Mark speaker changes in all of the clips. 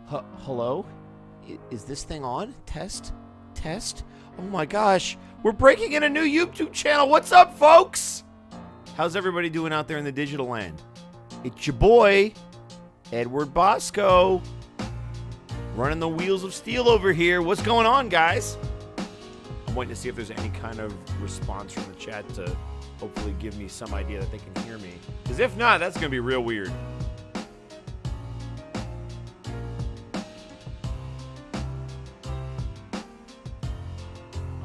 Speaker 1: Hello? Is this thing on? Test? Oh my gosh, we're breaking in a new YouTube channel. What's up, folks? How's everybody doing out there in the digital land? It's your boy, Edward Bosco, running the wheels of steel over here. What's going on, guys? I'm waiting to see if there's any kind of response from the chat to hopefully give me some idea that they can hear me. Because if not, that's going to be real weird.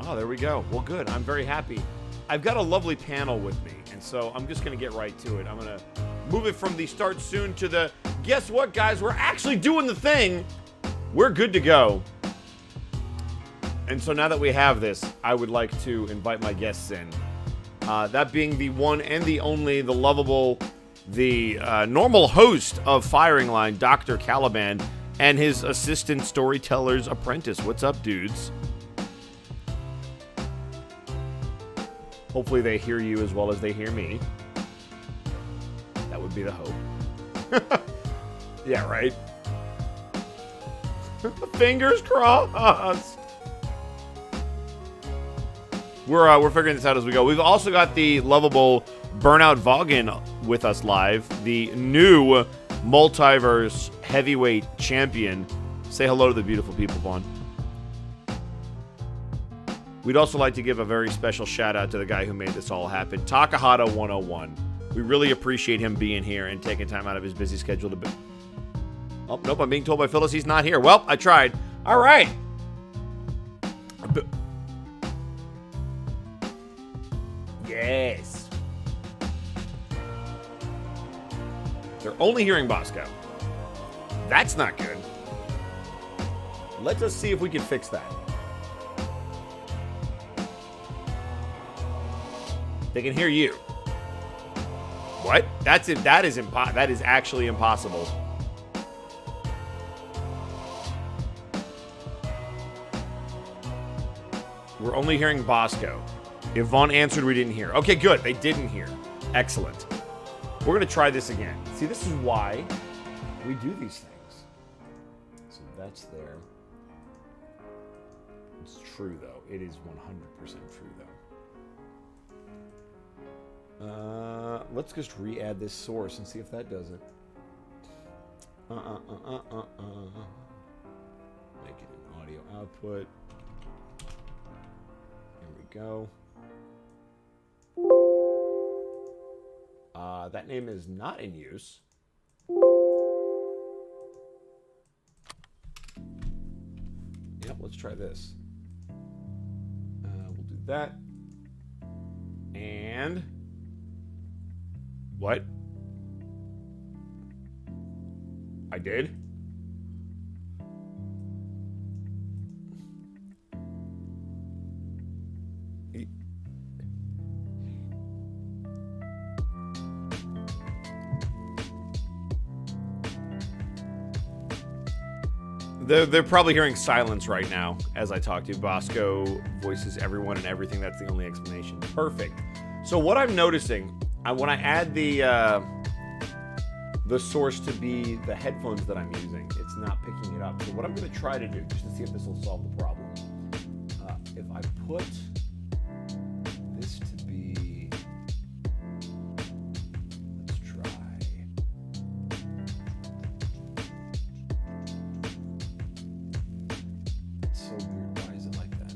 Speaker 1: Oh, there we go. Well, good. I'm very happy. I've got a lovely panel with me, and so I'm just going to get right to it. I'm going to move it from the start soon to the, guess what, guys? We're actually doing the thing. We're good to go. And so now that we have this, I would like to invite my guests in. That being the one and the only, the lovable, the normal host of Firing Line, Dr. Caliban, and his assistant Storyteller's Apprentice. What's up, dudes? Hopefully they hear you as well as they hear me. That would be the hope. Yeah, right? Fingers crossed. We're figuring this out as we go. We've also got the lovable Burnout Vaughn with us live, the new Multiverse heavyweight champion. Say hello to the beautiful people, Vaughn. We'd also like to give a very special shout out to the guy who made this all happen, Takahata 101. We really appreciate him being here and taking time out of his busy schedule to be. Oh, nope, I'm being told by Phyllis he's not here. Well, I tried. All right. Yes. They're only hearing Bosco. That's not good. Let us see if we can fix that. They can hear you. What? That's it. That is actually impossible. We're only hearing Bosco. If Vaughn answered, we didn't hear. Okay, good. They didn't hear. Excellent. We're going to try this again. See, this is why we do these things. So that's there. It's true, though. It is 100% true, though. Let's just re-add this source and see if that does it. Make it an audio output. Here we go. That name is not in use. Yep, let's try this. We'll do that. And what? I did? They're probably hearing silence right now as I talk to you. Bosco voices everyone and everything. That's the only explanation. Perfect. So what I'm noticing, when I add the source to be the headphones that I'm using, it's not picking it up. So what I'm going to try to do, just to see if this will solve the problem, if I put this to be, let's try. It's so weird. Why is it like that?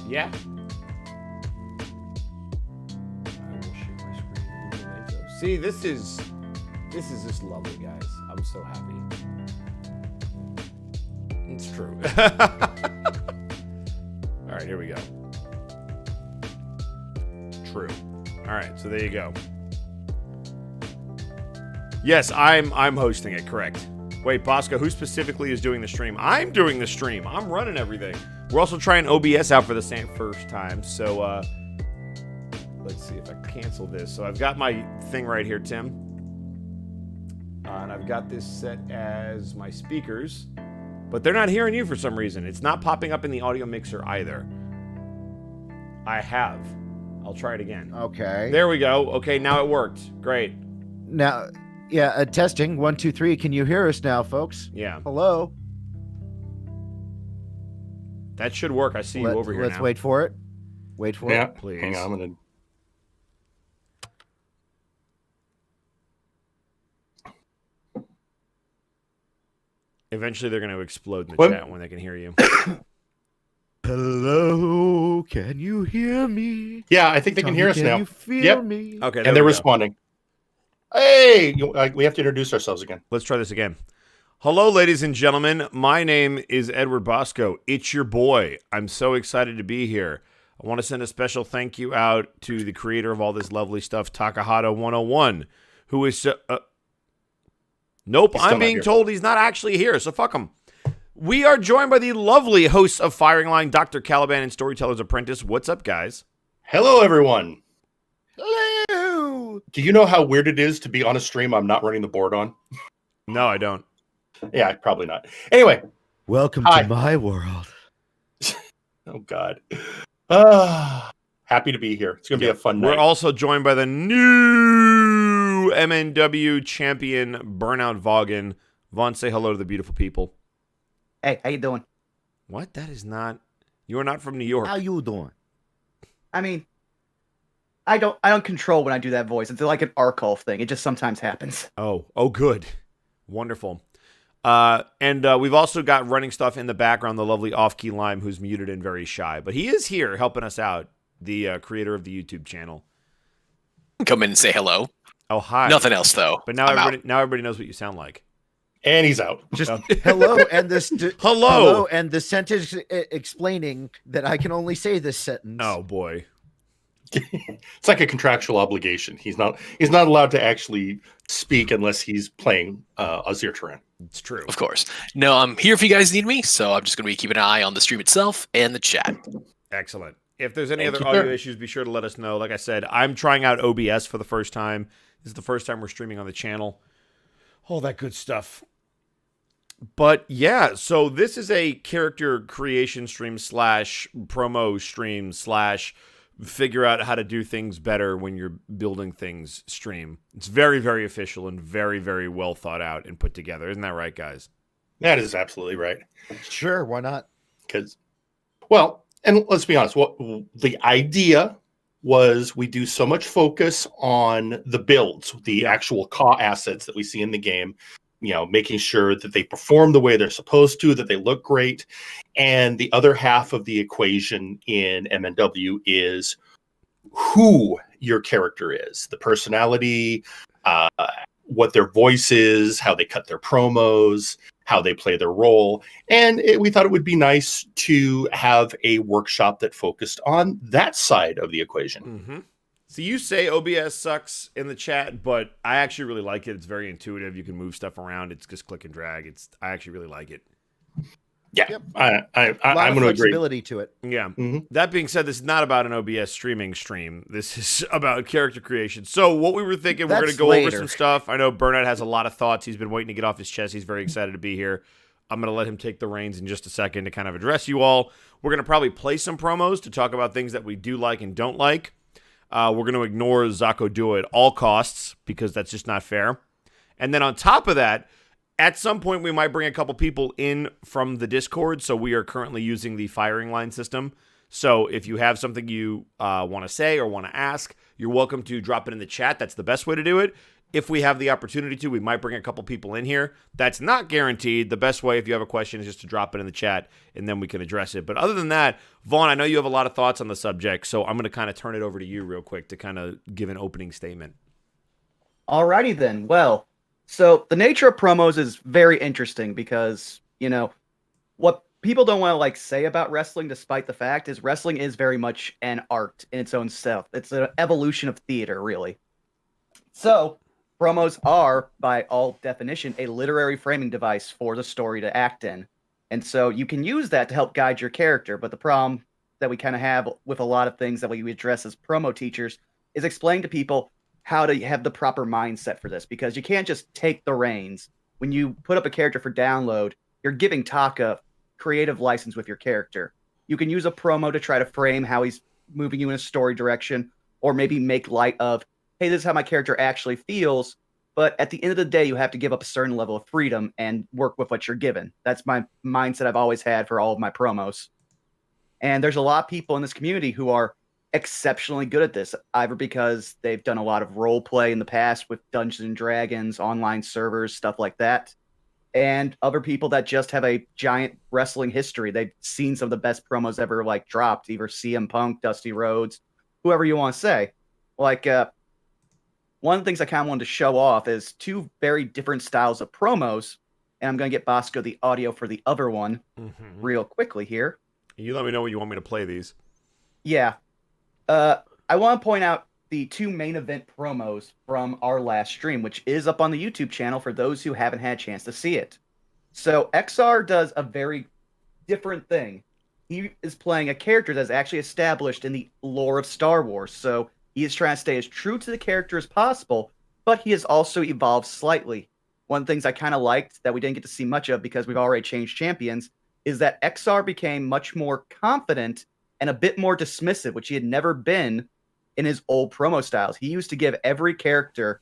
Speaker 1: Yeah. I will share my screen in a minute, though. See, this is just lovely, guys. I'm so happy. It's true. All right, here we go. True. All right, so there you go. Yes, I'm hosting it, correct. Wait, Bosco, who specifically is doing the stream? I'm doing the stream. I'm running everything. We're also trying OBS out for the first time, so let's see if I cancel this. So I've got my thing right here, Tim. And I've got this set as my speakers, but they're not hearing you for some reason. It's not popping up in the audio mixer either. I'll try it again.
Speaker 2: Okay.
Speaker 1: There we go. Okay, now it worked. Great.
Speaker 2: Now, yeah, testing. 1, 2, 3. Can you hear us now, folks?
Speaker 1: Yeah.
Speaker 2: Hello?
Speaker 1: That should work. I see you over here
Speaker 2: Let's
Speaker 1: now.
Speaker 2: wait for it. Wait for it.
Speaker 1: Please.
Speaker 3: Hang on, I'm going to...
Speaker 1: Eventually, they're going to explode in the chat when they can hear you.
Speaker 2: Hello, can you hear me?
Speaker 3: Yeah, I think they can hear us now.
Speaker 2: Can you feel me?
Speaker 1: Okay,
Speaker 3: and they're responding. Hey, we have to introduce ourselves again.
Speaker 1: Let's try this again. Hello, ladies and gentlemen. My name is Edward Bosco. It's your boy. I'm so excited to be here. I want to send a special thank you out to the creator of all this lovely stuff, Takahata101, who is... Nope, I'm being told he's not actually here, so fuck him. We are joined by the lovely hosts of Firing Line, Dr. Caliban and Storyteller's Apprentice. What's up, guys?
Speaker 3: Hello, everyone.
Speaker 2: Hello.
Speaker 3: Do you know how weird it is to be on a stream I'm not running the board on?
Speaker 1: No, I don't.
Speaker 3: Yeah, probably not. Anyway.
Speaker 2: Welcome to my world.
Speaker 3: Oh, God. Happy to be here. It's going to be a fun night.
Speaker 1: We're also joined by the new MNW champion, Burnout Vaughn. Vaughn, say hello to the beautiful people.
Speaker 4: Hey, how you doing?
Speaker 1: What? That is not... You are not from New York.
Speaker 2: How you doing?
Speaker 4: I mean, I don't control when I do that voice. It's like an Arkolf thing. It just sometimes happens.
Speaker 1: Oh, good. Wonderful. And we've also got running stuff in the background, the lovely Off-Key Lime, who's muted and very shy. But he is here helping us out, the creator of the YouTube channel.
Speaker 5: Come in and say hello.
Speaker 1: Oh, hi.
Speaker 5: Nothing else, though.
Speaker 1: But now everybody knows what you sound like.
Speaker 3: And he's out.
Speaker 2: Just hello and this
Speaker 1: hello
Speaker 2: and the sentence explaining that I can only say this sentence.
Speaker 1: Oh boy.
Speaker 3: It's like a contractual obligation. He's not allowed to actually speak unless he's playing Azir Terran.
Speaker 1: It's true.
Speaker 5: Of course. No, I'm here if you guys need me, so I'm just going to be keeping an eye on the stream itself and the chat.
Speaker 1: Excellent. If there's any other audio issues, be sure to let us know. Like I said, I'm trying out OBS for the first time. This is the first time we're streaming on the channel. All that good stuff. But yeah, so this is a character creation stream / promo stream / figure out how to do things better when you're building things stream. It's very, very official and very, very well thought out and put together. Isn't that right, guys?
Speaker 3: That is absolutely right.
Speaker 2: Sure, why not?
Speaker 3: Because, well, and let's be honest, what the idea was we do so much focus on the builds, the actual CAW assets that we see in the game, making sure that they perform the way they're supposed to, that they look great. And the other half of the equation in MNW is who your character is, the personality, what their voice is, how they cut their promos, how they play their role. And we thought it would be nice to have a workshop that focused on that side of the equation.
Speaker 1: Mm-hmm. So you say OBS sucks in the chat, but I actually really like it. It's very intuitive. You can move stuff around. It's just click and drag. I actually really like it.
Speaker 3: Yeah,
Speaker 2: yep.
Speaker 3: I'm going to agree.
Speaker 2: Flexibility to it.
Speaker 1: Yeah. Mm-hmm. That being said, this is not about an OBS streaming stream. This is about character creation. So what we were thinking, we're going to go over some stuff. I know Burnout has a lot of thoughts. He's been waiting to get off his chest. He's very excited to be here. I'm going to let him take the reins in just a second to kind of address you all. We're going to probably play some promos to talk about things that we do like and don't like. We're going to ignore Zako Duo at all costs because that's just not fair. And then on top of that, at some point, we might bring a couple people in from the Discord. So we are currently using the firing line system. So if you have something you want to say or want to ask, you're welcome to drop it in the chat. That's the best way to do it. If we have the opportunity to, we might bring a couple people in here. That's not guaranteed. The best way, if you have a question, is just to drop it in the chat, and then we can address it. But other than that, Vaughn, I know you have a lot of thoughts on the subject, so I'm going to kind of turn it over to you real quick to kind of give an opening statement.
Speaker 4: Alrighty then. Well, so the nature of promos is very interesting because, what people don't want to say about wrestling, despite the fact, is wrestling is very much an art in its own self. It's an evolution of theater, really. So promos are, by all definition, a literary framing device for the story to act in. And so you can use that to help guide your character. But the problem that we kind of have with a lot of things that we address as promo teachers is explain to people how to have the proper mindset for this, because you can't just take the reins. When you put up a character for download, you're giving Taka creative license with your character. You can use a promo to try to frame how he's moving you in a story direction, or maybe make light of, hey, this is how my character actually feels. But at the end of the day, you have to give up a certain level of freedom and work with what you're given. That's my mindset I've always had for all of my promos. And there's a lot of people in this community who are exceptionally good at this, either because they've done a lot of role play in the past with Dungeons and Dragons, online servers, stuff like that, and other people that just have a giant wrestling history. They've seen some of the best promos ever like dropped, either CM Punk, Dusty Rhodes, whoever you want to say. Like one of the things I kind of wanted to show off is two very different styles of promos, and I'm going to get Bosco the audio for the other one real quickly here.
Speaker 1: You let me know when you want me to play these.
Speaker 4: Yeah. I want to point out the two main event promos from our last stream, which is up on the YouTube channel for those who haven't had a chance to see it. So XR does a very different thing. He is playing a character that's actually established in the lore of Star Wars. So he is trying to stay as true to the character as possible, but he has also evolved slightly. One of the things I kind of liked that we didn't get to see much of because we've already changed champions is that XR became much more confident and a bit more dismissive, which he had never been in his old promo styles. He used to give every character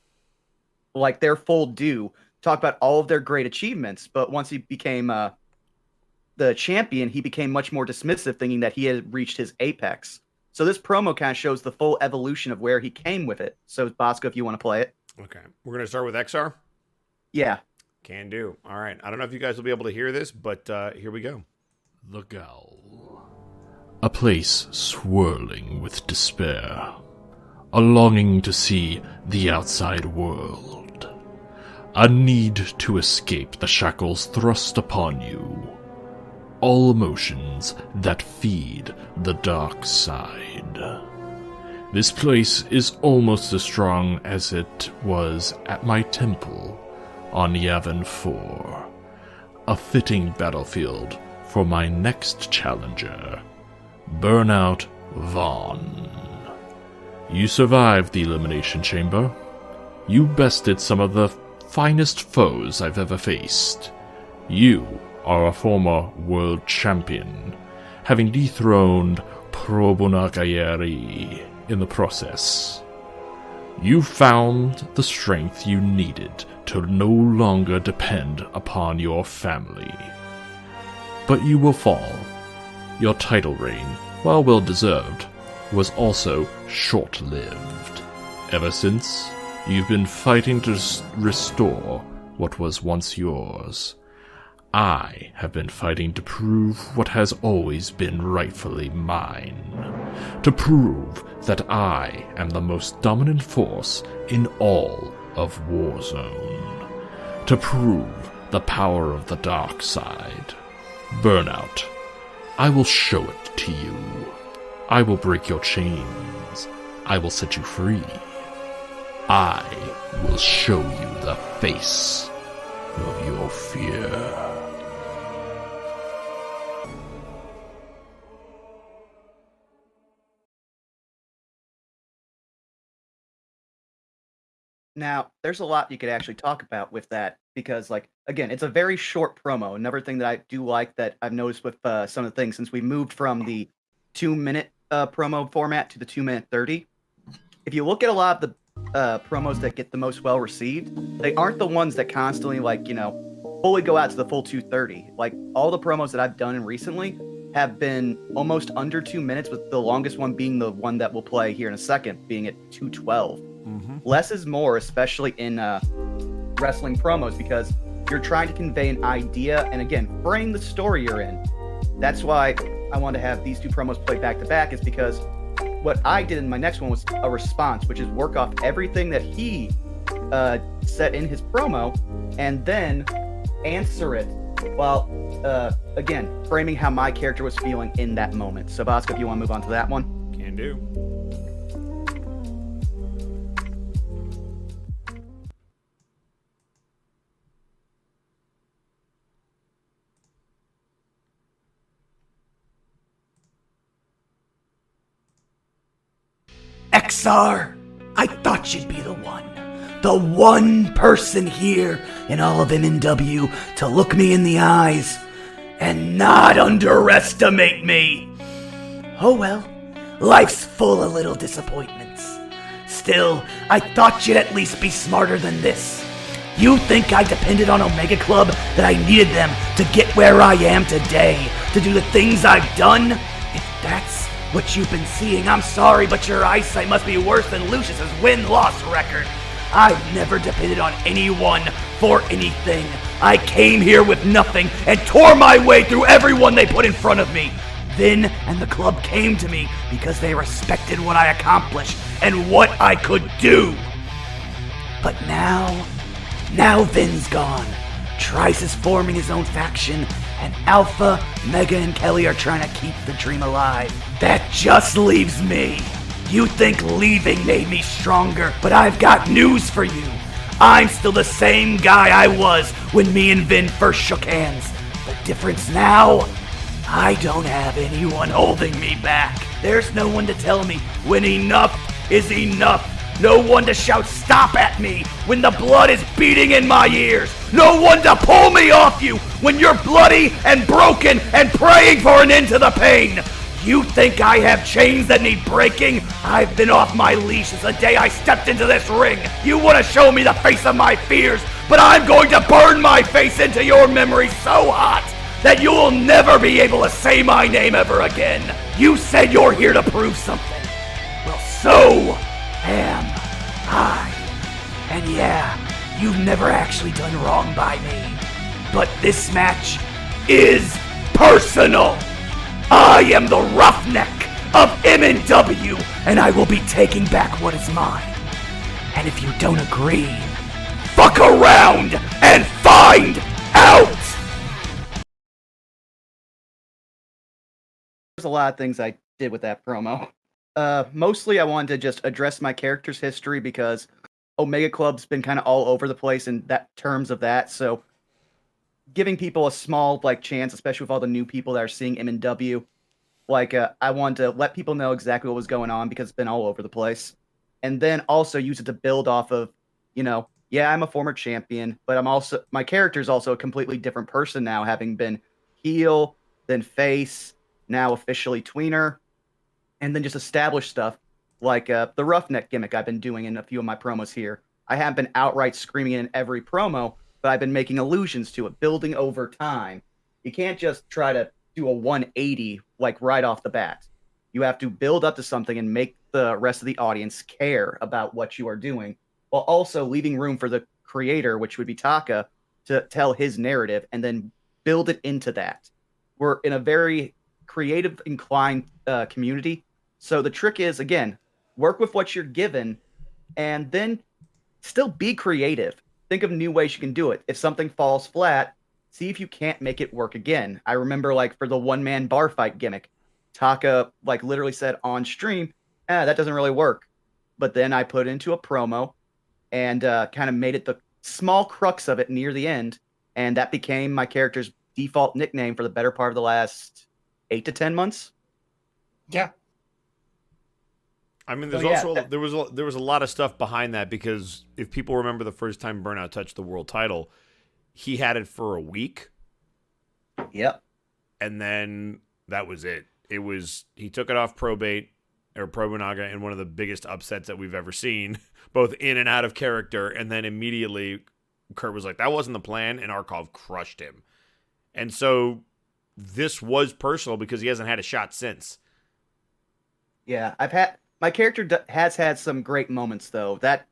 Speaker 4: like their full due, talk about all of their great achievements. But once he became the champion, he became much more dismissive, thinking that he had reached his apex. So this promo kind of shows the full evolution of where he came with it. So Bosco, if you want to play it.
Speaker 1: Okay. We're going to start with XR?
Speaker 4: Yeah.
Speaker 1: Can do. All right. I don't know if you guys will be able to hear this, but here we go.
Speaker 6: The Gowl. A place swirling with despair. A longing to see the outside world. A need to escape the shackles thrust upon you. All emotions that feed the dark side. This place is almost as strong as it was at my temple on Yavin 4. A fitting battlefield for my next challenger, Burnout Vaughn. You survived the Elimination Chamber. You bested some of the finest foes I've ever faced. You are a former world champion, having dethroned Probunagayeri in the process. You found the strength you needed to no longer depend upon your family. But you will fall. Your title reign, while well-deserved, was also short-lived. Ever since, you've been fighting to restore what was once yours. I have been fighting to prove what has always been rightfully mine. To prove that I am the most dominant force in all of Warzone. To prove the power of the dark side. Burnout. I will show it to you. I will break your chains. I will set you free. I will show you the face of your fear.
Speaker 4: Now, there's a lot you could actually talk about with that because, like, again, it's a very short promo. Another thing that I do like that I've noticed with some of the things since we moved from the 2-minute promo format to the 2-minute 30. If you look at a lot of the promos that get the most well received, they aren't the ones that constantly, like, you know, fully go out to the full 2:30. Like, all the promos that I've done recently have been almost under 2 minutes, with the longest one being the one that we'll play here in a second, being at 2:12. Less is more, especially in wrestling promos, because you're trying to convey an idea and, again, frame the story you're in. That's why I wanted to have these two promos played back to back, is because what I did in my next one was a response, which is work off everything that he said in his promo and then answer it while, again, framing how my character was feeling in that moment. So, Bosco, if you want to move on to that one.
Speaker 1: Can do.
Speaker 7: XR, I thought you'd be the one person here in all of MNW to look me in the eyes and not underestimate me. Oh well, life's full of little disappointments. Still, I thought you'd at least be smarter than this. You think I depended on Omega Club, that I needed them to get where I am today, to do the things I've done? If that's what you've been seeing, I'm sorry, but your eyesight must be worse than Lucius's win-loss record. I've never depended on anyone for anything. I came here with nothing and tore my way through everyone they put in front of me. Then, and the club came to me because they respected what I accomplished and what I could do. But now Vin's gone. Trice is forming his own faction, and Alpha, Mega, and Kelly are trying to keep the dream alive. That just leaves me. You think leaving made me stronger, but I've got news for you. I'm still the same guy I was when me and Vin first shook hands. The difference now, I don't have anyone holding me back. There's no one to tell me when enough is enough. No one to shout stop at me when the blood is beating in my ears. No one to pull me off you when you're bloody and broken and praying for an end to the pain. You think I have chains that need breaking? I've been off my leash since the day I stepped into this ring. You want to show me the face of my fears, but I'm going to burn my face into your memory so hot that you will never be able to say my name ever again. You said you're here to prove something. Well, so am I. And yeah, you've never actually done wrong by me. But this match is personal. I am the roughneck of MNW, and I will be taking back what is mine. And if you don't agree, fuck around and find out!
Speaker 4: There's a lot of things I did with that promo. Mostly I wanted to just address my character's history because Omega Club's been kind of all over the place in that terms of that, so giving people a small chance, especially with all the new people that are seeing MNW, I wanted to let people know exactly what was going on because it's been all over the place, and then also use it to build off of, yeah, I'm a former champion, but my character's also a completely different person now, having been heel, then face, now officially tweener, and then just establish stuff like the roughneck gimmick I've been doing in a few of my promos here. I haven't been outright screaming it in every promo, but I've been making allusions to it, building over time. You can't just try to do a 180 right off the bat. You have to build up to something and make the rest of the audience care about what you are doing, while also leaving room for the creator, which would be Taka, to tell his narrative and then build it into that. We're in a very creative inclined community. So the trick is, again, work with what you're given and then still be creative. Think of new ways you can do it. If something falls flat, see if you can't make it work again. I remember for the one-man bar fight gimmick, Taka literally said on stream, that doesn't really work. But then I put it into a promo and kind of made it the small crux of it near the end. And that became my character's default nickname for the better part of the last 8 to 10 months.
Speaker 3: Yeah.
Speaker 1: I mean, there was a lot of stuff behind that, because if people remember the first time Burnout touched the world title, he had it for a week.
Speaker 4: Yep.
Speaker 1: And then that was it. He took it off Probate or Probonaga in one of the biggest upsets that we've ever seen, both in and out of character. And then immediately Kurt was like, that wasn't the plan. And Arkov crushed him. And so this was personal because he hasn't had a shot since.
Speaker 4: Yeah, my character has had some great moments, though. That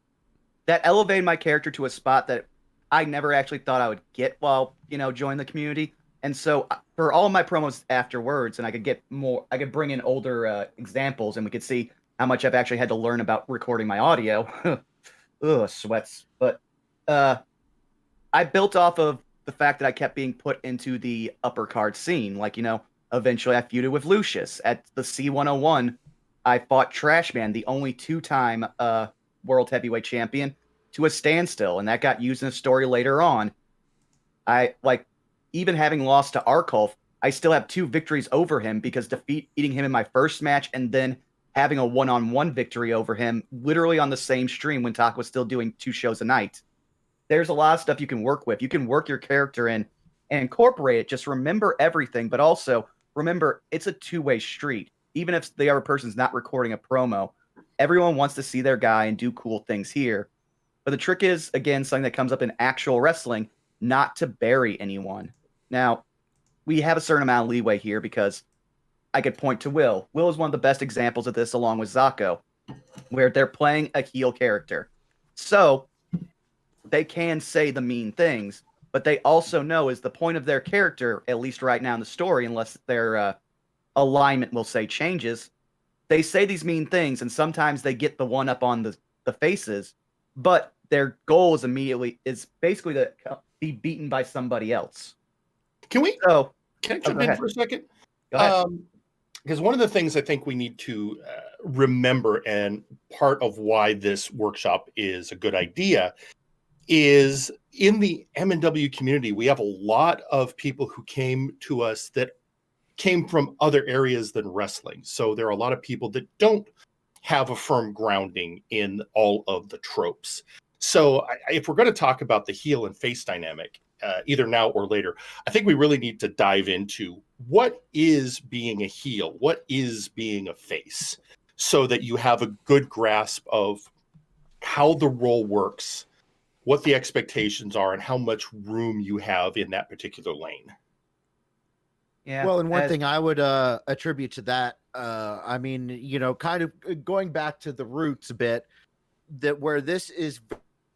Speaker 4: elevated my character to a spot that I never actually thought I would get while, joining the community. And so for all my promos afterwards, and I could bring in older examples, and we could see how much I've actually had to learn about recording my audio. Ugh, sweats. But I built off of the fact that I kept being put into the upper card scene. Eventually I feuded with Lucius. At the C101, I fought Trashman, the only 2-time World Heavyweight Champion, to a standstill, and that got used in a story later on. Even having lost to Arkulf, I still have 2 victories over him because defeating him in my first match and then having a one-on-one victory over him literally on the same stream when Taka was still doing 2 shows a night. There's a lot of stuff you can work with. You can work your character in and incorporate it. Just remember everything, but also remember it's a two-way street. Even if the other person's not recording a promo, everyone wants to see their guy and do cool things here. But the trick is, again, something that comes up in actual wrestling, not to bury anyone. Now, we have a certain amount of leeway here because I could point to Will. Will is one of the best examples of this along with Zako, where they're playing a heel character. So they can say the mean things, but they also know is the point of their character, at least right now in the story, unless their alignment, will say, changes, they say these mean things, and sometimes they get the one up on the faces, but their goal is basically to be beaten by somebody else.
Speaker 3: Can I jump in for a second?
Speaker 4: Go ahead.
Speaker 3: Because one of the things I think we need to remember, and part of why this workshop is a good idea, is in the MNW community, we have a lot of people who came to us that came from other areas than wrestling. So there are a lot of people that don't have a firm grounding in all of the tropes. So if we're going to talk about the heel and face dynamic, either now or later, I think we really need to dive into what is being a heel, what is being a face, so that you have a good grasp of how the role works, what the expectations are, and how much room you have in that particular lane.
Speaker 4: Yeah.
Speaker 2: Well, and one thing I would attribute to that, I mean, kind of going back to the roots a bit, that where this is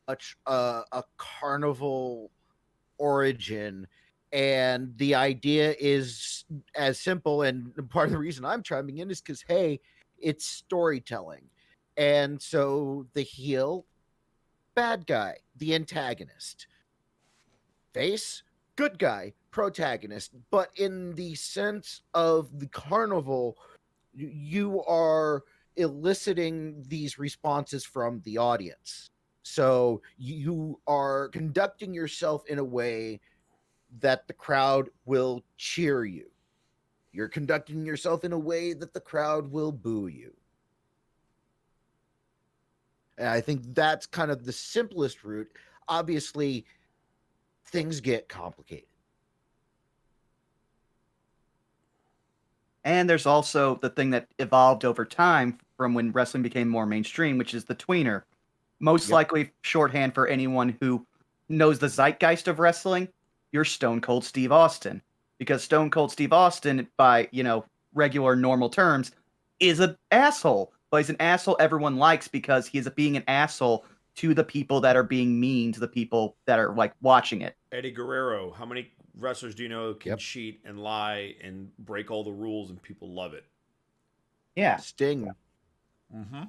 Speaker 2: much a carnival origin, and the idea is as simple, and part of the reason I'm chiming in is because, hey, it's storytelling. And so the heel, bad guy, the antagonist. Face, good guy, protagonist. But in the sense of the carnival, you are eliciting these responses from the audience. So you are conducting yourself in a way that the crowd will cheer you. You're conducting yourself in a way that the crowd will boo you. And I think that's kind of the simplest route. Obviously, things get complicated.
Speaker 4: And there's also the thing that evolved over time from when wrestling became more mainstream, which is the tweener. Most likely shorthand for anyone who knows the zeitgeist of wrestling, you're Stone Cold Steve Austin. Because Stone Cold Steve Austin, by, regular normal terms, is an asshole. But he's an asshole everyone likes because he is being an asshole to the people that are being mean to the people that are, watching it.
Speaker 1: Eddie Guerrero, how many wrestlers do you know can cheat and lie and break all the rules and people love it?
Speaker 4: Yeah.
Speaker 2: Sting.
Speaker 1: Mm-hmm.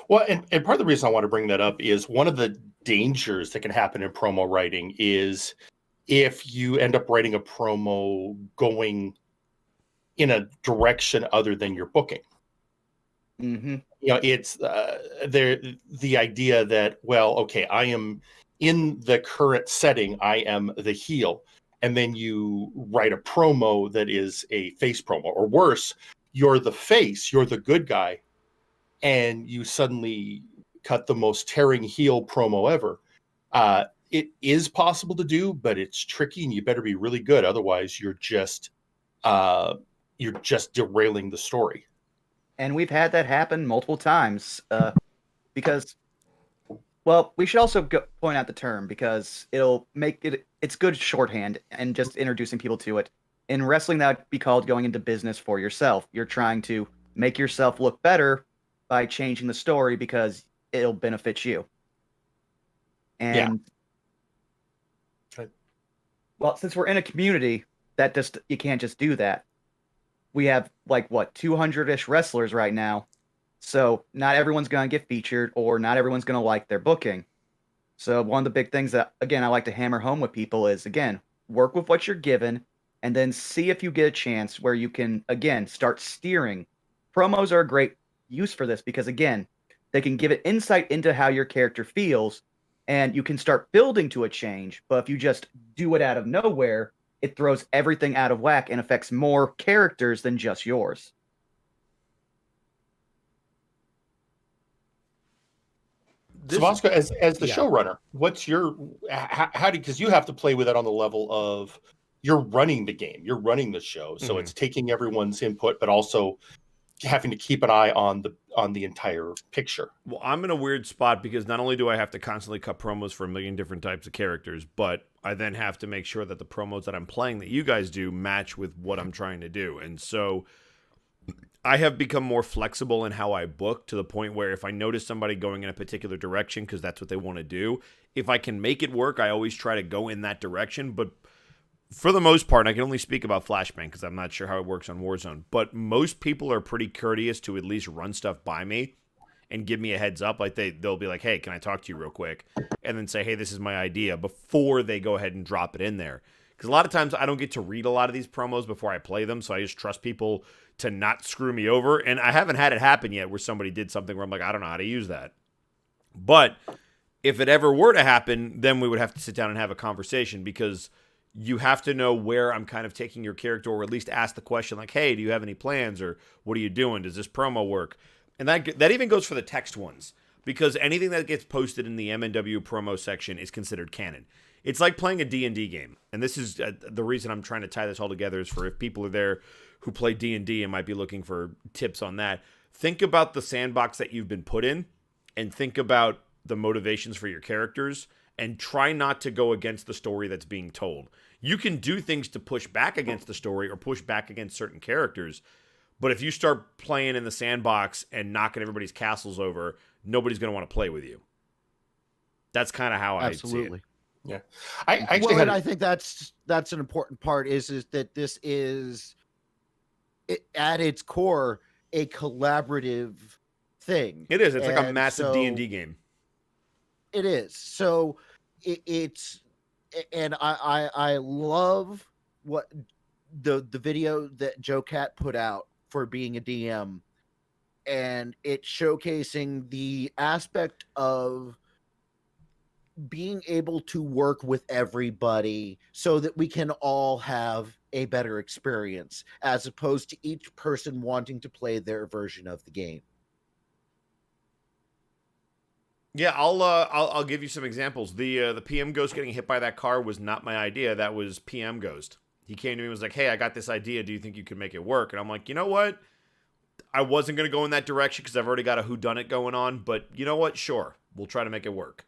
Speaker 3: Well, and part of the reason I want to bring that up is one of the dangers that can happen in promo writing is if you end up writing a promo going in a direction other than your booking.
Speaker 4: Mm-hmm.
Speaker 3: It's the idea that, well, okay, I am in the current setting, I am the heel. And then you write a promo that is a face promo, or worse, you're the face, you're the good guy, and you suddenly cut the most tearing heel promo ever. It is possible to do, but it's tricky, and you better be really good. Otherwise, you're just derailing the story.
Speaker 4: And we've had that happen multiple times because, well, we should also point out the term because it'll make it's good shorthand and just introducing people to it. In wrestling, that would be called going into business for yourself. You're trying to make yourself look better by changing the story because it'll benefit you. And well, since we're in a community that just you can't just do that. We have 200-ish wrestlers right now. So not everyone's going to get featured or not everyone's going to like their booking. So one of the big things that, again, I like to hammer home with people is, again, work with what you're given and then see if you get a chance where you can, again, start steering. Promos are a great use for this because, again, they can give it insight into how your character feels and you can start building to a change. But if you just do it out of nowhere, it throws everything out of whack and affects more characters than just yours.
Speaker 3: So Bosco, as the
Speaker 1: Yeah.
Speaker 3: showrunner, what's your how do, because you have to play with it on the level of you're running the game, you're running the show, so it's taking everyone's input, but also having to keep an eye on the entire picture.
Speaker 1: Well, I'm in a weird spot because not only do I have to constantly cut promos for a million different types of characters, but I then have to make sure that the promos that I'm playing that you guys do match with what I'm trying to do. And so I have become more flexible in how I book, to the point where if I notice somebody going in a particular direction because that's what they want to do, if I can make it work, I always try to go in that direction. But for the most part, and I can only speak about Flashbang because I'm not sure how it works on Warzone, but most people are pretty courteous to at least run stuff by me and give me a heads up. Like they'll be like, hey, can I talk to you real quick? And then say, hey, this is my idea, before they go ahead and drop it in there. Because a lot of times I don't get to read a lot of these promos before I play them, so I just trust people to not screw me over. And I haven't had it happen yet where somebody did something where I'm like, I don't know how to use that. But if it ever were to happen, then we would have to sit down and have a conversation, because you have to know where I'm kind of taking your character, or at least ask the question like, hey, do you have any plans, or what are you doing? Does this promo work? And that even goes for the text ones, because anything that gets posted in the MNW promo section is considered canon. It's like playing a D&D game. And this is the reason I'm trying to tie this all together, is for if people are there who play D&D and might be looking for tips on that. Think about the sandbox that you've been put in, and think about the motivations for your characters, and try not to go against the story that's being told. You can do things to push back against the story or push back against certain characters, but if you start playing in the sandbox and knocking everybody's castles over, nobody's going to want to play with you. That's kind of how I see it.
Speaker 3: Yeah, I actually
Speaker 2: and I think that's an important part is that this is at its core a collaborative thing.
Speaker 1: It is. It's like a
Speaker 2: And
Speaker 1: massive
Speaker 2: so
Speaker 1: D&D game.
Speaker 2: It is. So it's, and I love what the video that Joe Cat put out for being a DM, and it's showcasing the aspect of being able to work with everybody so that we can all have a better experience, as opposed to each person wanting to play their version of the game.
Speaker 1: Yeah, I'll give you some examples. The PM Ghost getting hit by that car was not my idea. That was PM Ghost. He came to me and was like, hey, I got this idea. Do you think you could make it work? And I'm like, you know what? I wasn't going to go in that direction because I've already got a whodunit going on. But you know what? Sure. We'll try to make it work.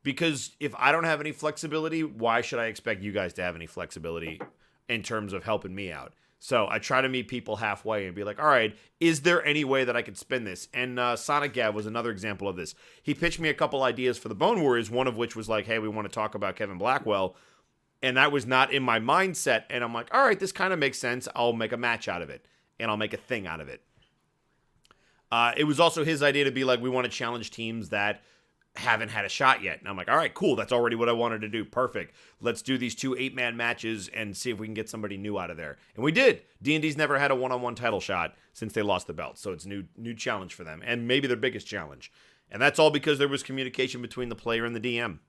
Speaker 1: Because if I don't have any flexibility, why should I expect you guys to have any flexibility in terms of helping me out? So I try to meet people halfway and be like, all right, is there any way that I could spin this? And Sonic Gav was another example of this. He pitched me a couple ideas for the Bone Warriors, one of which was like, hey, we want to talk about Kevin Blackwell. And that was not in my mindset. And I'm like, all right, this kind of makes sense. I'll make a match out of it. And I'll make a thing out of it. It was also his idea to be like, we want to challenge teams that haven't had a shot yet. And I'm like, all right, cool. That's already what I wanted to do. Perfect. Let's do these 2 8-man matches and see if we can get somebody new out of there. And we did. D&D's never had a one-on-one title shot since they lost the belt. So it's a new challenge for them, and maybe their biggest challenge. And that's all because there was communication between the player and the DM.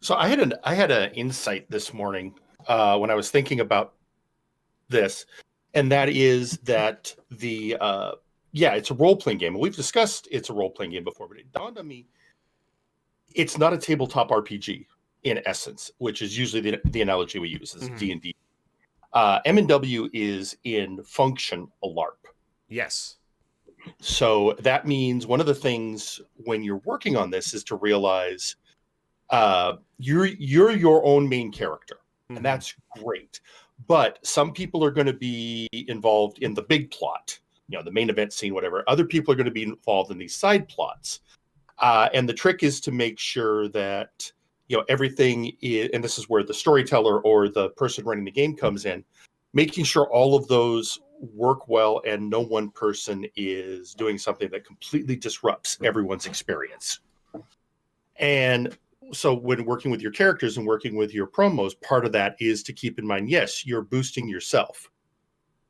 Speaker 3: So I had an insight this morning when I was thinking about this, and that is that it's a role-playing game. We've discussed it's a role-playing game before, but it dawned on me it's not a tabletop RPG in essence, which is usually the analogy we use is D&D. MNW is in function a LARP.
Speaker 1: Yes.
Speaker 3: So that means one of the things when you're working on this is to realize you're your own main character, and that's great. But some people are going to be involved in the big plot, the main event scene, whatever. Other people are going to be involved in these side plots. And the trick is to make sure that, everything is, and this is where the storyteller or the person running the game comes in, making sure all of those work well and no one person is doing something that completely disrupts everyone's experience. And so when working with your characters and working with your promos, part of that is to keep in mind, yes, you're boosting yourself.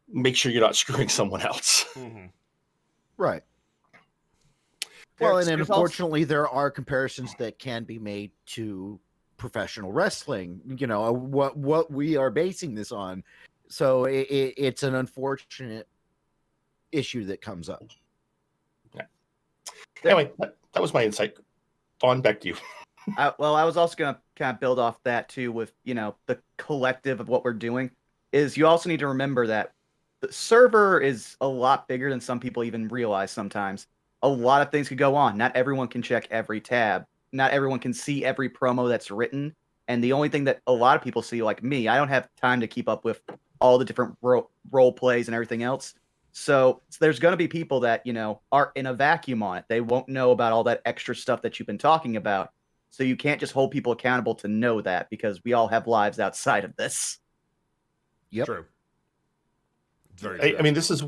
Speaker 3: Make sure you're not screwing someone else.
Speaker 2: Right. Well, and then unfortunately, there are comparisons that can be made to professional wrestling, what we are basing this on. So it's an unfortunate issue that comes up.
Speaker 3: Yeah. Anyway, that was my insight. Vaughn, back to you.
Speaker 4: I was also going to kind of build off that too with, the collective of what we're doing is you also need to remember that the server is a lot bigger than some people even realize sometimes. A lot of things could go on. Not everyone can check every tab. Not everyone can see every promo that's written. And the only thing that a lot of people see, like me, I don't have time to keep up with all the different role plays and everything else. So there's going to be people that, are in a vacuum on it. They won't know about all that extra stuff that you've been talking about. So you can't just hold people accountable to know that because we all have lives outside of this.
Speaker 2: Yep.
Speaker 1: True. Very true.
Speaker 3: I mean, this is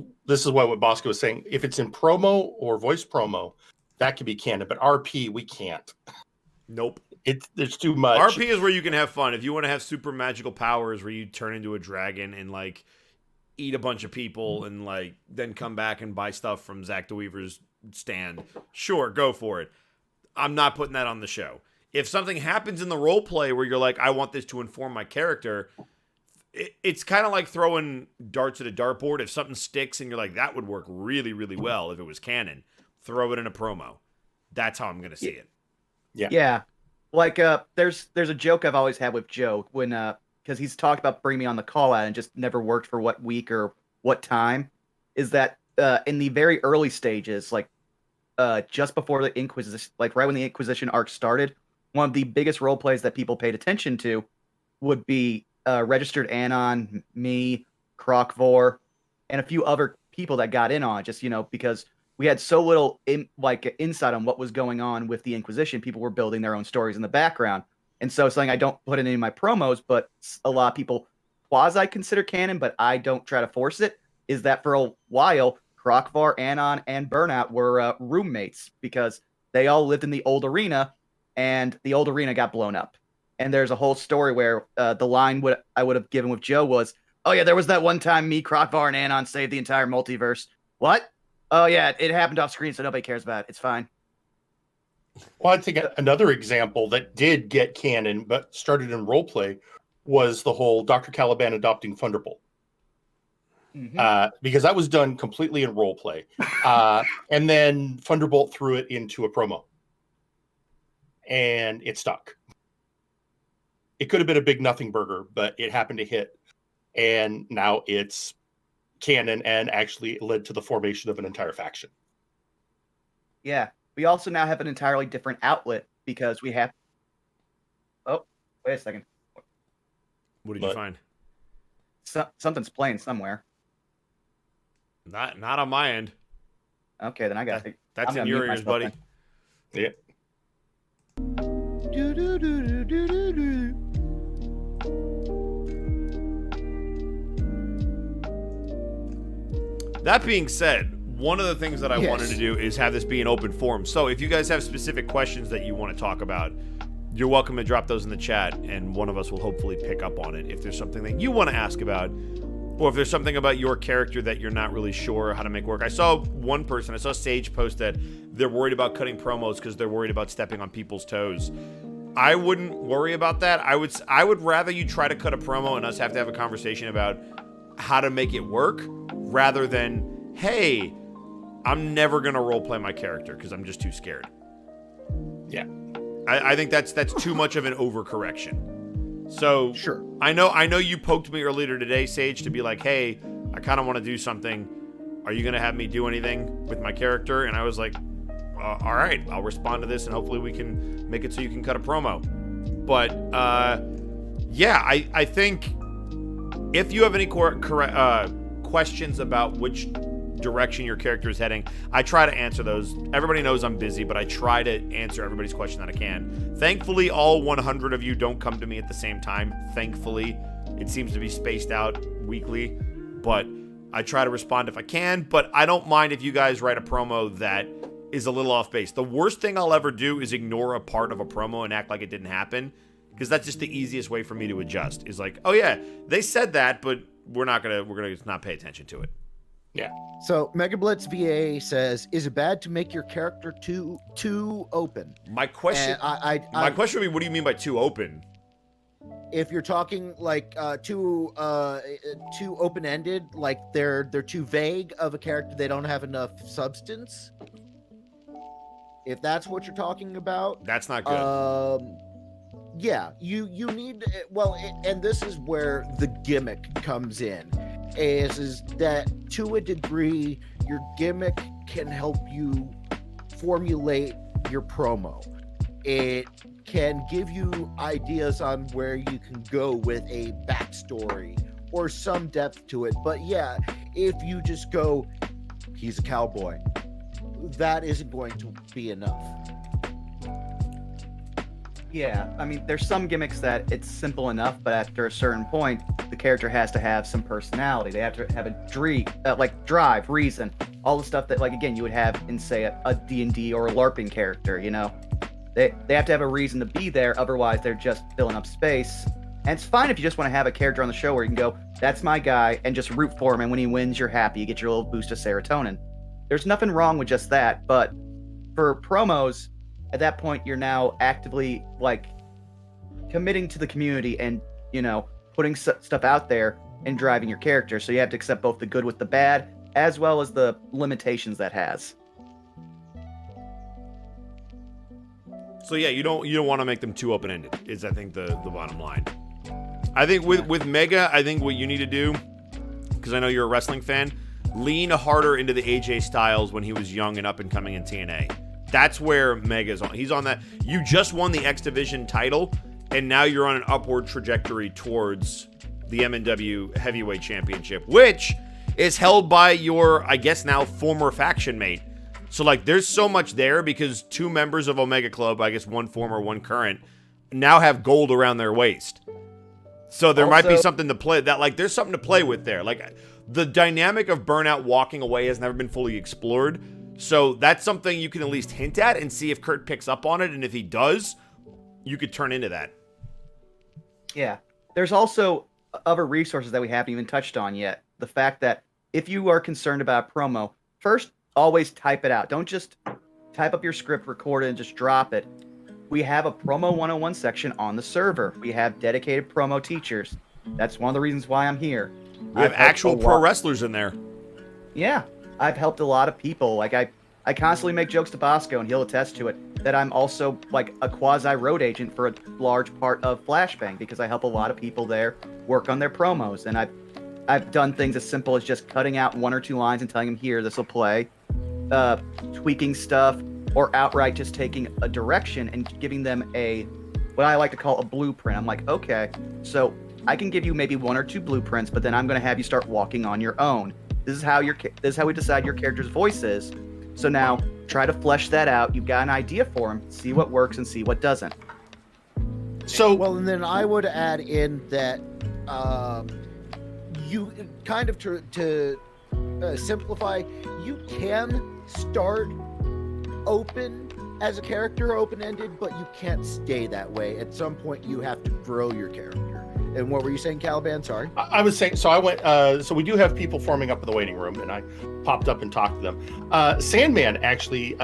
Speaker 3: what Bosco was saying. If it's in promo or voice promo, that could be canon, but RP we can't.
Speaker 1: Nope.
Speaker 3: There's too much.
Speaker 1: RP is where you can have fun. If you want to have super magical powers where you turn into a dragon and like eat a bunch of people and like then come back and buy stuff from Zach DeWeaver's stand, sure, go for it. I'm not putting that on the show. If something happens in the role play where you're like, I want this to inform my character, it's kind of like throwing darts at a dartboard. If something sticks and you're like, that would work really, really well if it was canon, throw it in a promo. That's how I'm going to see it.
Speaker 4: Yeah. Like, there's a joke I've always had with Joe when, because he's talked about bringing me on the call out and just never worked for what week or what time, is that in the very early stages, like just before the Inquisition, like right when the Inquisition arc started, one of the biggest role plays that people paid attention to would be Registered Anon, me, Krokvor, and a few other people that got in on it, just, because we had so little insight on what was going on with the Inquisition. People were building their own stories in the background. And so something I don't put in any of my promos, but a lot of people quasi consider canon, but I don't try to force it, is that for a while, Krokvar, Anon, and Burnout were roommates because they all lived in the old arena, and the old arena got blown up. And there's a whole story where the line I would have given with Joe was, oh yeah, there was that one time me, Krokvar, and Anon saved the entire multiverse. What? Oh yeah, it happened off screen, so nobody cares about it. It's fine.
Speaker 3: Well, I think another example that did get canon but started in roleplay was the whole Dr. Caliban adopting Thunderbolt. Mm-hmm. Because that was done completely in roleplay. And then Thunderbolt threw it into a promo. And it stuck. It could have been a big nothing burger, but it happened to hit. And now it's canon and actually led to the formation of an entire faction.
Speaker 4: Yeah. We also now have an entirely different outlet because we have... Oh, wait a second.
Speaker 1: What did you find?
Speaker 4: Something's playing somewhere.
Speaker 1: Not on my end.
Speaker 4: Okay, then I got it.
Speaker 1: That's in your ears, buddy.
Speaker 3: Yeah.
Speaker 1: That being said, one of the things that I wanted to do is have this be an open forum. So if you guys have specific questions that you want to talk about, you're welcome to drop those in the chat, and one of us will hopefully pick up on it. If there's something that you want to ask about, or if there's something about your character that you're not really sure how to make work. I saw Sage post that they're worried about cutting promos because they're worried about stepping on people's toes. I wouldn't worry about that. I would rather you try to cut a promo and us have to have a conversation about how to make it work, rather than, hey, I'm never going to roleplay my character because I'm just too scared.
Speaker 3: Yeah.
Speaker 1: I think that's too much of an overcorrection. So
Speaker 2: sure.
Speaker 1: I know you poked me earlier today, Sage, to be like, hey, I kind of want to do something. Are you going to have me do anything with my character? And I was like, all right, I'll respond to this and hopefully we can make it so you can cut a promo. But yeah, I think if you have any questions about which direction your character is heading, I try to answer those. Everybody knows I'm busy, but I try to answer everybody's question that I can. Thankfully, all 100 of you don't come to me at the same time. Thankfully, it seems to be spaced out weekly, but I try to respond if I can. But I don't mind if you guys write a promo that is a little off base. The worst thing I'll ever do is ignore a part of a promo and act like it didn't happen, because that's just the easiest way for me to adjust. Is like, oh yeah, they said that, but we're gonna just not pay attention to it.
Speaker 3: Yeah.
Speaker 2: So Mega Blitz VA says, "Is it bad to make your character too open?"
Speaker 1: My question, my question would be, what do you mean by too open?
Speaker 2: If you're talking like too open-ended, like they're too vague of a character, they don't have enough substance. If that's what you're talking about,
Speaker 1: That's not good.
Speaker 2: Yeah, you need, and this is where the gimmick comes in, is that to a degree your gimmick can help you formulate your promo. It can give you ideas on where you can go with a backstory or some depth to it. But yeah, if you just go, he's a cowboy, that isn't going to be enough.
Speaker 4: Yeah, I mean, there's some gimmicks that it's simple enough, but after a certain point, the character has to have some personality. They have to have a drive, reason, all the stuff that, like, again, you would have in, say, a D&D or a LARPing character, you know? They have to have a reason to be there, otherwise they're just filling up space. And it's fine if you just want to have a character on the show where you can go, that's my guy, and just root for him, and when he wins, you're happy. You get your little boost of serotonin. There's nothing wrong with just that, but for promos, at that point, you're now actively, like, committing to the community and, you know, putting stuff out there and driving your character. So you have to accept both the good with the bad, as well as the limitations that has.
Speaker 1: So yeah, you don't want to make them too open-ended, is I think the bottom line. I think with Mega, I think what you need to do, because I know you're a wrestling fan, lean harder into the AJ Styles when he was young and up and coming in TNA. That's where Mega's on. He's on that. You just won the X Division title, and now you're on an upward trajectory towards the MNW Heavyweight Championship, which is held by your, I guess now, former faction mate. So, like, there's so much there because 2 members of Omega Club, I guess one former, one current, now have gold around their waist. So there might be something to play, that, like, there's something to play with there. Like, the dynamic of Burnout walking away has never been fully explored. So that's something you can at least hint at and see if Kurt picks up on it. And if he does, you could turn into that.
Speaker 4: Yeah. There's also other resources that we haven't even touched on yet. The fact that if you are concerned about promo, first, always type it out. Don't just type up your script, record it, and just drop it. We have a Promo 101 section on the server. We have dedicated promo teachers. That's one of the reasons why I'm here.
Speaker 1: We have actual pro wrestlers in there.
Speaker 4: Yeah. I've helped a lot of people. Like, I constantly make jokes to Bosco, and he'll attest to it, that I'm also, like, a quasi-road agent for a large part of Flashbang, because I help a lot of people there work on their promos. And I've done things as simple as just cutting out 1 or 2 lines and telling them, here, this will play. Tweaking stuff, or outright just taking a direction and giving them what I like to call a blueprint. I'm like, okay, so I can give you maybe 1 or 2 blueprints, but then I'm going to have you start walking on your own. This is how we decide your character's voice is. So now try to flesh that out. You've got an idea for him. See what works and see what doesn't.
Speaker 3: So
Speaker 2: well, and then I would add in that you kind of to simplify. You can start open as a character, open-ended, but you can't stay that way. At some point, you have to grow your character. And what were you saying, Caliban? Sorry.
Speaker 3: I was saying, so I went, so we do have people forming up in the waiting room, and I popped up and talked to them. Sandman actually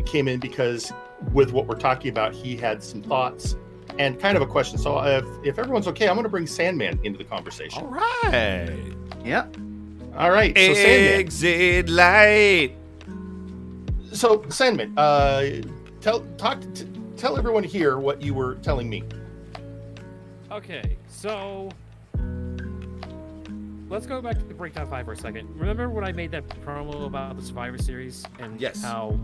Speaker 3: came in because with what we're talking about, he had some thoughts and kind of a question. So if everyone's okay, I'm going to bring Sandman into the conversation.
Speaker 1: All right.
Speaker 4: Yep.
Speaker 3: All right. So Sandman.
Speaker 1: Exit light.
Speaker 3: So Sandman, tell everyone here what you were telling me.
Speaker 8: Okay, so let's go back to the Breakdown 5 for a second. Remember when I made that promo about the Survivor Series and how,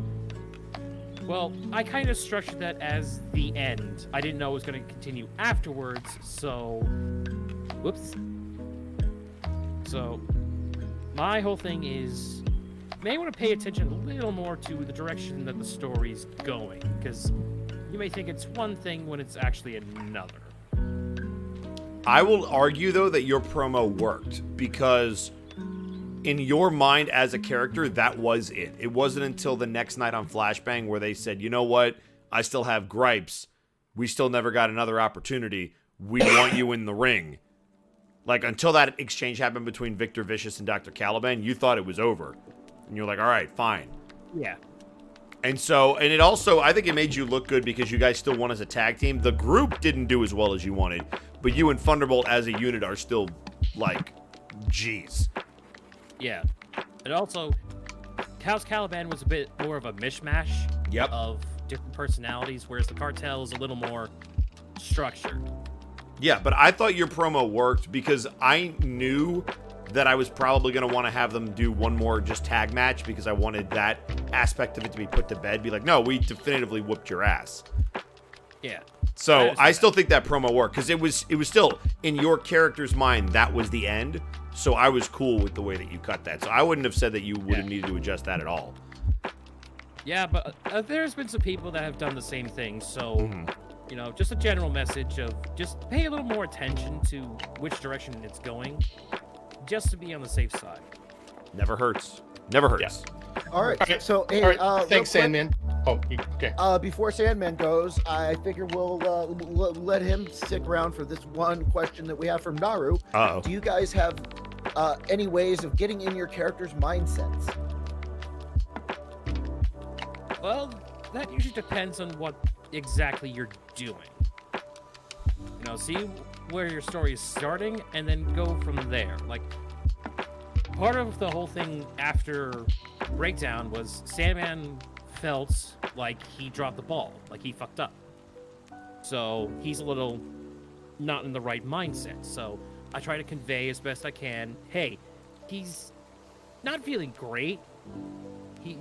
Speaker 8: well, I kind of structured that as the end. I didn't know it was going to continue afterwards, so, whoops. So, my whole thing is, you may want to pay attention a little more to the direction that the story's going, because you may think it's one thing when it's actually another.
Speaker 1: I will argue, though, that your promo worked because in your mind as a character, that was it. It wasn't until the next night on Flashbang where they said, you know what? I still have gripes. We still never got another opportunity. We want you in the ring. Like, until that exchange happened between Victor Vicious and Dr. Caliban, you thought it was over. And you're like, all right, fine.
Speaker 8: Yeah.
Speaker 1: And so, and it also, I think it made you look good because you guys still won as a tag team. The group didn't do as well as you wanted, but you and Thunderbolt as a unit are still, like, G's.
Speaker 8: Yeah. And also, House Caliban was a bit more of a mishmash of different personalities, whereas the cartel is a little more structured.
Speaker 1: Yeah, but I thought your promo worked because I knew that I was probably going to want to have them do one more just tag match because I wanted that aspect of it to be put to bed. Be like, no, we definitively whooped your ass.
Speaker 8: Yeah.
Speaker 1: So I still think that promo worked because it was still in your character's mind that was the end. So I was cool with the way that you cut that. So I wouldn't have said that you would have needed to adjust that at all.
Speaker 8: Yeah, but there's been some people that have done the same thing. So, you know, just a general message of just pay a little more attention to which direction it's going, just to be on the safe side.
Speaker 1: Never hurts. Never hurts.
Speaker 2: Yeah. All right. So, hey,
Speaker 3: thanks, Sandman. Oh, okay.
Speaker 2: Before Sandman goes, I figure we'll let him stick around for this one question that we have from Naru.
Speaker 1: Uh-oh.
Speaker 2: Do you guys have any ways of getting in your characters' mindsets?
Speaker 8: Well, that usually depends on what exactly you're doing. You know, see where your story is starting and then go from there. Like, part of the whole thing after Breakdown was Sandman felt like he dropped the ball, like he fucked up. So he's a little not in the right mindset. So I try to convey as best I can, hey, he's not feeling great. He's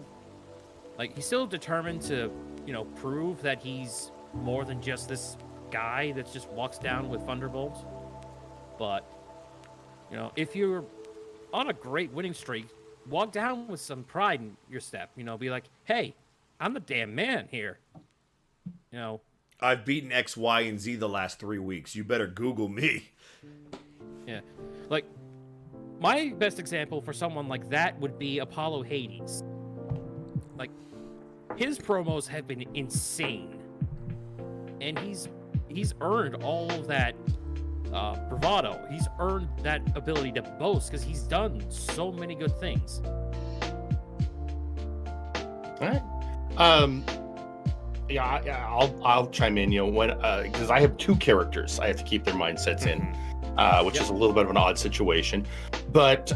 Speaker 8: still determined to, you know, prove that he's more than just this guy that just walks down with thunderbolts. But, you know, if you're on a great winning streak, walk down with some pride in your step. You know, be like, hey, I'm the damn man here. You know,
Speaker 1: I've beaten X, Y, and Z the last 3 weeks. You better Google me.
Speaker 8: Yeah. Like, my best example for someone like that would be Apollo Hades. Like, his promos have been insane. And he's earned all of that bravado. He's earned that ability to boast because he's done so many good things.
Speaker 3: All right. I'll chime in. You know, when because I have 2 characters, I have to keep their mindsets in, which is a little bit of an odd situation. But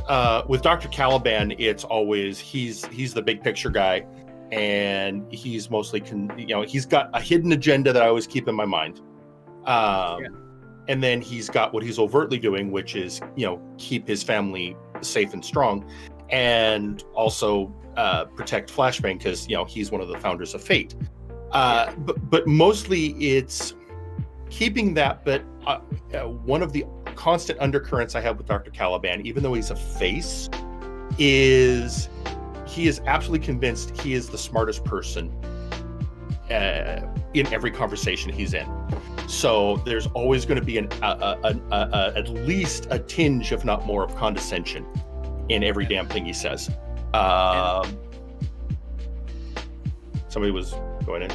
Speaker 3: with Dr. Caliban, it's always he's the big picture guy, and he's mostly he's got a hidden agenda that I always keep in my mind. And then he's got what he's overtly doing, which is keep his family safe and strong, and also protect Flashbang because he's one of the founders of Fate. But mostly it's keeping that. But one of the constant undercurrents I have with Dr. Caliban, even though he's a face, is he is absolutely convinced he is the smartest person in every conversation he's in. So there's always going to be at least a tinge, if not more, of condescension in every damn thing he says. Somebody was going in.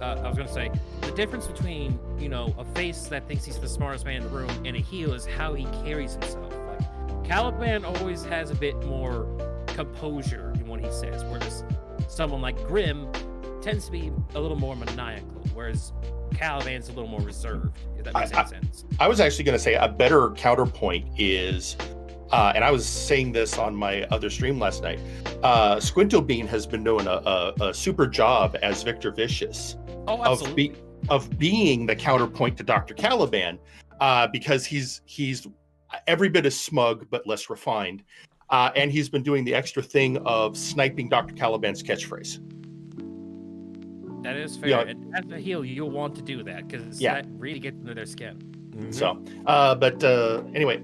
Speaker 8: I was going to say, the difference between, a face that thinks he's the smartest man in the room and a heel is how he carries himself. Like, Caliban always has a bit more composure in what he says, whereas someone like Grimm tends to be a little more maniacal, whereas Caliban's a little more reserved, if that makes any sense. I was actually
Speaker 3: going to say a better counterpoint is, and I was saying this on my other stream last night, Squintobean has been doing a super job as Victor Vicious of being the counterpoint to Dr. Caliban, because he's every bit as smug but less refined, and he's been doing the extra thing of sniping Dr. Caliban's catchphrase.
Speaker 8: That is fair. Yeah. And as a heel, you'll want to do that because that really gets under their skin.
Speaker 3: Mm-hmm. So, anyway,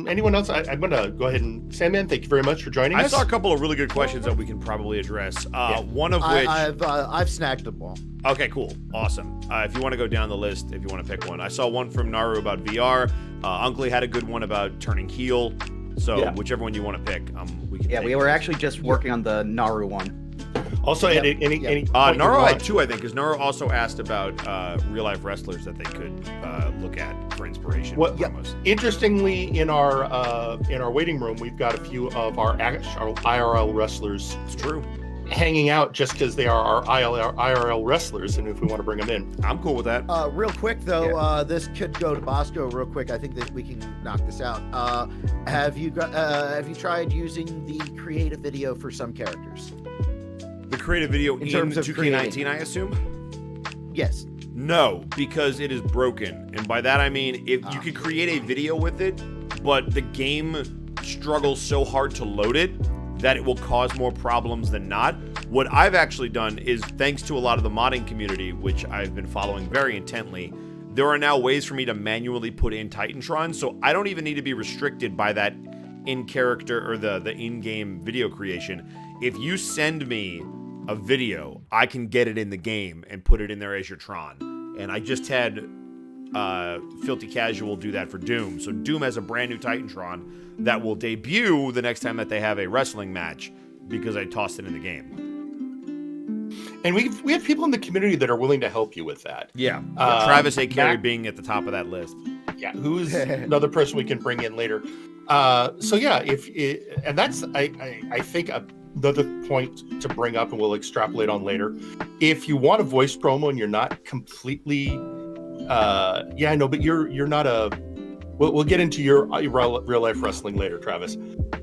Speaker 3: anyone else? I'm going to go ahead and Sandman, thank you very much for joining us.
Speaker 1: I saw a couple of really good questions that we can probably address. One of which
Speaker 2: I've snagged them all.
Speaker 1: Okay, cool, awesome. If you want to go down the list, if you want to pick one, I saw one from Naru about VR. Uncle had a good one about turning heel. So whichever one you want to pick, we can.
Speaker 4: Yeah, we were actually just working on the Naru one.
Speaker 3: Also, any
Speaker 1: Naru had 2, I think, because Naru also asked about real life wrestlers that they could look at for inspiration.
Speaker 3: Well, interestingly, in our waiting room, we've got a few of our IRL wrestlers.
Speaker 1: It's true.
Speaker 3: Hanging out just because they are our IRL wrestlers, and if we want to bring them in,
Speaker 1: I'm cool with that.
Speaker 2: Real quick though, this could go to Bosco real quick. I think that we can knock this out. Have you tried using the creative video for some characters?
Speaker 1: The creative video in
Speaker 2: terms of
Speaker 1: 2K19, I assume?
Speaker 2: Yes.
Speaker 1: No, because it is broken. And by that I mean, if you could create a video with it, but the game struggles so hard to load it that it will cause more problems than not. What I've actually done is, thanks to a lot of the modding community, which I've been following very intently, there are now ways for me to manually put in Titantron, so I don't even need to be restricted by that in-character or the in-game video creation. If you send me a video, I can get it in the game and put it in there as your Tron. And I just had Filthy Casual do that for Doom. So Doom has a brand new Titantron that will debut the next time that they have a wrestling match, because I tossed it in the game.
Speaker 3: And we have people in the community that are willing to help you with that.
Speaker 1: Yeah. Travis A. Carey being at the top of that list.
Speaker 3: Yeah, who's another person we can bring in later. So yeah, and that's I think another point to bring up, and we'll extrapolate on later. If you want a voice promo and you're not completely, yeah, I know, but you're not a. We'll get into your real life wrestling later, Travis.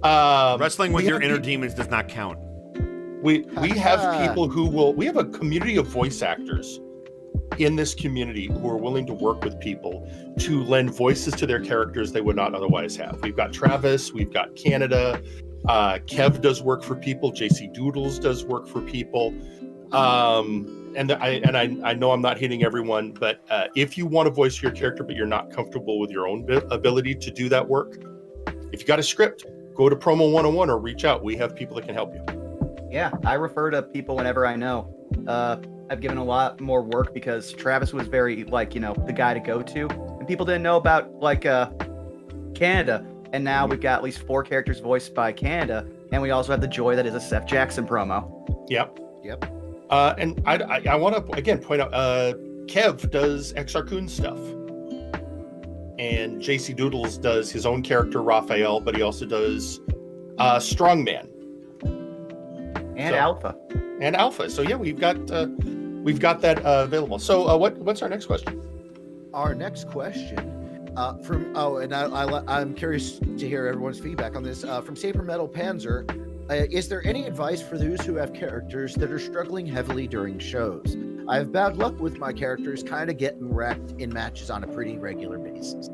Speaker 1: Wrestling with your inner demons does not count.
Speaker 3: We have people who will. We have a community of voice actors in this community who are willing to work with people to lend voices to their characters they would not otherwise have. We've got Travis, we've got Canada, Kev does work for people, JC Doodles does work for people, and I know I'm not hitting everyone, but if you want to voice your character but you're not comfortable with your own ability to do that work, if you got a script, go to Promo 101 or reach out. We have people that can help you.
Speaker 4: Yeah, I refer to people whenever I know. I've given a lot more work because Travis was very, the guy to go to. And people didn't know about, Canada. And now we've got at least 4 characters voiced by Canada. And we also have the joy that is a Seth Jackson promo.
Speaker 3: Yep. And I want to, again, point out, Kev does Exarcoon stuff. And JC Doodles does his own character, Raphael, but he also does Strongman.
Speaker 4: And Alpha.
Speaker 3: And Alpha. So yeah, we've got that available. So what's our next question?
Speaker 2: Our next question I'm curious to hear everyone's feedback on this. From Saber Metal Panzer, is there any advice for those who have characters that are struggling heavily during shows? I have bad luck with my characters kind of getting wrecked in matches on a pretty regular basis.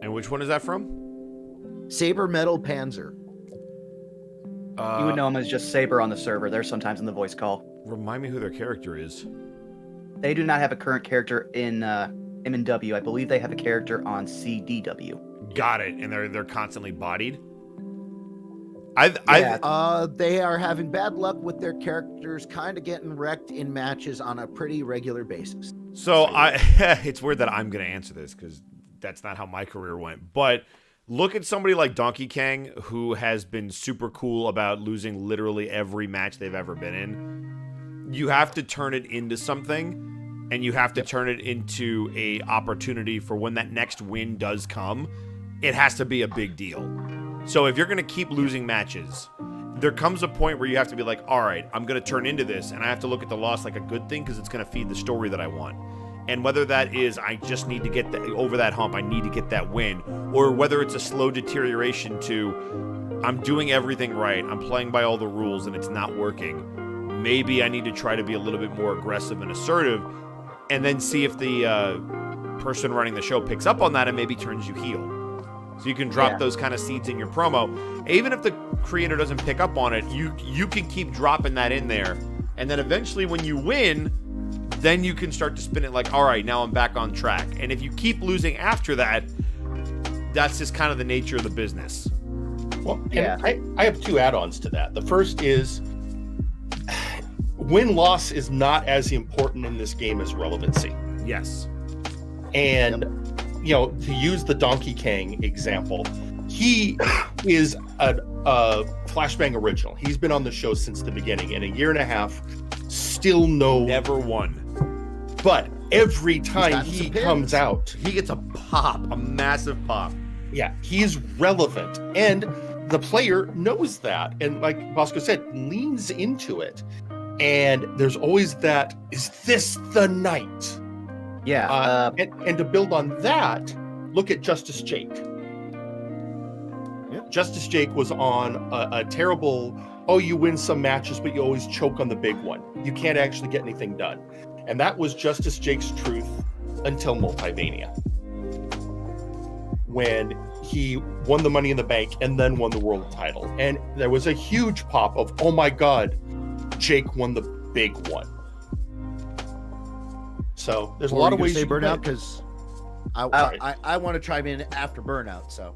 Speaker 1: And which one is that from?
Speaker 2: Saber Metal Panzer.
Speaker 4: You would know him as just Saber on the server. They're sometimes in the voice call.
Speaker 1: Remind me who their character is.
Speaker 4: They do not have a current character in MNW. I believe they have a character on CDW.
Speaker 1: Got it. And they're constantly bodied.
Speaker 2: They are having bad luck with their characters kind of getting wrecked in matches on a pretty regular basis.
Speaker 1: So it's weird that I'm going to answer this because that's not how my career went. But look at somebody like Donkey Kong, who has been super cool about losing literally every match they've ever been in. You have to turn it into something, and you have to turn it into a opportunity for when that next win does come. It has to be a big deal. So if you're going to keep losing matches, there comes a point where you have to be like, all right, I'm going to turn into this, and I have to look at the loss like a good thing because it's going to feed the story that I want. And whether that is, I just need to get over that hump, I need to get that win, or whether it's a slow deterioration to, I'm doing everything right, I'm playing by all the rules, and it's not working. Maybe I need to try to be a little bit more aggressive and assertive, and then see if the person running the show picks up on that and maybe turns you heel. So you can drop those kind of seeds in your promo. Even if the creator doesn't pick up on it, you can keep dropping that in there, and then eventually when you win, then you can start to spin it like, all right, now I'm back on track. And if you keep losing after that, that's just kind of the nature of the business.
Speaker 3: Well, yeah. I have 2 add-ons to that. The first is win-loss is not as important in this game as relevancy.
Speaker 1: Yes.
Speaker 3: And, to use the Donkey Kong example, he is a Flashbang original. He's been on the show since the beginning. In a year and a half, still never
Speaker 1: won.
Speaker 3: But every time he comes out,
Speaker 1: he gets a pop, a massive pop.
Speaker 3: Yeah, he's relevant. And the player knows that. And like Bosco said, leans into it. And there's always that, is this the night?
Speaker 4: Yeah.
Speaker 3: And to build on that, look at Justice Jake. Yeah. Justice Jake was on a terrible oh, you win some matches, but you always choke on the big one. You can't actually get anything done. And that was Justice Jake's truth until Multivania, when he won the Money in the Bank and then won the world title. And there was a huge pop of, oh my God, Jake won the big one. So there's a lot of ways
Speaker 2: to say
Speaker 3: you can
Speaker 2: Burnout,
Speaker 3: win.
Speaker 2: because I want to chime in after Burnout. So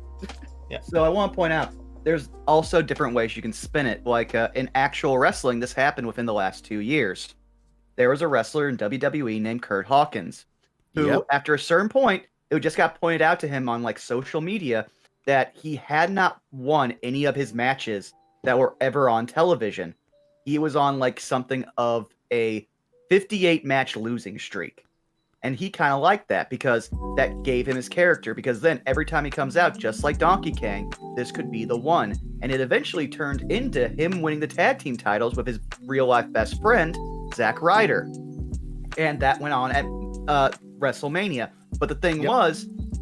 Speaker 3: Yeah.
Speaker 4: So I want to point out, there's also different ways you can spin it. Like in actual wrestling, this happened within the last 2 years. There was a wrestler in WWE named Kurt Hawkins, who, after a certain point, it just got pointed out to him on like social media that he had not won any of his matches that were ever on television. He was on like something of a 58 match losing streak. And he kind of liked that because that gave him his character. Because then every time he comes out, just like Donkey Kong, this could be the one. And it eventually turned into him winning the tag team titles with his real life best friend, Zack Ryder. And that went on at WrestleMania. But the thing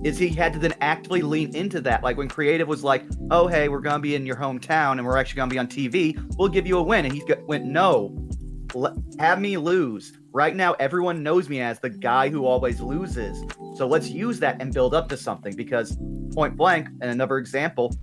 Speaker 4: is he had to then actively lean into that. Like when Creative was like, oh, hey, we're going to be in your hometown and we're actually going to be on TV. We'll give you a win. And he went, no, have me lose. Right now, everyone knows me as the guy who always loses. So let's use that and build up to something, because point blank, and another example,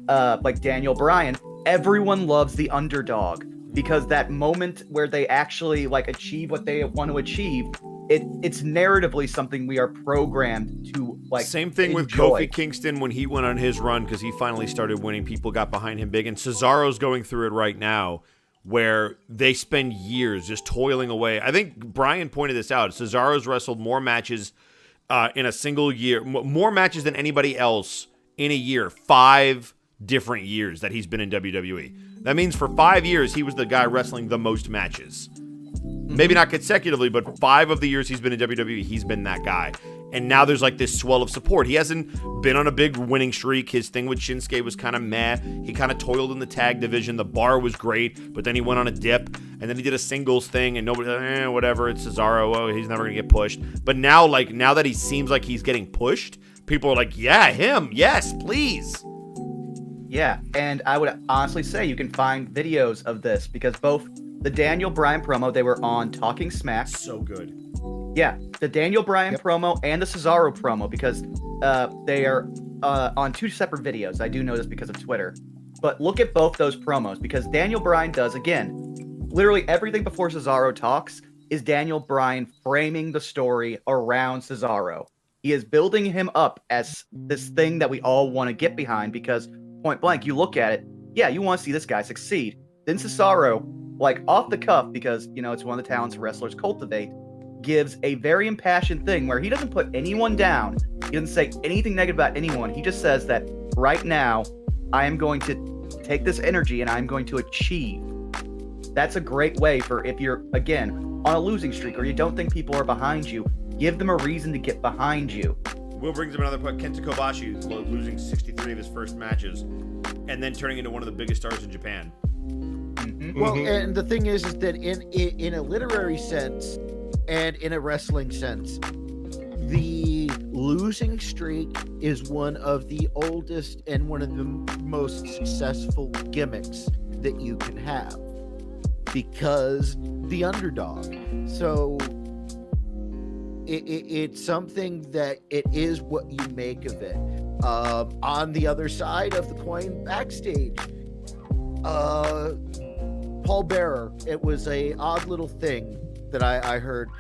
Speaker 4: like Daniel Bryan, everyone loves the underdog, because that moment where they actually like achieve what they want to achieve, it's narratively something we are programmed to like.
Speaker 1: Same thing with Kofi Kingston when he went on his run, because he finally started winning. People got behind him big, and Cesaro's going through it right now, where they spend years just toiling away. I think Brian pointed this out. Cesaro's wrestled more matches in a single year, more matches than anybody else in a year, 5 different years that he's been in WWE. That means for 5 years, he was the guy wrestling the most matches. Maybe not consecutively, but 5 of the years he's been in WWE, he's been that guy. And now there's like this swell of support. He hasn't been on a big winning streak. His thing with Shinsuke was kind of meh. He kind of toiled in the tag division. The bar was great, but then he went on a dip, and then he did a singles thing, and nobody, whatever, it's Cesaro. Oh, he's never going to get pushed. But now, like, now that he seems like he's getting pushed, people are like, yeah, him. Yes, please.
Speaker 4: Yeah, and I would honestly say you can find videos of this, because both the Daniel Bryan promo, they were on Talking Smack.
Speaker 1: So good.
Speaker 4: Yeah, the Daniel Bryan promo and the Cesaro promo, because they are on 2 separate videos. I do know this because of Twitter. But look at both those promos, because Daniel Bryan does, again, literally everything before Cesaro talks is Daniel Bryan framing the story around Cesaro. He is building him up as this thing that we all want to get behind, because point blank, you look at it, yeah, you want to see this guy succeed. Then Cesaro, like off the cuff, because, you know, it's one of the talents wrestlers cultivate, gives a very impassioned thing where he doesn't put anyone down. He doesn't say anything negative about anyone. He just says that right now, I am going to take this energy and I'm going to achieve. That's a great way for if you're, again, on a losing streak or you don't think people are behind you, give them a reason to get behind you.
Speaker 1: Will brings up another point. Kenta Kobashi losing 63 of his first matches and then turning into one of the biggest stars in Japan.
Speaker 2: Well, and the thing is that in a literary sense and in a wrestling sense, the losing streak is one of the oldest and one of the most successful gimmicks that you can have, because the underdog. So it's something that it is what you make of it. On the other side of the coin, backstage, Paul Bearer, it was a odd little thing that I heard.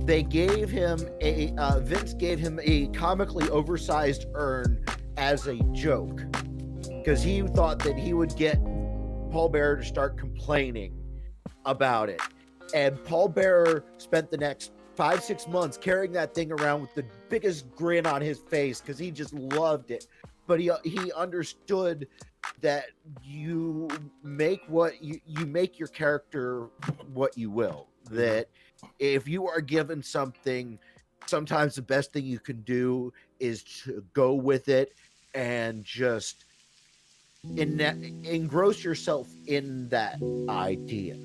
Speaker 2: They gave him Vince gave him a comically oversized urn as a joke, because he thought that he would get Paul Bearer to start complaining about it. And Paul Bearer spent the next 5-6 months carrying that thing around with the biggest grin on his face, because he just loved it. But he understood that you make you make your character what you will. That if you are given something, sometimes the best thing you can do is to go with it and just engross yourself in that idea.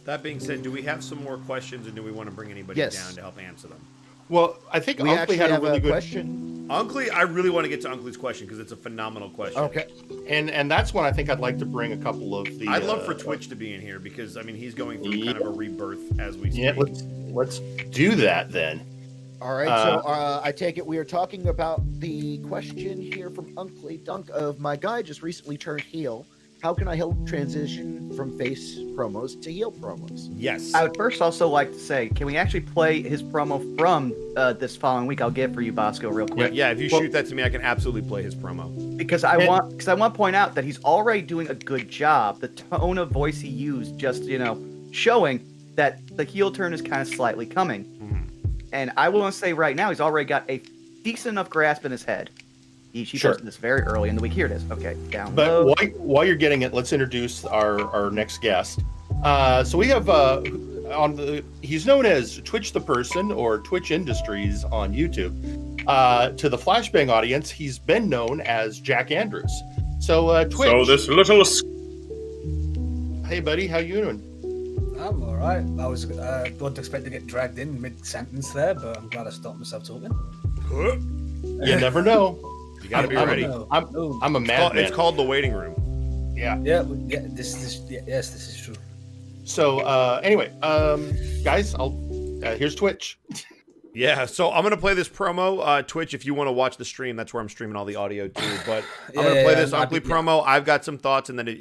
Speaker 1: That being said, do we have some more questions, and do we want to bring anybody down to help answer them?
Speaker 3: Well, I think
Speaker 2: We
Speaker 3: Unkley
Speaker 2: actually
Speaker 3: had a
Speaker 2: have
Speaker 3: really good
Speaker 2: question.
Speaker 1: Unkley, I really want to get to Unkley's question because it's a phenomenal question.
Speaker 2: Okay.
Speaker 3: and that's when I think I'd like to bring a couple of the.
Speaker 1: I'd love for Twitch to be in here because I mean he's going through kind of a rebirth as we speak.
Speaker 3: Yeah, let's do that then.
Speaker 2: All right, so I take it we are talking about the question here from Unkley Dunk of my guy just recently turned heel. How can I help transition from face promos to heel promos?
Speaker 1: Yes.
Speaker 4: I would first also like to say, can we actually play his promo from this following week? I'll get for you, Bosco, real quick.
Speaker 1: Yeah, if you shoot that to me, I can absolutely play his promo.
Speaker 4: Because I want to point out that he's already doing a good job. The tone of voice he used, just showing that the heel turn is kind of slightly coming.
Speaker 1: Mm-hmm.
Speaker 4: And I will say right now, he's already got a decent enough grasp in his head. She posted this very early in the week. Here it is. Okay, down low.
Speaker 3: But while you're getting it, let's introduce our next guest. So we have he's known as Twitch the Person or Twitch Industries on YouTube. To the Flashbang audience, he's been known as Jack Andrews. So Twitch.
Speaker 9: So this little.
Speaker 3: Hey buddy, how you doing?
Speaker 10: I'm all right. I was don't expect to get dragged in mid-sentence there, but I'm glad I stopped myself talking.
Speaker 3: You never know.
Speaker 1: You gotta be ready.
Speaker 3: I'm a madman.
Speaker 1: It's called the waiting room.
Speaker 3: Yeah.
Speaker 10: This is true.
Speaker 3: So anyway, guys, here's Twitch.
Speaker 1: Yeah, so I'm gonna play this promo. Twitch, if you want to watch the stream, that's where I'm streaming all the audio too. But I'm gonna play this Unkley promo. I've got some thoughts, and then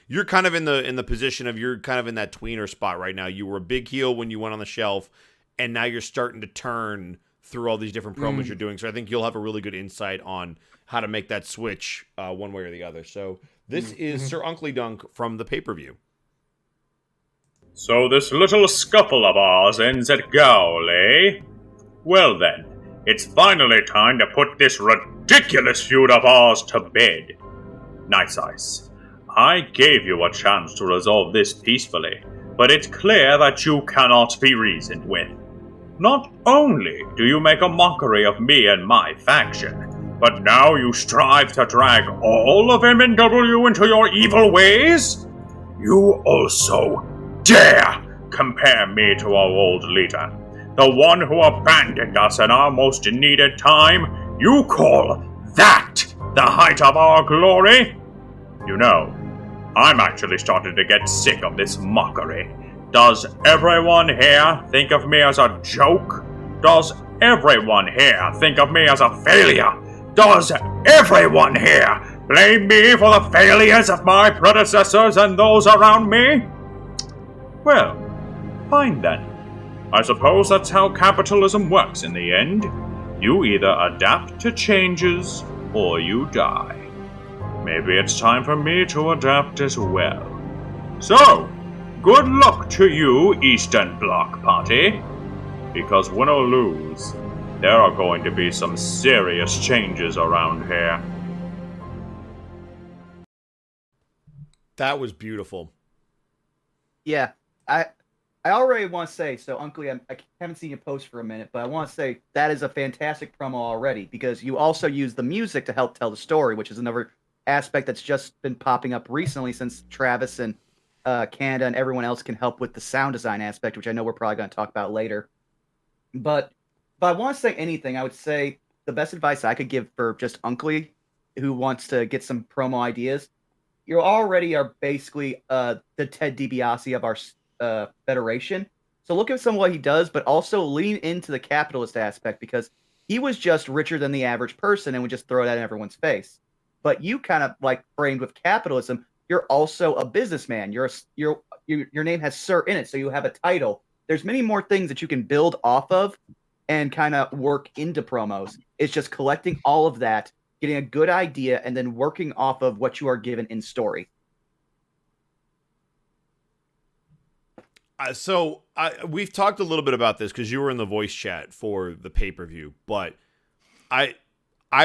Speaker 1: you're kind of in the position of you're kind of in that tweener spot right now. You were a big heel when you went on the shelf, and now you're starting to turn through all these different promos you're doing. So I think you'll have a really good insight on how to make that switch one way or the other. So this is Sir Unkley Dunk from the pay-per-view.
Speaker 9: So this little scuffle of ours ends at Gaul, eh? Well then, it's finally time to put this ridiculous feud of ours to bed. Nice Ice, I gave you a chance to resolve this peacefully, but it's clear that you cannot be reasoned with. Not only do you make a mockery of me and my faction, but now you strive to drag all of MNW into your evil ways? You also dare compare me to our old leader, the one who abandoned us in our most needed time. You call that the height of our glory? You know, I'm actually starting to get sick of this mockery. Does everyone here think of me as a joke? Does everyone here think of me as a failure? Does everyone here blame me for the failures of my predecessors and those around me? Well, fine then. I suppose that's how capitalism works in the end. You either adapt to changes, or you die. Maybe it's time for me to adapt as well. So, good luck to you, Eastern Bloc Party. Because win or lose, there are going to be some serious changes around here.
Speaker 1: That was beautiful.
Speaker 4: Yeah, I already want to say, so Unkley, I haven't seen you post for a minute, but I want to say that is a fantastic promo already, because you also use the music to help tell the story, which is another aspect that's just been popping up recently since Travis and Canada and everyone else can help with the sound design aspect, which I know we're probably going to talk about later. But if I want to say anything, I would say the best advice I could give for just Unkley, who wants to get some promo ideas, you already are basically the Ted DiBiase of our federation. So look at some of what he does, but also lean into the capitalist aspect, because he was just richer than the average person and would just throw that in everyone's face. But you kind of like framed with capitalism, you're also a businessman. Your name has Sir in it, so you have a title. There's many more things that you can build off of and kind of work into promos. It's just collecting all of that, getting a good idea, and then working off of what you are given in story.
Speaker 1: We've talked a little bit about this because you were in the voice chat for the pay-per-view, but I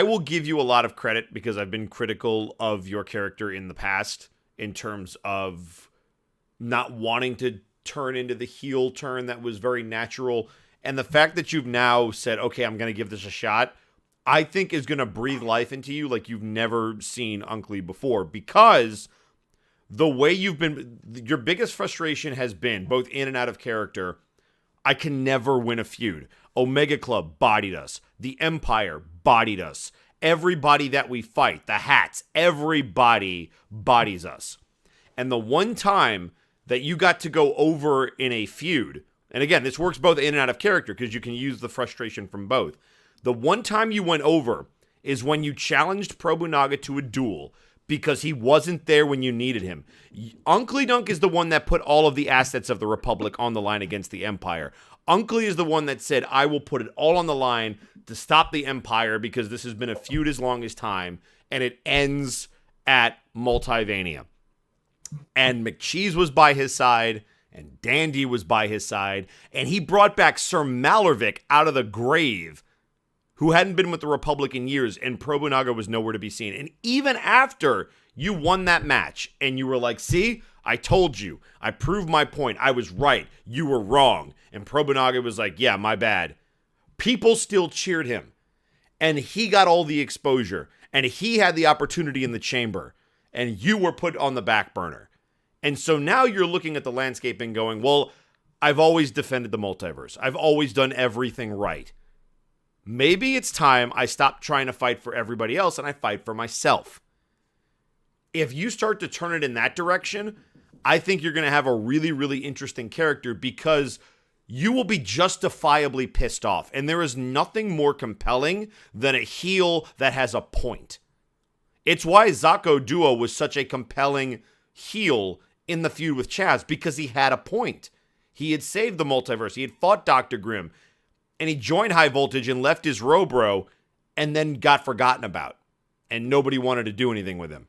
Speaker 1: will give you a lot of credit because I've been critical of your character in the past in terms of not wanting to turn into the heel turn that was very natural. And the fact that you've now said, okay, I'm going to give this a shot, I think is going to breathe life into you like you've never seen Unkley before, because the way you've been, your biggest frustration has been, both in and out of character, I can never win a feud. Omega Club bodied us. The Empire bodied us. Everybody that we fight, the Hats, everybody bodies us. And the one time that you got to go over in a feud, and again, this works both in and out of character because you can use the frustration from both. The one time you went over is when you challenged Probunaga to a duel because he wasn't there when you needed him. Uncle Dunk is the one that put all of the assets of the Republic on the line against the Empire. Uncle is the one that said, I will put it all on the line to stop the Empire because this has been a feud as long as time, and it ends at Multivania. And McCheese was by his side, and Dandy was by his side, and he brought back Sir Malarvik out of the grave, who hadn't been with the Republic in years, and Probunaga was nowhere to be seen. And even after you won that match, and you were like, see, I told you. I proved my point. I was right. You were wrong. And Probunaga was like, yeah, my bad. People still cheered him. And he got all the exposure. And he had the opportunity in the chamber. And you were put on the back burner. And so now you're looking at the landscape and going, well, I've always defended the multiverse. I've always done everything right. Maybe it's time I stop trying to fight for everybody else and I fight for myself. If you start to turn it in that direction, I think you're going to have a really, really interesting character because you will be justifiably pissed off. And there is nothing more compelling than a heel that has a point. It's why Zako Duo was such a compelling heel in the feud with Chaz, because he had a point. He had saved the multiverse. He had fought Dr. Grimm. And he joined High Voltage and left his Robro and then got forgotten about. And nobody wanted to do anything with him.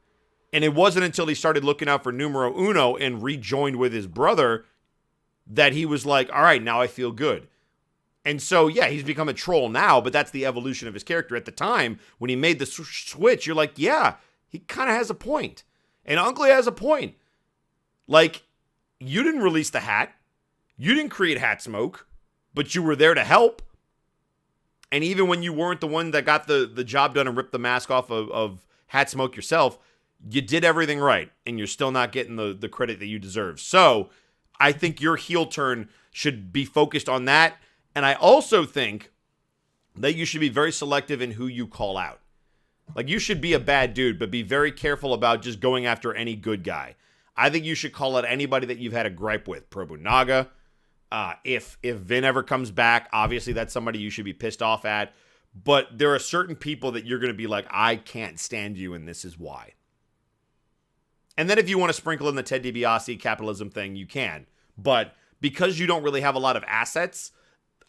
Speaker 1: And it wasn't until he started looking out for Numero Uno and rejoined with his brother that he was like, all right, now I feel good. And so, yeah, he's become a troll now, but that's the evolution of his character. At the time, when he made the switch, you're like, yeah, he kind of has a point. And Uncle has a point. Like, you didn't release the hat. You didn't create Hat Smoke, but you were there to help. And even when you weren't the one that got the job done and ripped the mask off of Hat Smoke yourself, you did everything right, and you're still not getting the credit that you deserve. So I think your heel turn should be focused on that. And I also think that you should be very selective in who you call out. Like, you should be a bad dude, but be very careful about just going after any good guy. I think you should call out anybody that you've had a gripe with. Probunaga. If Vin ever comes back, obviously that's somebody you should be pissed off at. But there are certain people that you're going to be like, I can't stand you, and this is why. And then if you want to sprinkle in the Ted DiBiase capitalism thing, you can. But because you don't really have a lot of assets,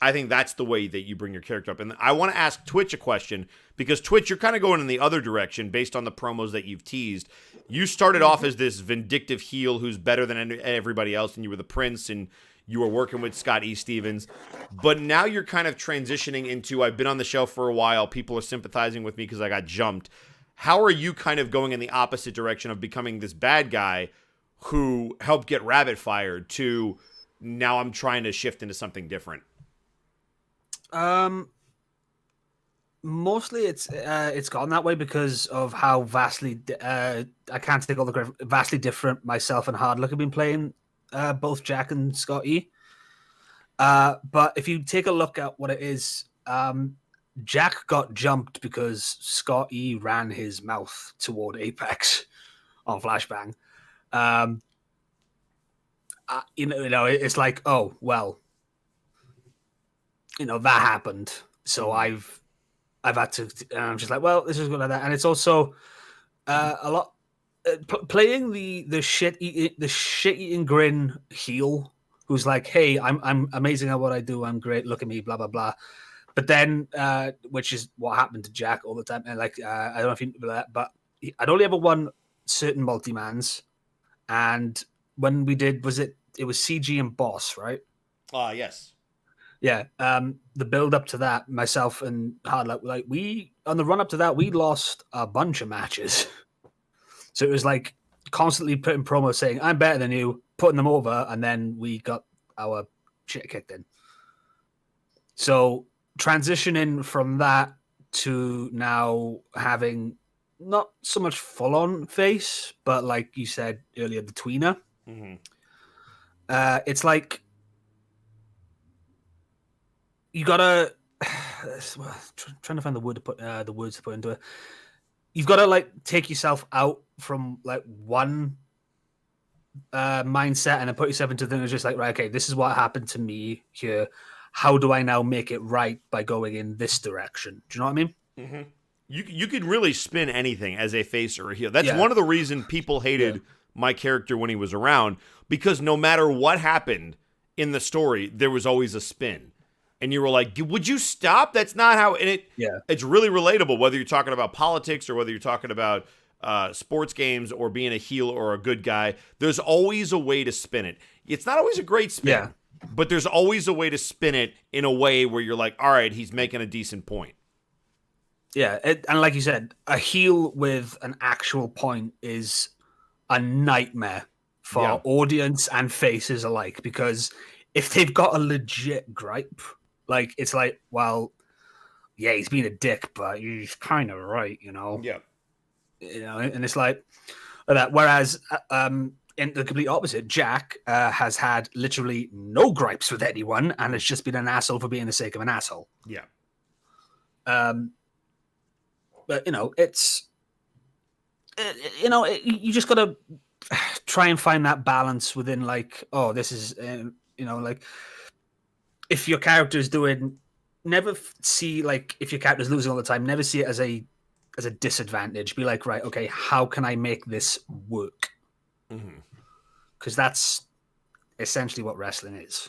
Speaker 1: I think that's the way that you bring your character up. And I want to ask Twitch a question, because Twitch, you're kind of going in the other direction based on the promos that you've teased. You started off as this vindictive heel who's better than everybody else, and you were the prince, and you were working with Scott E. Stevens. But now you're kind of transitioning into, I've been on the show for a while, people are sympathizing with me because I got jumped. How are you kind of going in the opposite direction of becoming this bad guy who helped get Rabbit fired to now I'm trying to shift into something different?
Speaker 10: Mostly it's gone that way because of how vastly I can't take all the credit, vastly different myself and Hardluck have been playing both Jack and Scott E. But if you take a look at what it is, Jack got jumped because Scott E ran his mouth toward Apex on Flashbang. It's like, oh well, that happened. So I've had to, and I'm just like, well, this is good like that. And it's also a lot playing the shit eating grin heel, who's like, hey, I'm amazing at what I do. I'm great. Look at me, blah blah blah. But then, which is what happened to Jack all the time. And like, I don't know if you know that, but I'd only ever won certain multi-mans. And when we did, it was CG and Boss, right?
Speaker 1: Yes.
Speaker 10: Yeah. The build up to that, myself and Hardluck, on the run up to that, we lost a bunch of matches. So it was like constantly putting promos saying, I'm better than you, putting them over. And then we got our shit kicked in. So transitioning from that to now having not so much full on face, but like you said earlier, the tweener. Mm-hmm. It's like, you gotta trying to find the word to put the words to put into it. You've got to like take yourself out from like one mindset and then put yourself into things just like, right, okay, this is what happened to me here. How do I now make it right by going in this direction? Do you know what I mean?
Speaker 1: Mm-hmm. You could really spin anything as a face or a heel. That's one of the reasons people hated my character when he was around, because no matter what happened in the story, there was always a spin. And you were like, would you stop? That's not how... And it's really relatable, whether you're talking about politics or whether you're talking about sports games or being a heel or a good guy. There's always a way to spin it. It's not always a great spin, but there's always a way to spin it in a way where you're like, all right, he's making a decent point.
Speaker 10: Yeah, and like you said, a heel with an actual point is a nightmare for audience and faces alike, because if they've got a legit gripe, like, it's like, well, yeah, he's being a dick, but he's kind of right, you know?
Speaker 1: Yeah.
Speaker 10: You know, and it's like that. Whereas in the complete opposite, Jack has had literally no gripes with anyone and has just been an asshole for being the sake of an asshole.
Speaker 1: Yeah.
Speaker 10: But, you know, you just got to try and find that balance within, like, oh, this is, you know, like, if your character is doing, never see, like, if your character's losing all the time, never see it as a disadvantage. Be like, right, okay, how can I make this work? Because that's essentially what wrestling is.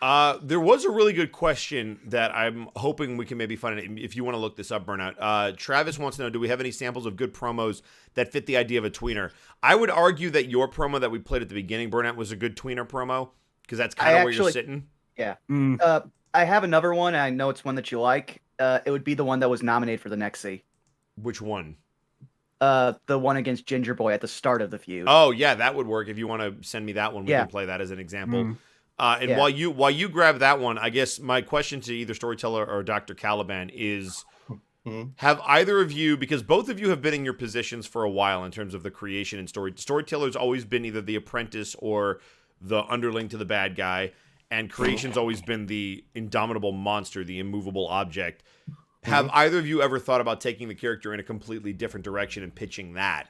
Speaker 1: There was a really good question that I'm hoping we can maybe find it if you want to look this up, Burnout. Travis wants to know, do we have any samples of good promos that fit the idea of a tweener? I would argue that your promo that we played at the beginning, Burnout, was a good tweener promo, because that's kind of where you're sitting.
Speaker 4: Yeah. I have another one, and I know it's one that you like. It would be the one that was nominated for the Nexus.
Speaker 1: Which one?
Speaker 4: The one against Ginger Boy at the start of the feud.
Speaker 1: Oh, yeah, that would work. If you want to send me that one, we can play that as an example. While you grab that one, I guess my question to either Storyteller or Dr. Caliban is, have either of you, because both of you have been in your positions for a while in terms of the creation and Storyteller's always been either the apprentice or the underling to the bad guy, and creation's always been the indomitable monster, the immovable object. Have either of you ever thought about taking the character in a completely different direction and pitching that?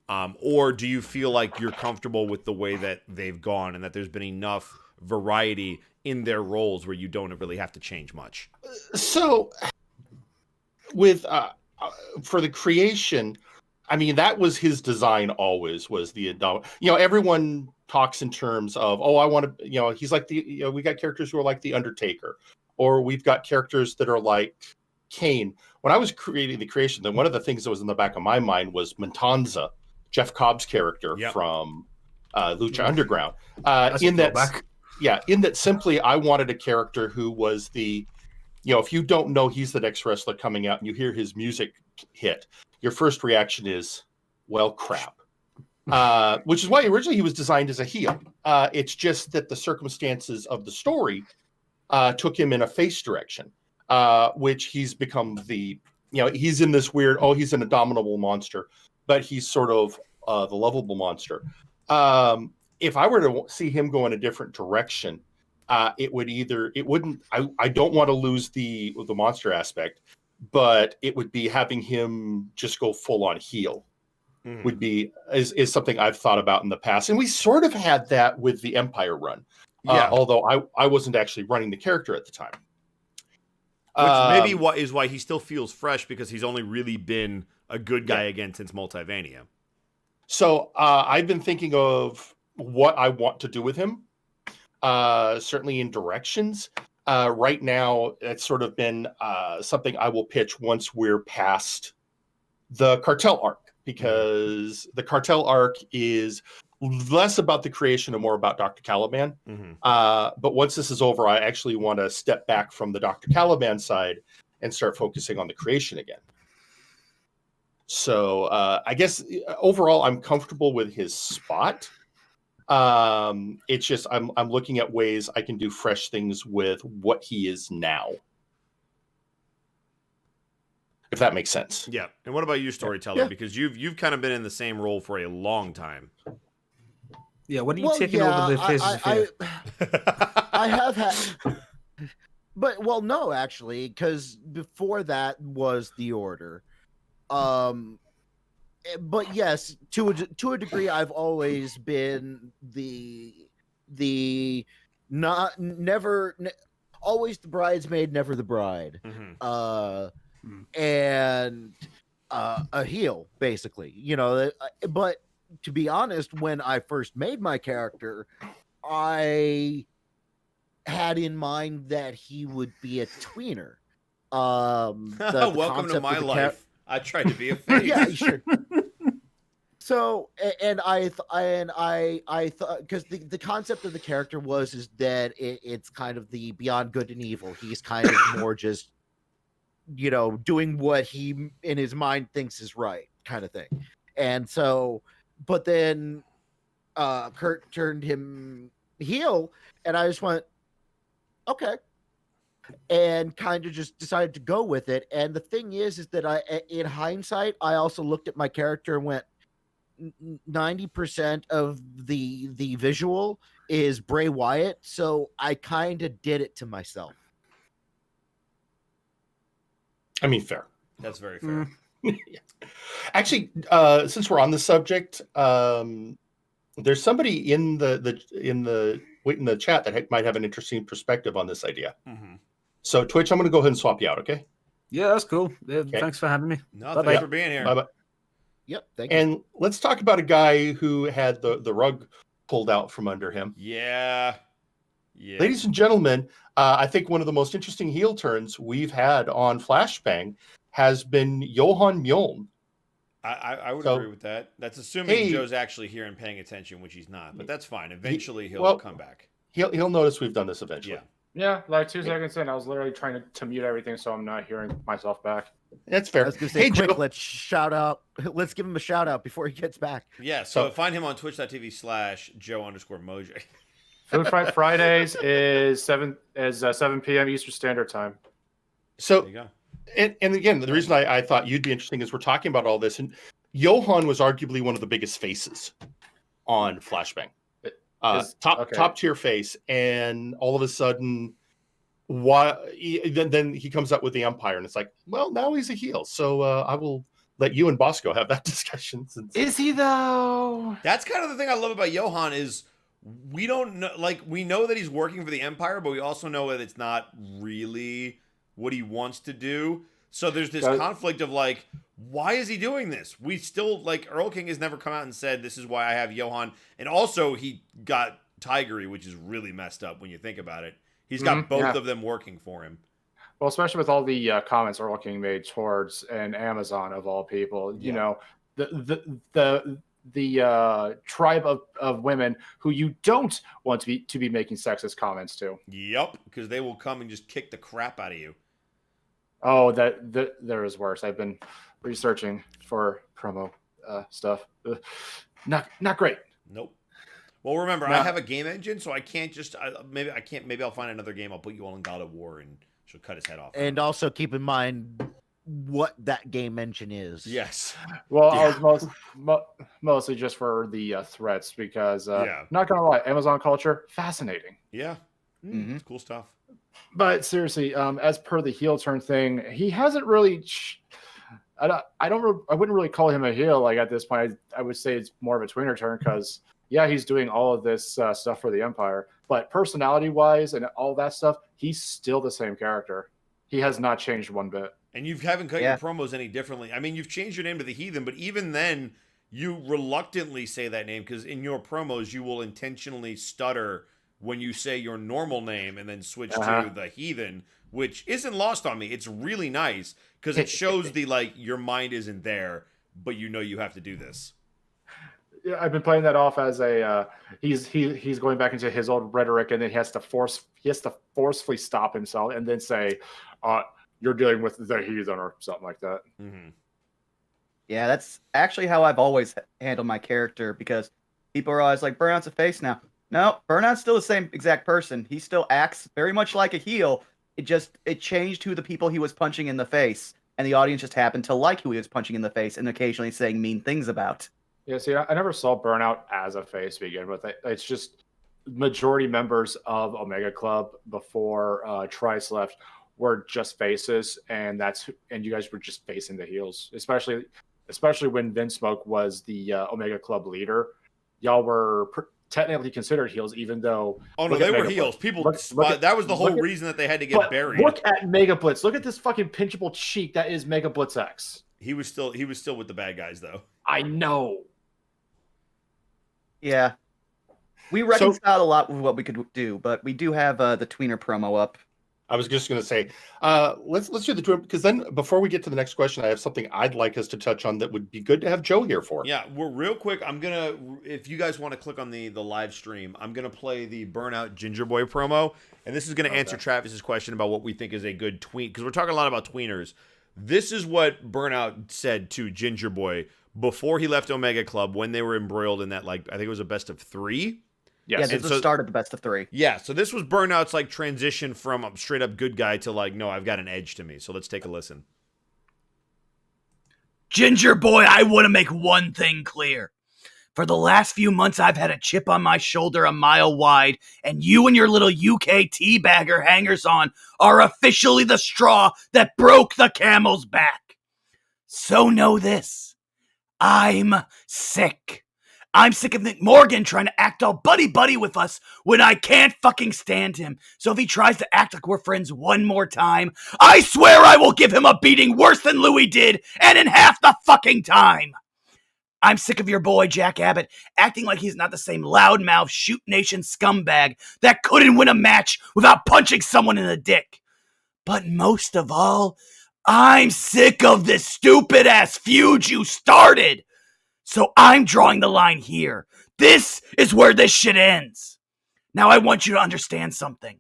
Speaker 1: Or do you feel like you're comfortable with the way that they've gone and that there's been enough variety in their roles where you don't really have to change much?
Speaker 3: So with for the creation, I mean, that was his design always, was the everyone talks in terms of, oh, I want to, he's like we got characters who are like the Undertaker, or we've got characters that are like Kane. When I was creating the creation, then one of the things that was in the back of my mind was Matanza, Jeff Cobb's character from Lucha Underground. In that simply I wanted a character who was the, if you don't know he's the next wrestler coming out and you hear his music hit, your first reaction is, well, crap. Which is why originally he was designed as a heel. It's just that the circumstances of the story took him in a face direction, which he's become the, he's in this weird, he's an indomitable monster, but he's sort of the lovable monster. If I were to see him go in a different direction, I don't want to lose the monster aspect, but it would be having him just go full on heel. Would be is something I've thought about in the past, and we sort of had that with the Empire run. Although I wasn't actually running the character at the time,
Speaker 1: which maybe is why he still feels fresh, because he's only really been a good guy again since Multivania.
Speaker 3: So I've been thinking of what I want to do with him, certainly in directions. Right now, it's sort of been something I will pitch once we're past the cartel arc, because the cartel arc is less about the creation and more about Dr. Caliban. But once this is over, I actually want to step back from the Dr. Caliban side and start focusing on the creation again. So I guess overall, I'm comfortable with his spot. It's just I'm looking at ways I can do fresh things with what he is now, if that makes sense.
Speaker 1: Yeah. And what about you, Storyteller? Because you've kind of been in the same role for a long time.
Speaker 10: Yeah. What are you taking over the Faces of Fear?
Speaker 2: I have had. But no, actually, because before that was the Order. But yes, to a degree, I've always been the not never ne- always the bridesmaid, never the bride. And a heel, basically. But to be honest, when I first made my character, I had in mind that he would be a tweener.
Speaker 1: Welcome to my life. I tried to be a face.
Speaker 2: Yeah, sure. So, and I thought, because the concept of the character is that it's kind of the beyond good and evil. He's kind of more just, doing what he in his mind thinks is right, kind of thing. And so, but then Kurt turned him heel, and I just went, okay, and kind of just decided to go with it. And the thing is that in hindsight, I also looked at my character and went, 90% of the visual is Bray Wyatt, so I kind of did it to myself.
Speaker 3: I mean, fair.
Speaker 1: That's very fair.
Speaker 3: Yeah. Actually, since we're on the subject, there's somebody in the chat that might have an interesting perspective on this idea. So, Twitch, I'm going to go ahead and swap you out. Okay.
Speaker 10: Yeah, that's cool. Yeah,
Speaker 3: okay.
Speaker 10: Thanks for having me.
Speaker 1: No, thanks for being here.
Speaker 3: Bye-bye.
Speaker 2: Yep. Thank you.
Speaker 3: And let's talk about a guy who had the rug pulled out from under him.
Speaker 1: Yeah.
Speaker 3: Ladies and gentlemen, I think one of the most interesting heel turns we've had on Flashbang has been Johan Mjoln.
Speaker 1: I would agree with that. That's assuming Joe's actually here and paying attention, which he's not. But that's fine. Eventually, he'll come back.
Speaker 3: He'll notice we've done this eventually.
Speaker 11: Yeah, like 2 seconds in, I was literally trying to mute everything so I'm not hearing myself back.
Speaker 3: That's fair.
Speaker 2: I was going to say, quick, let's give him a shout out before he gets back.
Speaker 1: Yeah, so find him on twitch.tv/Joe_Moj.
Speaker 11: Food Fight Fridays is 7 p.m. Eastern Standard Time.
Speaker 3: So,
Speaker 1: there you go.
Speaker 3: And again, the reason I thought you'd be interesting is we're talking about all this, and Johan was arguably one of the biggest faces on Flashbang. Top tier face, and all of a sudden, then he comes up with the Empire, and it's like, well, now he's a heel, so I will let you and Bosco have that discussion.
Speaker 11: Is he though?
Speaker 1: That's kind of the thing I love about Johan is we don't know, we know that he's working for the Empire, but we also know that it's not really what he wants to do. So there's this conflict of why is he doing this? We still Earl King has never come out and said this is why I have Johan, and also he got Tigery, which is really messed up when you think about it. He's got both of them working for him.
Speaker 11: Well, especially with all the comments Earl King made towards an Amazon of all people, you know, the tribe of women who you don't want to be making sexist comments to.
Speaker 1: Yep, because they will come and just kick the crap out of you.
Speaker 11: Oh, there is worse. I've been researching for promo stuff. Not great.
Speaker 1: Nope. Well, remember, I have a game engine, so I can't just maybe I'll find another game. I'll put you all in God of War, and she'll cut his head off.
Speaker 2: And also keep in mind what that game engine is.
Speaker 1: Yes.
Speaker 11: Well, I was mostly just for the threats because not gonna lie, Amazon culture fascinating.
Speaker 1: Yeah. It's cool stuff.
Speaker 11: But seriously, as per the heel turn thing, he hasn't really. I wouldn't really call him a heel. At this point, I would say it's more of a tweener turn because he's doing all of this stuff for the Empire. But personality wise and all that stuff, he's still the same character. He has not changed one bit.
Speaker 1: And you haven't cut your promos any differently. I mean, you've changed your name to the Heathen, but even then, you reluctantly say that name because in your promos, you will intentionally stutter when you say your normal name and then switch to the Heathen, which isn't lost on me. It's really nice because it shows your mind isn't there, but you know you have to do this.
Speaker 11: Yeah, I've been playing that off as a he's going back into his old rhetoric, and then he has to forcefully stop himself and then say, "You're dealing with the Heathen" or something like that.
Speaker 1: Mm-hmm.
Speaker 4: Yeah, that's actually how I've always handled my character because people are always like, "Burnout's a face now." No, Burnout's still the same exact person. He still acts very much like a heel. It changed who the people he was punching in the face, and the audience just happened to like who he was punching in the face and occasionally saying mean things about.
Speaker 11: Yeah, see, I never saw Burnout as a face to begin with. It's just majority members of Omega Club before Trice left were just faces, and you guys were just facing the heels, especially when Vince Smoke was the Omega Club leader. Y'all were technically considered heels, even though
Speaker 1: they were heels. People that was the whole reason that they had to get buried.
Speaker 11: Look at Mega Blitz. Look at this fucking pinchable cheek that is Mega Blitz X.
Speaker 1: He was still with the bad guys though.
Speaker 11: I know.
Speaker 4: Yeah. We reconciled a lot with what we could do, but we do have the Tweener promo up.
Speaker 3: I was just going to say, let's do the Tweener, because then before we get to the next question, I have something I'd like us to touch on that would be good to have Joe here for.
Speaker 1: Yeah, well, real quick, I'm gonna, if you guys want to click on the live stream, I'm gonna play the Burnout Ginger Boy promo, and this is gonna answer Travis's question about what we think is a good tween, because we're talking a lot about tweeners. This is what Burnout said to Ginger Boy before he left Omega Club, when they were embroiled in that, like, I think it was a best of 3.
Speaker 4: Yes. Yeah, this is the start of the best of 3.
Speaker 1: Yeah, so this was Burnout's like transition from a straight up good guy to like, no, I've got an edge to me. So let's take a listen.
Speaker 7: Ginger Boy, I want to make one thing clear. For the last few months, I've had a chip on my shoulder a mile wide, and you and your little UK teabagger hangers-on are officially the straw that broke the camel's back. So know this. I'm sick. I'm sick of Nick Morgan trying to act all buddy-buddy with us when I can't fucking stand him. So if he tries to act like we're friends one more time, I swear I will give him a beating worse than Louis did, and in half the fucking time. I'm sick of your boy, Jack Abbott, acting like he's not the same loudmouth shoot nation scumbag that couldn't win a match without punching someone in the dick. But most of all, I'm sick of this stupid-ass feud you started. So I'm drawing the line here. This is where this shit ends. Now I want you to understand something.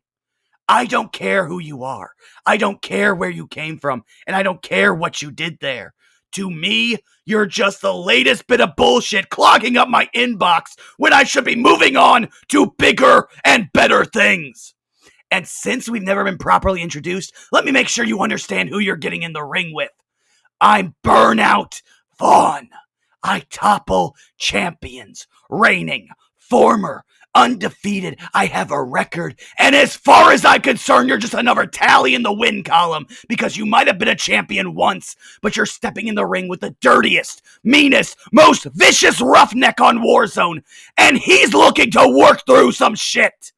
Speaker 7: I don't care who you are. I don't care where you came from. And I don't care what you did there. To me, you're just the latest bit of bullshit clogging up my inbox when I should be moving on to bigger and better things. And since we've never been properly introduced, let me make sure you understand who you're getting in the ring with. I'm Burnout Vaughn. I topple champions, reigning, former, undefeated. I have a record, and as far as I'm concerned, you're just another tally in the win column, because you might have been a champion once, but you're stepping in the ring with the dirtiest, meanest, most vicious roughneck on Warzone, and he's looking to work through some shit.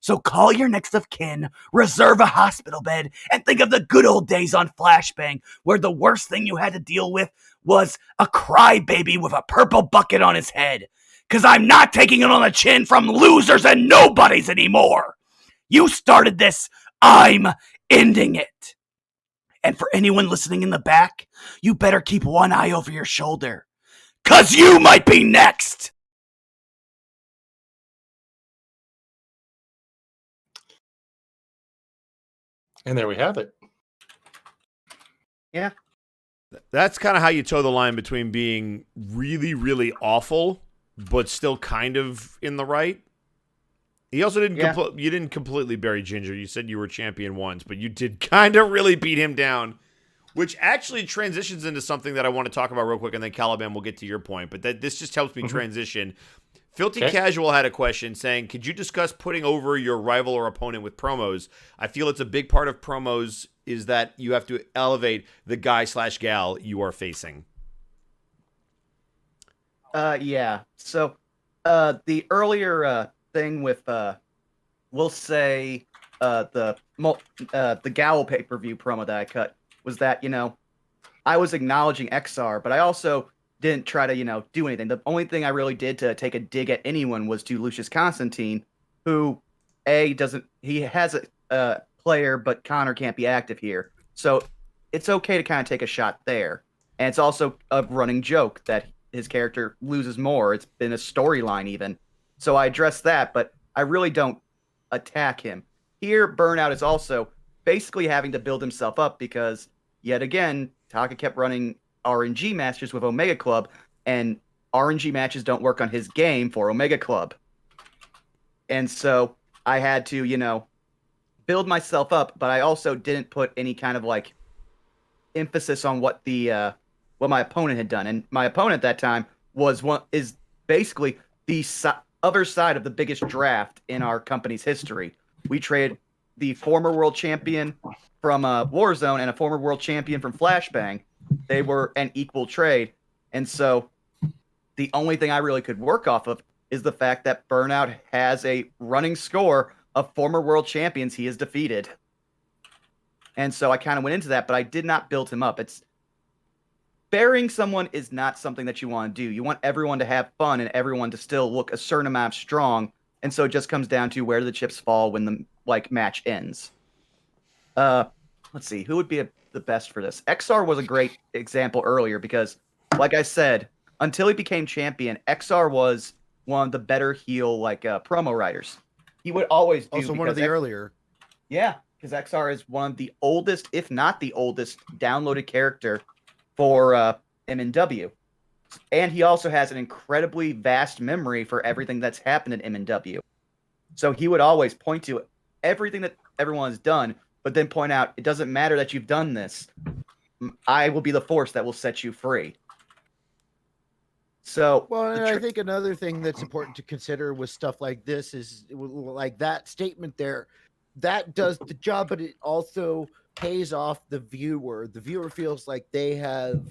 Speaker 7: So call your next of kin, reserve a hospital bed, and think of the good old days on Flashbang, where the worst thing you had to deal with was a crybaby with a purple bucket on his head. Because I'm not taking it on the chin from losers and nobodies anymore. You started this, I'm ending it. And for anyone listening in the back, you better keep one eye over your shoulder. Because you might be next.
Speaker 3: And there we have it.
Speaker 4: Yeah.
Speaker 1: That's kind of how you toe the line between being really, really awful, but still kind of in the right. He also didn't. You didn't completely bury Ginger. You said you were champion once, but you did kind of really beat him down, which actually transitions into something that I want to talk about real quick, and then Caliban will get to your point. But this just helps me transition. Filthy Casual had a question saying, could you discuss putting over your rival or opponent with promos? I feel it's a big part of promos is that you have to elevate the guy/gal you are facing.
Speaker 4: Yeah. So, the earlier thing with, we'll say, the Gowl pay-per-view promo that I cut was that, I was acknowledging XR, but I also didn't try to, do anything. The only thing I really did to take a dig at anyone was to Lucius Constantine, who, he has a player, but Connor can't be active here. So it's okay to kind of take a shot there. And it's also a running joke that his character loses more. It's been a storyline even. So I address that, but I really don't attack him. Here, Burnout is also basically having to build himself up because, yet again, Taka kept running RNG matches with Omega Club, and RNG matches don't work on his game for Omega Club. And so I had to, build myself up, but I also didn't put any kind of emphasis on what what my opponent had done. And my opponent at that time is basically other side of the biggest draft in our company's history. We traded the former world champion from Warzone and a former world champion from Flashbang. They were an equal trade. And so the only thing I really could work off of is the fact that Burnout has a running score of former world champions he has defeated. And so I kind of went into that, but I did not build him up. Burying someone is not something that you want to do. You want everyone to have fun and everyone to still look a certain amount of strong. And so it just comes down to where the chips fall when the match ends. Let's see, who would be the best for this? XR was a great example earlier because, like I said, until he became champion, XR was one of the better heel promo writers. He would always do.
Speaker 2: Also one of the earlier.
Speaker 4: Yeah, because XR is one of the oldest, if not the oldest, downloaded character for MNW. And he also has an incredibly vast memory for everything that's happened in MNW. So he would always point to everything that everyone has done, but then point out, it doesn't matter that you've done this. I will be the force that will set you free. So,
Speaker 2: well, and I think another thing that's important to consider with stuff like this is like that statement there, that does the job, but it also pays off the viewer. The viewer feels like they have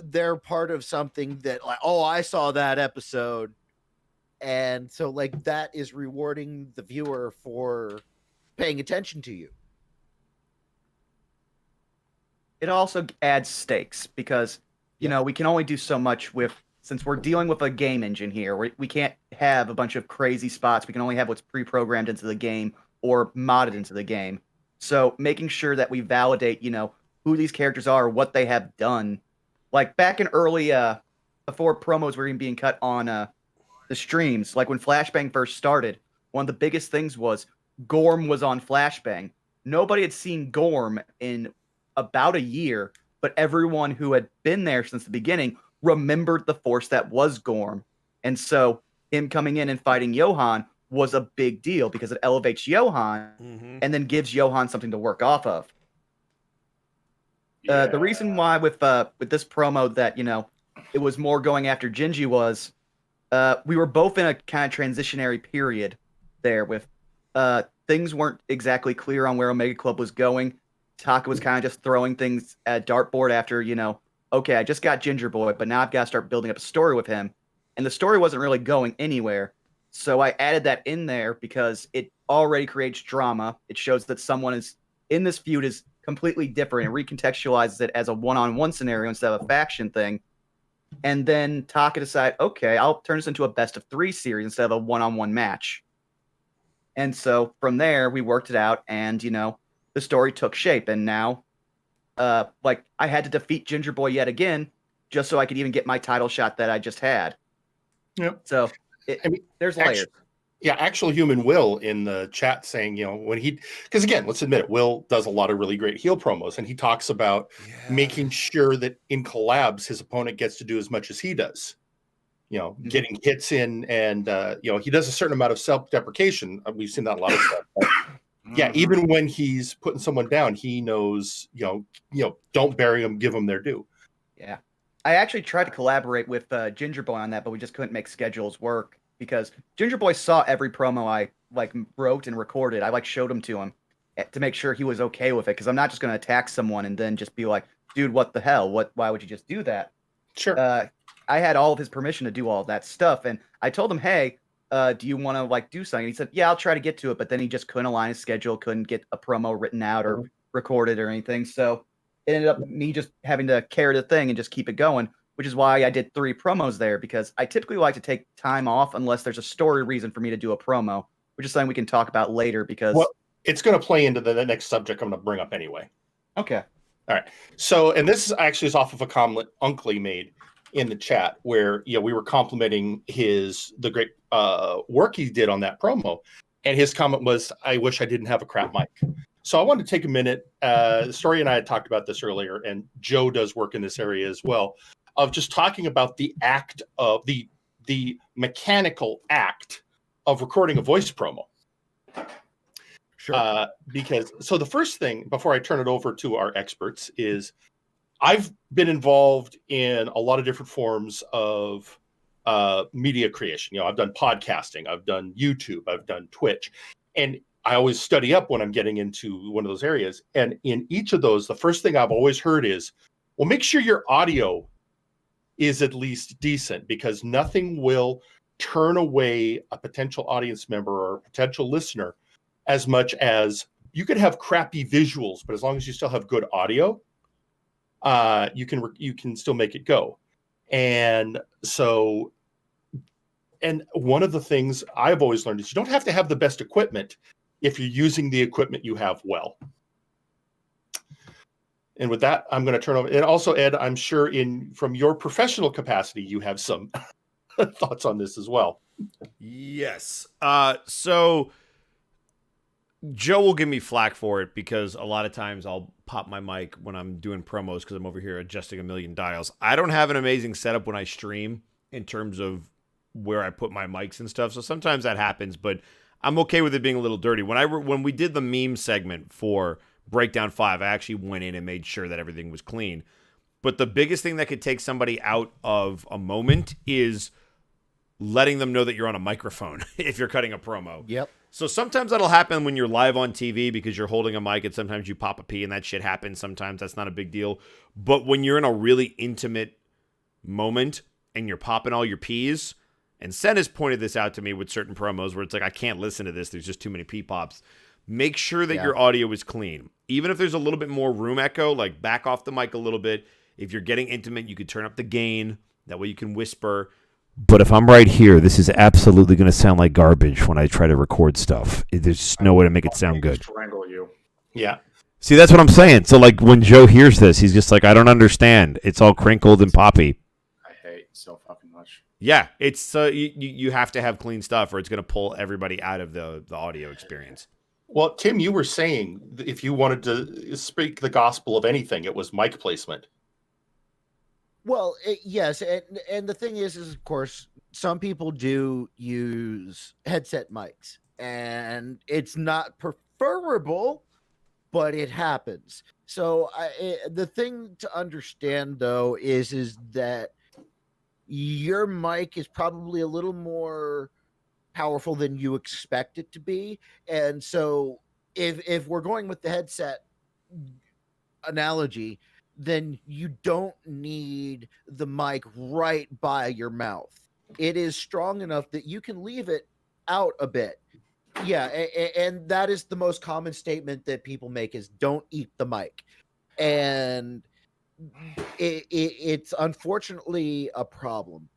Speaker 2: they're part of something that, like, oh, I saw that episode. And so like that is rewarding the viewer for paying attention to you.
Speaker 4: It also adds stakes because, you know, we can only do so much since we're dealing with a game engine here. We can't have a bunch of crazy spots. We can only have what's pre-programmed into the game or modded into the game. So making sure that we validate, who these characters are, what they have done. Like back in early, before promos were even being cut on the streams, like when Flashbang first started, one of the biggest things was Gorm was on Flashbang. Nobody had seen Gorm in about a year, but everyone who had been there since the beginning remembered the force that was Gorm. And so him coming in and fighting Johan was a big deal because it elevates Johan and then gives Johan something to work off of.
Speaker 3: Yeah.
Speaker 4: The reason why with this promo that, it was more going after Gingy was we were both in a kind of transitionary period there with things weren't exactly clear on where Omega Club was going. Taka was kind of just throwing things at dartboard after, okay, I just got Ginger Boy, but now I've got to start building up a story with him. And the story wasn't really going anywhere. So I added that in there because it already creates drama. It shows that someone is in this feud is completely different and recontextualizes it as a one-on-one scenario instead of a faction thing. And then Taka decided, okay, I'll turn this into a best-of-3 series instead of a one-on-one match. And so from there, we worked it out, and, the story took shape. And now, I had to defeat Ginger Boy yet again just so I could even get my title shot that I just had.
Speaker 3: Yep.
Speaker 4: So there's layers.
Speaker 3: Actual Human Will in the chat saying, when because again, let's admit it, Will does a lot of really great heel promos, and he talks about making sure that in collabs his opponent gets to do as much as he does. Getting hits in, and he does a certain amount of self-deprecation. We've seen that a lot of stuff. But, even when he's putting someone down, he knows, don't bury them, give them their due.
Speaker 4: Yeah. I actually tried to collaborate with Ginger Boy on that, but we just couldn't make schedules work because Ginger Boy saw every promo I wrote and recorded. I showed him to him to make sure he was okay with it because I'm not just going to attack someone and then just be like, dude, what the hell? Why would you just do that?
Speaker 3: Sure.
Speaker 4: I had all of his permission to do all of that stuff, and I told him, hey, do you want to do something? He said, yeah, I'll try to get to it, but then he just couldn't align his schedule, couldn't get a promo written out or recorded or anything. So it ended up me just having to carry the thing and just keep it going, which is why I did 3 promos there, because I typically like to take time off unless there's a story reason for me to do a promo, which is something we can talk about later because... Well,
Speaker 3: it's going to play into the next subject I'm going to bring up anyway.
Speaker 4: Okay.
Speaker 3: All right. So, and this is off of a comment Unkley made in the chat where, we were complimenting the great work he did on that promo. And his comment was, I wish I didn't have a crap mic. So I wanted to take a minute. Story and I had talked about this earlier, and Joe does work in this area as well, of just talking about the act of the mechanical act of recording a voice promo.
Speaker 2: Sure.
Speaker 3: Because the first thing, before I turn it over to our experts, is I've been involved in a lot of different forms of media creation. I've done podcasting, I've done YouTube, I've done Twitch, and I always study up when I'm getting into one of those areas. And in each of those, the first thing I've always heard is, well, make sure your audio is at least decent, because nothing will turn away a potential audience member or a potential listener as much as you could have crappy visuals, but as long as you still have good audio, you can still make it go. And so, and one of the things I've always learned is you don't have to have the best equipment if you're using the equipment you have well. And with that, I'm going to turn over. And also, Ed, I'm sure from your professional capacity, you have some thoughts on this as well.
Speaker 1: Yes. So Joe will give me flack for it because a lot of times I'll pop my mic when I'm doing promos because I'm over here adjusting a million dials. I don't have an amazing setup when I stream in terms of where I put my mics and stuff. So sometimes that happens, but I'm okay with it being a little dirty. When we did the meme segment for Breakdown 5, I actually went in and made sure that everything was clean. But the biggest thing that could take somebody out of a moment is letting them know that you're on a microphone if you're cutting a promo.
Speaker 2: Yep.
Speaker 1: So sometimes that'll happen when you're live on TV because you're holding a mic, and sometimes you pop a pee and that shit happens. Sometimes that's not a big deal. But when you're in a really intimate moment and you're popping all your peas, and Sen has pointed this out to me with certain promos where it's like, I can't listen to this. There's just too many pee pops. Make sure that your audio is clean. Even if there's a little bit more room echo, like back off the mic a little bit. If you're getting intimate, you could turn up the gain. That way you can whisper. But if I'm right here, this is absolutely going to sound like garbage when I try to record stuff. There's just no way to make it sound good.
Speaker 11: Strangle you.
Speaker 3: Yeah.
Speaker 1: See, that's what I'm saying. So, like, when Joe hears this, he's just like, I don't understand. It's all crinkled and poppy.
Speaker 11: I hate so fucking much.
Speaker 1: Yeah, it's you have to have clean stuff or it's going to pull everybody out of the audio experience.
Speaker 3: Well, Tim, you were saying that if you wanted to speak the gospel of anything, it was mic placement.
Speaker 2: Well, yes, and the thing is of course, some people do use headset mics, and it's not preferable, but it happens. So the thing to understand, though, is that your mic is probably a little more powerful than you expect it to be, and so if we're going with the headset analogy, then you don't need the mic right by your mouth. It is strong enough that you can leave it out a bit. Yeah, and that is the most common statement that people make is don't eat the mic. And it's unfortunately a problem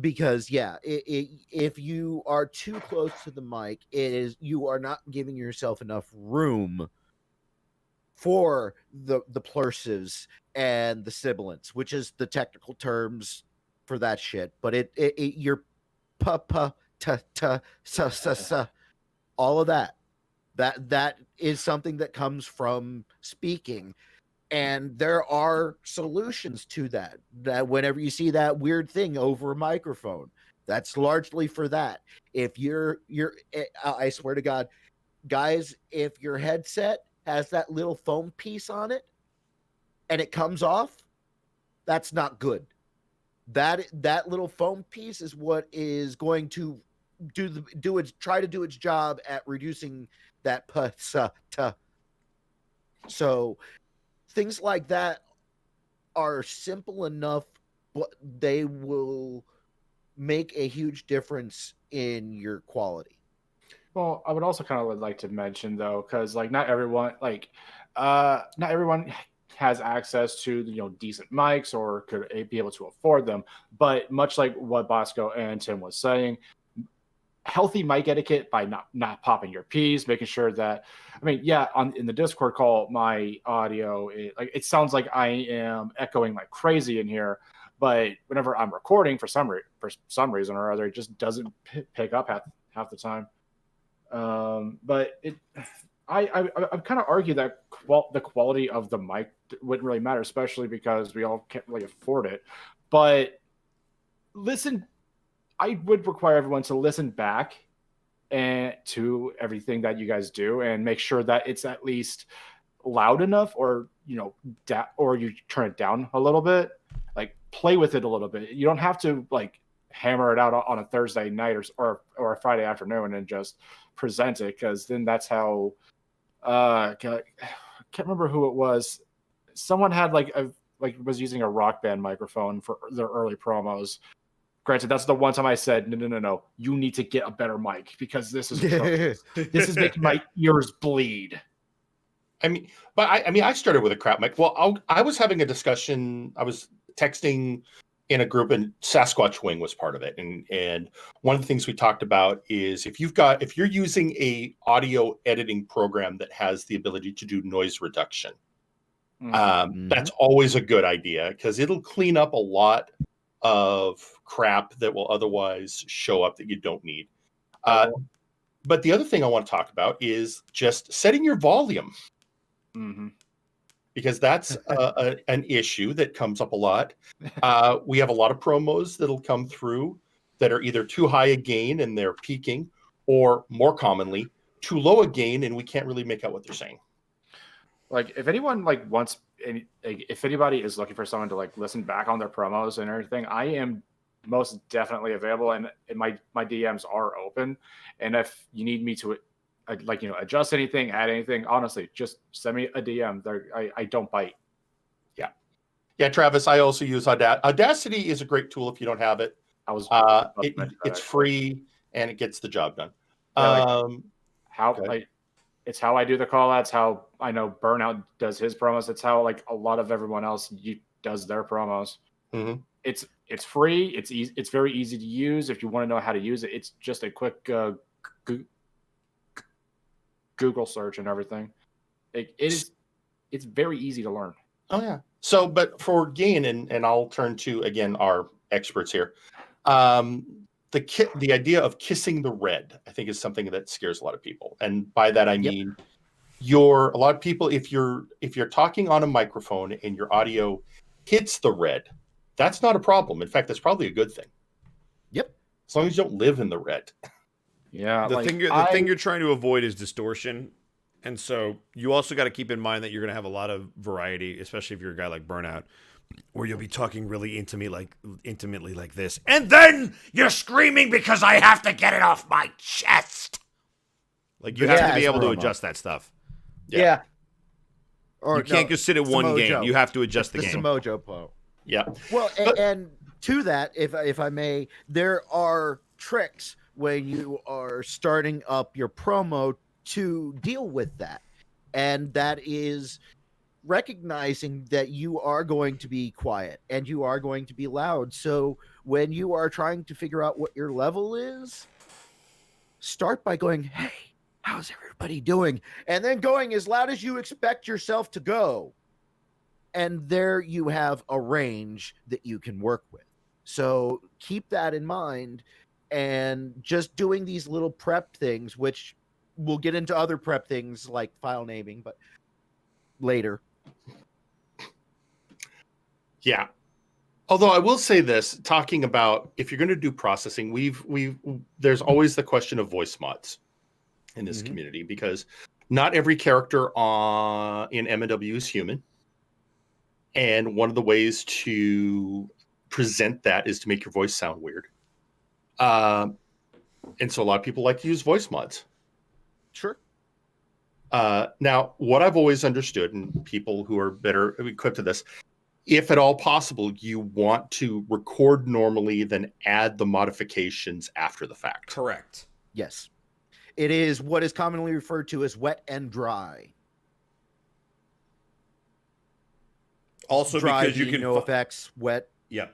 Speaker 2: because, if you are too close to the mic, you are not giving yourself enough room for the plursives and the sibilants, which is the technical terms for that shit. But your pa ta ta sa sa sa, all of that is something that comes from speaking, and there are solutions to that. That whenever you see that weird thing over a microphone, that's largely for that. If I swear to God, guys, if your headset has that little foam piece on it and it comes off, that's not good. That little foam piece is what is going to try to do its job at reducing that pa-sa-ta. So things like that are simple enough, but they will make a huge difference in your quality.
Speaker 11: Well, I would also kind of like to mention though, because not everyone has access to decent mics or could be able to afford them. But much like what Bosco and Tim was saying, healthy mic etiquette by not popping your P's, making sure that in the Discord call, my audio it sounds like I am echoing like crazy in here. But whenever I'm recording, for some reason or other, it just doesn't pick up half the time. But I've kind of argued that the quality of the mic wouldn't really matter, especially because we all can't really afford it. But I would require everyone to listen back to everything that you guys do and make sure that it's at least loud enough, or or you turn it down a little bit. Like, play with it a little bit. You don't have to hammer it out on a Thursday night or a Friday afternoon and just present it, because then that's how I can't remember who it was. Someone had was using a Rock Band microphone for their early promos. Granted, that's the one time I said, no, you need to get a better mic, because this is this is making my ears bleed.
Speaker 3: I started with a crap mic. Well, I was having a discussion. I was texting in a group, and Sasquatch Wing was part of it. And one of the things we talked about is if you're using a audio editing program that has the ability to do noise reduction, that's always a good idea, because it'll clean up a lot of crap that will otherwise show up that you don't need. But the other thing I want to talk about is just setting your volume. Because that's an issue that comes up a lot. We have a lot of promos that'll come through that are either too high a gain and they're peaking, or more commonly, too low a gain and we can't really make out what they're saying.
Speaker 11: Like, if anyone if anybody is looking for someone to listen back on their promos and everything, I am most definitely available, and my DMs are open. And if you need me to adjust anything, add anything, honestly, just send me a DM. I don't bite.
Speaker 3: Yeah, Travis, I also use Audacity. Audacity is a great tool if you don't have it. It's free and it gets the job done.
Speaker 11: It's how I do the call outs, how I know Burnout does his promos. It's how a lot of everyone else does their promos. It's free. It's easy. It's very easy to use. If you want to know how to use it, it's just a quick Google search and everything. It's very easy to learn.
Speaker 3: Oh yeah. So, but for gain, and I'll turn to again our experts here. The idea of kissing the red, I think, is something that scares a lot of people, and by that I mean a lot of people. If you're talking on a microphone and your audio hits the red, that's not a problem. In fact, that's probably a good thing.
Speaker 2: Yep.
Speaker 3: As long as you don't live in the red.
Speaker 11: Yeah.
Speaker 1: The thing you're trying to avoid is distortion. And so you also got to keep in mind that you're going to have a lot of variety, especially if you're a guy like Burnout, where you'll be talking really intimately like this. And then you're screaming because I have to get it off my chest. Like, you have to be able to adjust that stuff.
Speaker 4: Yeah.
Speaker 2: Or
Speaker 1: you can't just sit at one game. You have to adjust the game.
Speaker 2: The Samojo Pro.
Speaker 3: Yeah.
Speaker 2: Well, and to that, if I may, there are tricks when you are starting up your promo to deal with that. And that is recognizing that you are going to be quiet and you are going to be loud. So when you are trying to figure out what your level is, start by going, hey, how's everybody doing? And then going as loud as you expect yourself to go. And there you have a range that you can work with. So keep that in mind, and just doing these little prep things, which we'll get into other prep things like file naming, but later.
Speaker 3: Yeah. Although I will say this, talking about if you're going to do processing, there's always the question of voice mods in this community, because not every character in MNW is human. And one of the ways to present that is to make your voice sound weird. And so a lot of people like to use voice mods.
Speaker 2: Sure.
Speaker 3: Now, what I've always understood, and people who are better equipped to this, if at all possible, you want to record normally, then add the modifications after the fact.
Speaker 1: Correct.
Speaker 2: Yes. It is what is commonly referred to as wet and dry.
Speaker 1: Also,
Speaker 2: dry,
Speaker 1: because you can
Speaker 2: no effects, wet.
Speaker 1: Yep.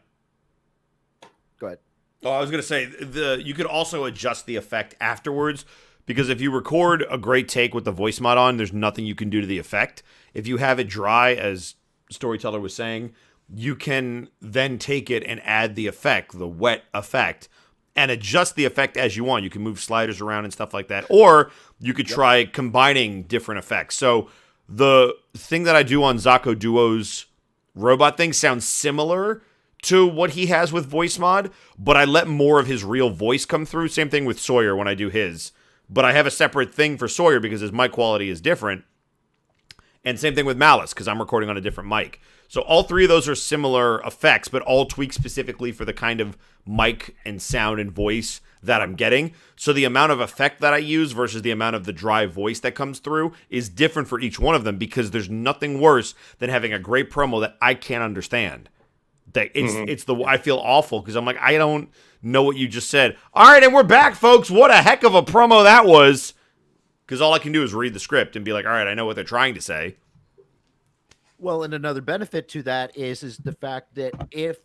Speaker 2: Go ahead.
Speaker 1: Oh, I was going to say you could also adjust the effect afterwards, because if you record a great take with the voice mod on, there's nothing you can do to the effect. If you have it dry, as Storyteller was saying, you can then take it and add the effect, the wet effect, and adjust the effect as you want. You can move sliders around and stuff like that, or you could try combining different effects. So the thing that I do on Zako Duo's robot thing sounds similar to what he has with voice mod, but I let more of his real voice come through. Same thing with Sawyer when I do his, but I have a separate thing for Sawyer because his mic quality is different. And same thing with Malice, because I'm recording on a different mic. So all three of those are similar effects, but all tweaked specifically for the kind of mic and sound and voice that I'm getting. So the amount of effect that I use versus the amount of the dry voice that comes through is different for each one of them, because there's nothing worse than having a great promo that I can't understand. That I feel awful because I'm like, I don't know what you just said. All right, and we're back, folks. What a heck of a promo that was. Because all I can do is read the script and be like, all right, I know what they're trying to say.
Speaker 2: Well, and another benefit to that is the fact that if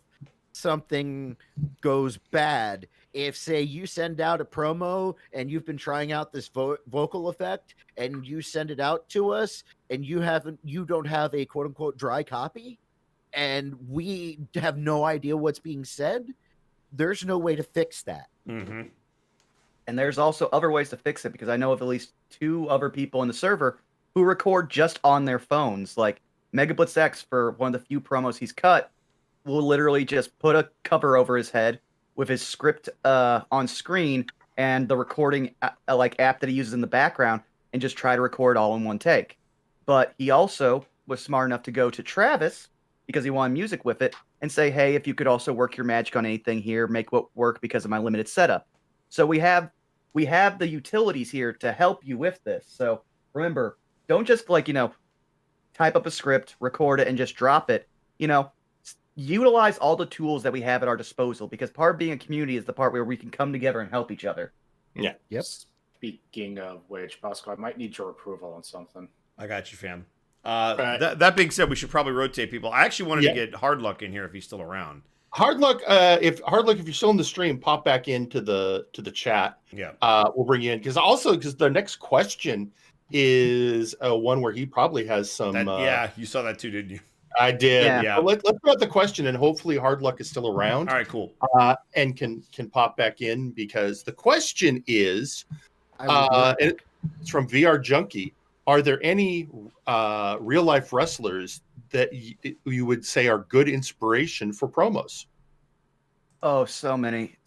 Speaker 2: something goes bad, if say you send out a promo and you've been trying out this vocal effect and you send it out to us and you don't have a quote unquote dry copy and we have no idea what's being said, there's no way to fix that.
Speaker 1: Mm-hmm.
Speaker 4: And there's also other ways to fix it, because I know of at least 2 other people in the server who record just on their phones. Like Megablitz X, for one of the few promos he's cut, will literally just put a cover over his head with his script on screen and the recording app that he uses in the background, and just try to record all in one take. But he also was smart enough to go to Travis, because he wanted music with it, and say, hey, if you could also work your magic on anything here, make what work because of my limited setup. So we have the utilities here to help you with this. So remember, don't just type up a script, record it, and just drop it. Utilize all the tools that we have at our disposal, because part of being a community is the part where we can come together and help each other.
Speaker 3: Yeah.
Speaker 2: Yep.
Speaker 11: Speaking of which, Bosco, I might need your approval on something.
Speaker 1: I got you, fam. That being said, we should probably rotate people. I actually wanted to get Hard Luck in here if he's still around.
Speaker 3: Hard Luck, if you're still in the stream, pop back into the chat.
Speaker 1: Yeah.
Speaker 3: We'll bring you in, because the next question is one where he probably has some.
Speaker 1: Yeah, you saw that too, didn't you?
Speaker 3: I did.
Speaker 1: Yeah.
Speaker 3: So let's go at the question, and hopefully Hard Luck is still around.
Speaker 1: All right, cool.
Speaker 3: And can pop back in, because the question is, it's from VR Junkie. Are there any real life wrestlers that you would say are good inspiration for promos?
Speaker 4: Oh, so many.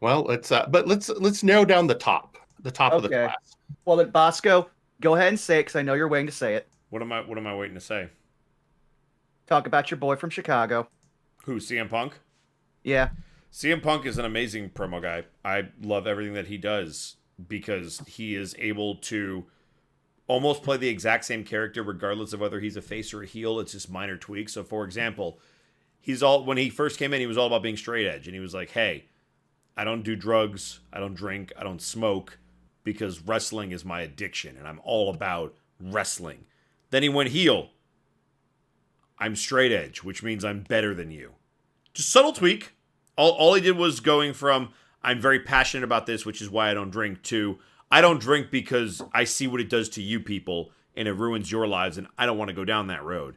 Speaker 3: Well, let's narrow down the top of the class.
Speaker 4: Well, then, Bosco, go ahead and say it, because I know you're waiting to say it.
Speaker 1: What am I waiting to say?
Speaker 4: Talk about your boy from Chicago.
Speaker 1: Who, CM Punk?
Speaker 4: Yeah.
Speaker 1: CM Punk is an amazing promo guy. I love everything that he does, because he is able to almost play the exact same character regardless of whether he's a face or a heel. It's just minor tweaks. So, for example, when he first came in, he was all about being straight edge, and he was like, hey, I don't do drugs, I don't drink, I don't smoke, because wrestling is my addiction, and I'm all about wrestling. Then he went heel. I'm straight edge, which means I'm better than you. Just subtle tweak. All he did was going from, I'm very passionate about this, which is why I don't drink, to, I don't drink because I see what it does to you people, and it ruins your lives, and I don't want to go down that road.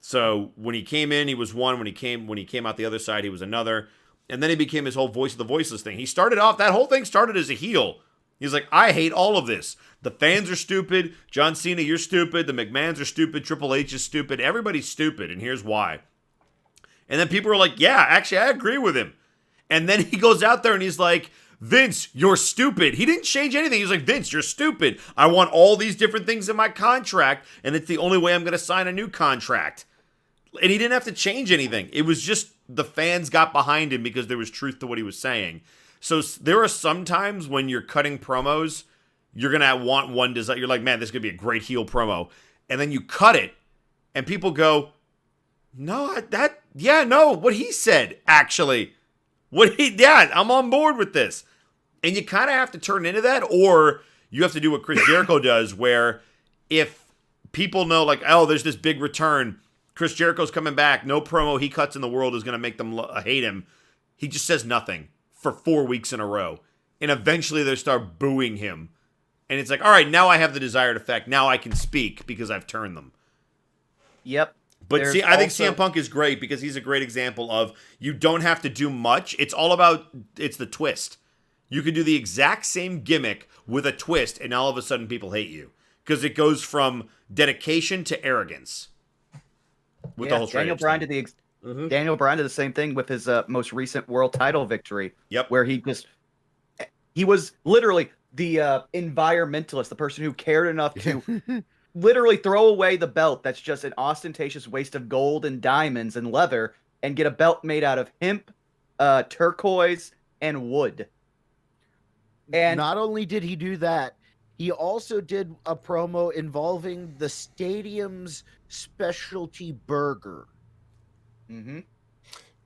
Speaker 1: So when he came in, he was one. When he came out the other side, he was another. And then he became his whole voice of the voiceless thing. He started off, that whole thing started as a heel. He's like, I hate all of this. The fans are stupid. John Cena, you're stupid. The McMahons are stupid. Triple H is stupid. Everybody's stupid, and here's why. And then people are like, yeah, actually, I agree with him. And then he goes out there and he's like, Vince, you're stupid. He didn't change anything. He was like, Vince, you're stupid. I want all these different things in my contract, and it's the only way I'm going to sign a new contract. And he didn't have to change anything. It was just the fans got behind him because there was truth to what he was saying. So there are some times when you're cutting promos, you're going to want one design. You're like, man, this is going to be a great heel promo. And then you cut it, and people go, no, what he said, actually. I'm on board with this. And you kind of have to turn into that, or you have to do what Chris Jericho does, where if people know, like, oh, there's this big return, Chris Jericho's coming back, no promo he cuts in the world is going to make them hate him. He just says nothing for 4 weeks in a row. And eventually they start booing him. And it's like, all right, now I have the desired effect. Now I can speak because I've turned them.
Speaker 4: Yep.
Speaker 1: But see, I think CM Punk is great because he's a great example of you don't have to do much. It's all about, it's the twist. You can do the exact same gimmick with a twist, and all of a sudden people hate you. Because it goes from dedication to arrogance. With the whole
Speaker 4: Daniel Bryan did Daniel Bryan did the same thing with his most recent world title victory.
Speaker 1: Yep.
Speaker 4: Where he was literally the environmentalist, the person who cared enough to literally throw away the belt that's just an ostentatious waste of gold and diamonds and leather and get a belt made out of hemp, turquoise, and wood. And
Speaker 2: not only did he do that, he also did a promo involving the stadium's specialty burger.
Speaker 4: Mm-hmm.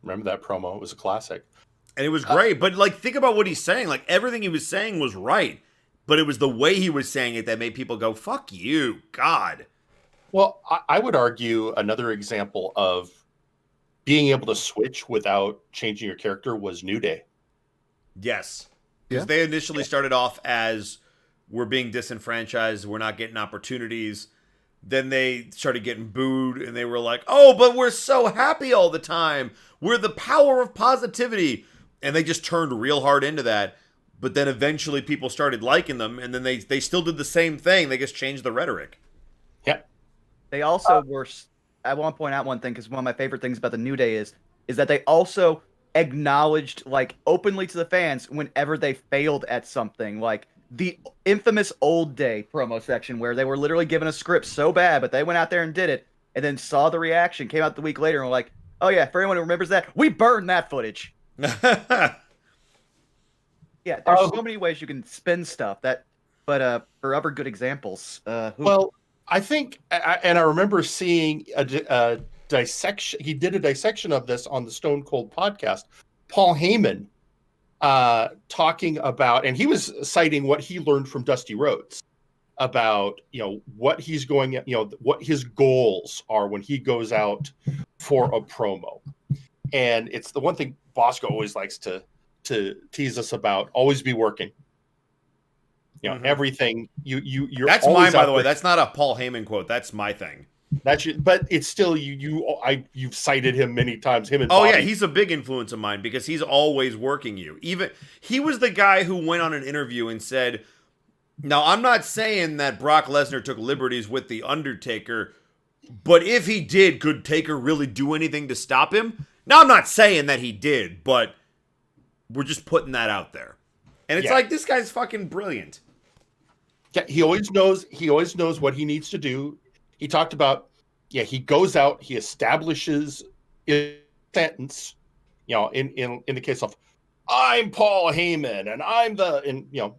Speaker 3: Remember that promo? It was a classic.
Speaker 1: And it was great. But, like, think about what he's saying. Like, everything he was saying was right. But it was the way he was saying it that made people go, fuck you, God.
Speaker 3: Well, I would argue another example of being able to switch without changing your character was New Day.
Speaker 1: Yes. Because they initially started off as, we're being disenfranchised, we're not getting opportunities. Then they started getting booed, and they were like, oh, but we're so happy all the time. We're the power of positivity. And they just turned real hard into that. But then eventually people started liking them, and then they still did the same thing. They just changed the rhetoric.
Speaker 3: Yeah.
Speaker 4: They also were, I want to point out one thing, because one of my favorite things about the New Day is that they also acknowledged, like, openly to the fans whenever they failed at something. Like, the infamous Old Day promo section where they were literally given a script so bad, but they went out there and did it, and then saw the reaction, came out the week later, and were like, oh yeah, for anyone who remembers that, we burned that footage. Yeah, there's so many ways you can spin stuff. But for other good examples,
Speaker 3: well, I think, and I remember seeing a dissection. He did a dissection of this on the Stone Cold podcast. Paul Heyman talking about, and he was citing what he learned from Dusty Rhodes about, what he's going, what his goals are when he goes out for a promo. And it's the one thing Bosco always likes to tease us about: always be working. Everything you're.
Speaker 1: That's mine, by the way. That's not a Paul Heyman quote. That's my thing.
Speaker 3: But it's still you've cited him many times. Him and
Speaker 1: Bobby.
Speaker 3: Yeah,
Speaker 1: he's a big influence of mine because he's always working you. Even he was the guy who went on an interview and said, "Now I'm not saying that Brock Lesnar took liberties with the Undertaker, but if he did, could Taker really do anything to stop him?" Now I'm not saying that he did, but we're just putting that out there. And it's like, this guy's fucking brilliant.
Speaker 3: Yeah, he always knows what he needs to do. He talked about, he goes out, he establishes a sentence, in the case of, I'm Paul Heyman, and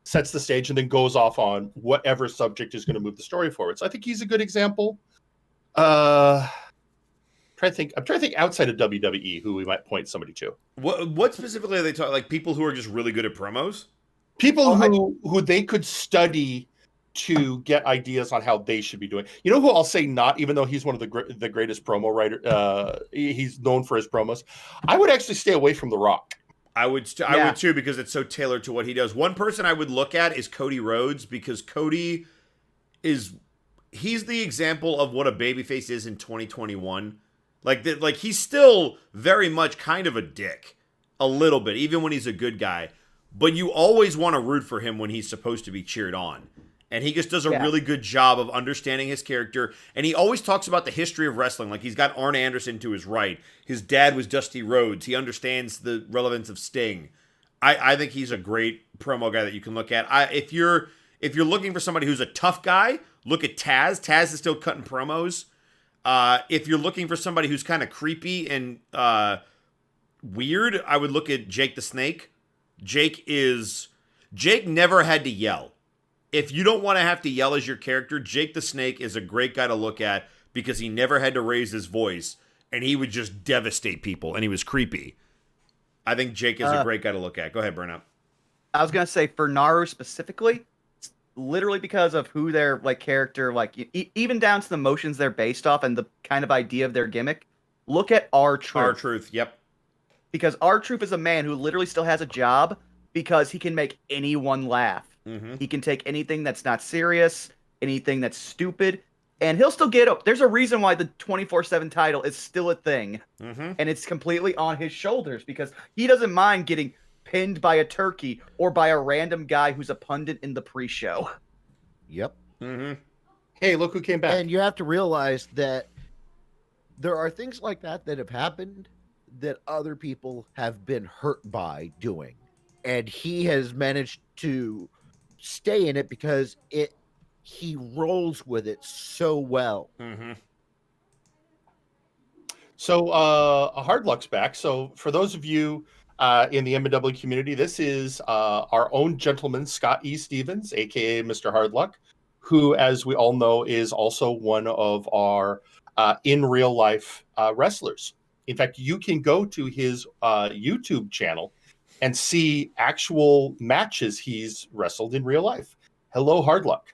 Speaker 3: sets the stage and then goes off on whatever subject is going to move the story forward. So I think he's a good example. I'm trying to think outside of WWE who we might point somebody to.
Speaker 1: What specifically are they talking? Like people who are just really good at promos?
Speaker 3: People who they could study to get ideas on how they should be doing. You know who I'll say not, even though he's one of the greatest promo writer. He's known for his promos. I would actually stay away from The Rock.
Speaker 1: I would too, because it's so tailored to what he does. One person I would look at is Cody Rhodes, because Cody he's the example of what a babyface is in 2021. Like he's still very much kind of a dick, a little bit, even when he's a good guy. But you always want to root for him when he's supposed to be cheered on. And he just does a really good job of understanding his character. And he always talks about the history of wrestling. Like, he's got Arn Anderson to his right. His dad was Dusty Rhodes. He understands the relevance of Sting. I think he's a great promo guy that you can look at. If you're looking for somebody who's a tough guy, look at Taz. Taz is still cutting promos. If you're looking for somebody who's kind of creepy and weird, I would look at Jake the Snake. Jake never had to yell. If you don't want to have to yell as your character, Jake the Snake is a great guy to look at because he never had to raise his voice, and he would just devastate people, and he was creepy. I think Jake is a great guy to look at. Go ahead, Burnout.
Speaker 4: I was going to say, for Naru specifically, literally because of who their character, even down to the motions they're based off and the kind of idea of their gimmick, look at R-Truth.
Speaker 1: R-Truth, yep.
Speaker 4: Because R-Truth is a man who literally still has a job because he can make anyone laugh. Mm-hmm. He can take anything that's not serious, anything that's stupid, and he'll still get up. There's a reason why the 24/7 title is still a thing, and it's completely on his shoulders because he doesn't mind getting pinned by a turkey or by a random guy who's a pundit in the pre-show.
Speaker 2: Yep.
Speaker 3: Mm-hmm. Hey, look who came back.
Speaker 2: And you have to realize that there are things like that have happened that other people have been hurt by doing. And he has managed to stay in it because it he rolls with it so well.
Speaker 1: Mm-hmm.
Speaker 3: So Hard Luck's back. So for those of you in the MNW community, this is our own gentleman, Scott E. Stevens, aka Mr. Hard Luck, who, as we all know, is also one of our in real life wrestlers. In fact, you can go to his YouTube channel and see actual matches he's wrestled in real life. Hello, Hard Luck.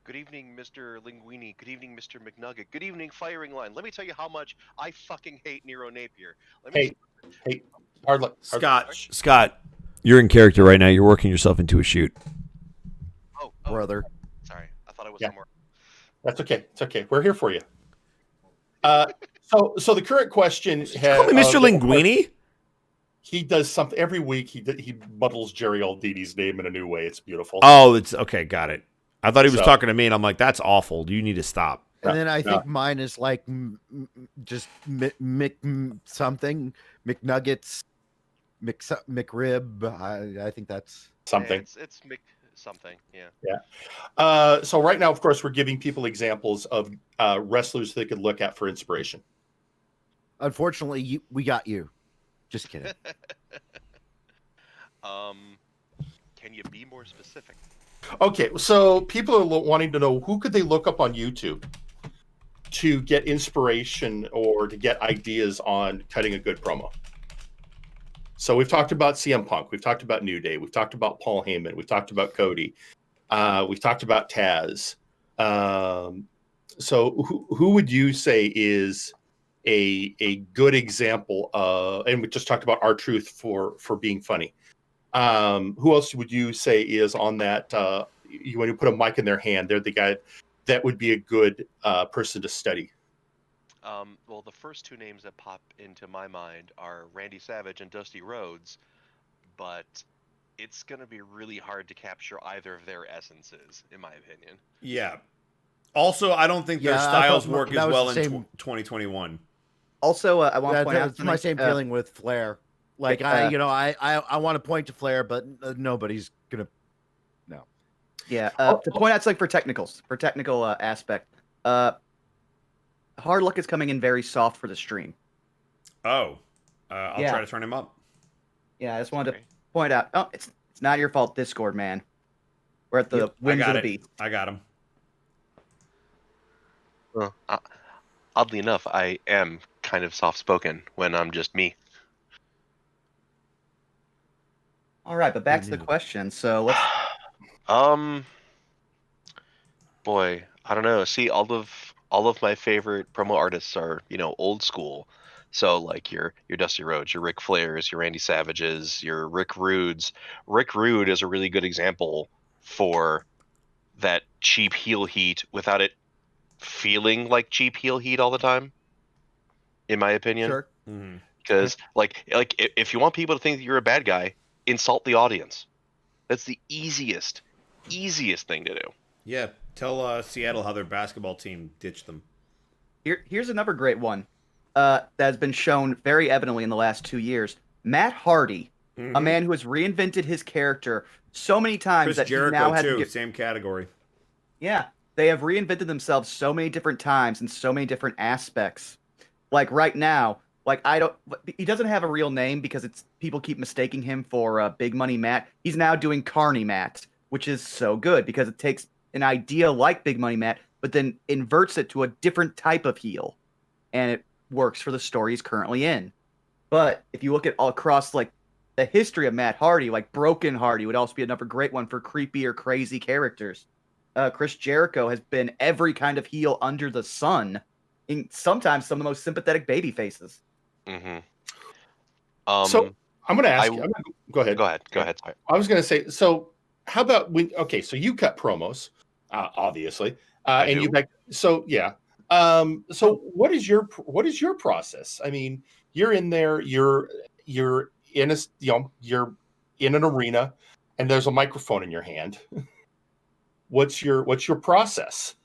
Speaker 12: Good evening, Mr. Linguini. Good evening, Mr. McNugget. Good evening, Firing Line. Let me tell you how much I fucking hate Nero Napier.
Speaker 3: Hey, Hard Luck.
Speaker 1: Scott, you're in character right now. You're working yourself into a shoot.
Speaker 12: Oh,
Speaker 2: brother.
Speaker 12: Sorry, I thought I was somewhere.
Speaker 3: That's okay. It's okay. We're here for you. So the current question has
Speaker 1: Call me Mr. Linguini.
Speaker 3: He does something every week. He muddles Jerry Aldini's name in a new way. It's beautiful.
Speaker 1: Oh, it's okay. Got it. I thought he was
Speaker 3: So-
Speaker 1: talking to me, and I'm like, that's awful. You need to stop.
Speaker 2: And then I think mine is like just Mick something, McNuggets, McRib. I think that's
Speaker 3: something.
Speaker 12: It's Mick something. Yeah.
Speaker 3: Yeah. So right now, of course, we're giving people examples of wrestlers they could look at for inspiration.
Speaker 2: Unfortunately, we got you. Just kidding.
Speaker 12: Can you be more specific?
Speaker 3: Okay, so people are wanting to know who could they look up on YouTube to get inspiration or to get ideas on cutting a good promo. So we've talked about CM Punk, we've talked about New Day, we've talked about Paul Heyman, we've talked about Cody, we've talked about Taz. So who would you say is a good example of? And we just talked about R-Truth for being funny. Who else would you say is on that? When you put a mic in their hand, they're the guy that would be a good person to study.
Speaker 12: Well, the first two names that pop into my mind are Randy Savage and Dusty Rhodes, but it's going to be really hard to capture either of their essences, in my opinion.
Speaker 1: Yeah. Also, I don't think their styles work as well in 2021.
Speaker 4: Also, I want to point out
Speaker 2: that's my same feeling with Flair. Like I want to point to Flair, but nobody's gonna. No.
Speaker 4: Yeah. To point out something for technical aspect. Hard Luck is coming in very soft for the stream.
Speaker 1: Oh, I'll try to turn him up.
Speaker 4: Yeah, I just wanted to point out. Oh, it's not your fault, Discord man. We're at the whims of the beat.
Speaker 1: I got him.
Speaker 12: Well, oddly enough, I am kind of soft-spoken when I'm just me.
Speaker 4: All right, but back to the question. So let's.
Speaker 12: Boy, I don't know. See, all of my favorite promo artists are, old school. So like your Dusty Rhodes, your Ric Flairs, your Randy Savages, your Rick Rudes. Rick Rude is a really good example for that cheap heel heat without it feeling like cheap heel heat all the time. In my opinion.
Speaker 2: Sure.
Speaker 12: Because like if you want people to think that you're a bad guy, insult the audience. That's the easiest thing to do.
Speaker 1: Yeah, tell Seattle how their basketball team ditched them.
Speaker 4: Here's another great one that has been shown very evidently in the last 2 years. Matt Hardy, a man who has reinvented his character so many times
Speaker 1: Chris
Speaker 4: that
Speaker 1: Jericho
Speaker 4: he now has
Speaker 1: too, same category.
Speaker 4: Yeah, they have reinvented themselves so many different times in so many different aspects. Like right now, he doesn't have a real name because people keep mistaking him for Big Money Matt. He's now doing Carney Matt, which is so good because it takes an idea like Big Money Matt, but then inverts it to a different type of heel, and it works for the story he's currently in. But if you look at all across like the history of Matt Hardy, like Broken Hardy would also be another great one for creepy or crazy characters. Chris Jericho has been every kind of heel under the sun, in sometimes some of the most sympathetic baby faces.
Speaker 3: So I'm going to ask you. Go ahead.
Speaker 12: Go ahead. Sorry.
Speaker 3: I was going to say. So how about when? Okay, so you cut promos, obviously, and you back. So yeah. So what is your process? I mean, you're in there. You're in you're in an arena, and there's a microphone in your hand. What's your process?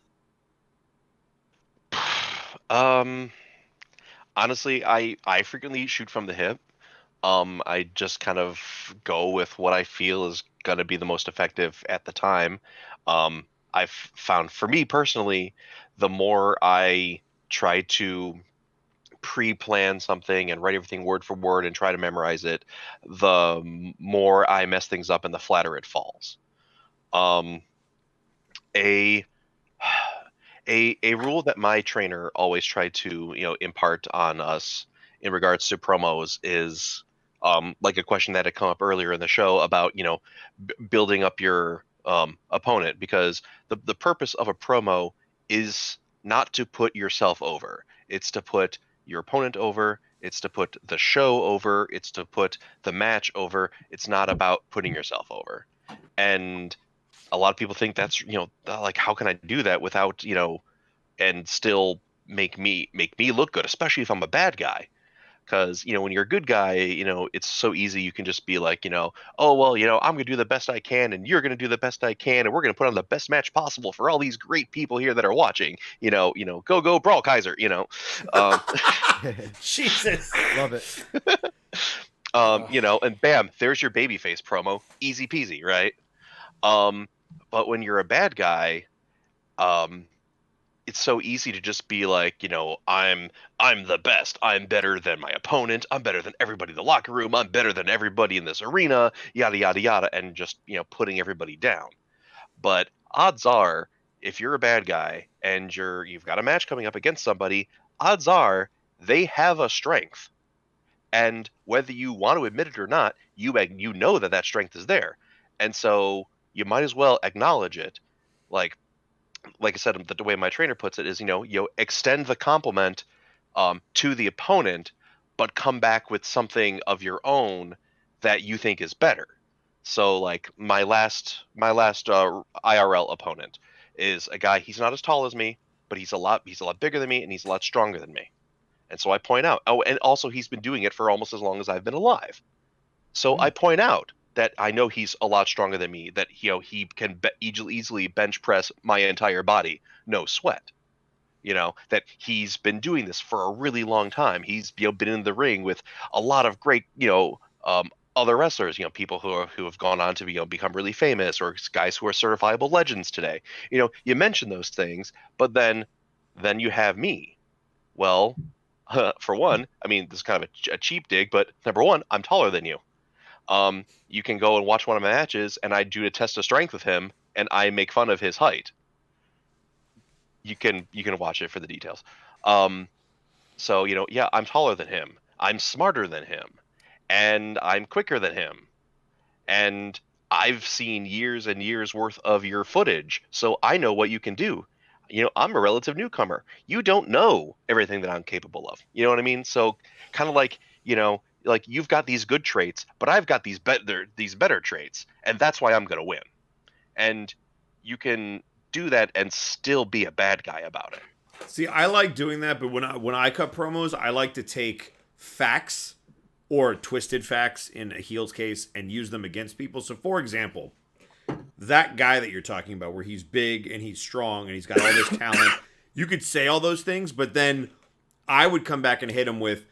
Speaker 12: Honestly, I frequently shoot from the hip. I just kind of go with what I feel is going to be the most effective at the time. I've found for me personally, the more I try to pre-plan something and write everything word for word and try to memorize it, the more I mess things up and the flatter it falls. A rule that my trainer always tried to impart on us in regards to promos is like a question that had come up earlier in the show about building up your opponent, because the purpose of a promo is not to put yourself over. It's to put your opponent over. It's to put the show over. It's to put the match over. It's not about putting yourself over. And a lot of people think that's like, how can I do that without and still make me look good, especially if I'm a bad guy. Because when you're a good guy, it's so easy. You can just be like, oh well, I'm gonna do the best I can, and you're gonna do the best I can, and we're gonna put on the best match possible for all these great people here that are watching. Go Brawl Kaiser.
Speaker 2: Jesus, love it.
Speaker 12: And bam, there's your Babyface promo, easy peasy, right? But when you're a bad guy, it's so easy to just be like, I'm the best. I'm better than my opponent. I'm better than everybody in the locker room. I'm better than everybody in this arena, yada, yada, yada, and just, putting everybody down. But odds are, if you're a bad guy and you've got a match coming up against somebody, odds are they have a strength. And whether you want to admit it or not, you know that strength is there. And so you might as well acknowledge it. Like I said, the way my trainer puts it is, extend the compliment to the opponent, but come back with something of your own that you think is better. So, like my last IRL opponent is a guy. He's not as tall as me, but he's a lot bigger than me, and he's a lot stronger than me. And so I point out, and also he's been doing it for almost as long as I've been alive. So I point out that I know he's a lot stronger than me, that he can easily bench press my entire body, no sweat. That he's been doing this for a really long time. He's been in the ring with a lot of great other wrestlers, people who have gone on to become really famous, or guys who are certifiable legends today. You mention those things, but then you have me. Well, for one, I mean, this is kind of a cheap dig, but number one, I'm taller than you. You can go and watch one of my matches, and I do a test of strength with him, and I make fun of his height. You can watch it for the details. So yeah, I'm taller than him. I'm smarter than him, and I'm quicker than him, and I've seen years and years worth of your footage, so I know what you can do. I'm a relative newcomer. You don't know everything that I'm capable of. You know what I mean? So kind of like, like you've got these good traits, but I've got these better traits, and that's why I'm going to win. And you can do that and still be a bad guy about it.
Speaker 1: See, I like doing that, but when I cut promos, I like to take facts or twisted facts in a heel's case and use them against people. So, for example, that guy that you're talking about, where he's big and he's strong and he's got all this talent, you could say all those things, but then I would come back and hit him with,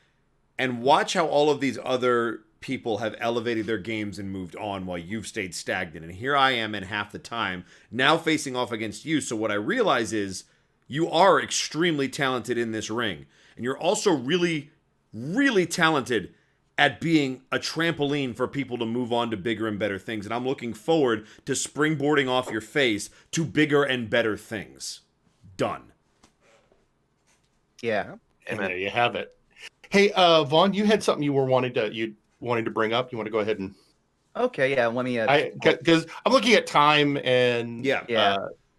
Speaker 1: and watch how all of these other people have elevated their games and moved on while you've stayed stagnant. And here I am in half the time, now facing off against you. So what I realize is you are extremely talented in this ring. And you're also really, really talented at being a trampoline for people to move on to bigger and better things. And I'm looking forward to springboarding off your face to bigger and better things. Done.
Speaker 4: Yeah.
Speaker 3: And there you have it. Hey, Vaughn, you had something you wanted to bring up. You want to go ahead and?
Speaker 4: Okay, yeah. Let me.
Speaker 3: Because I'm looking at time, and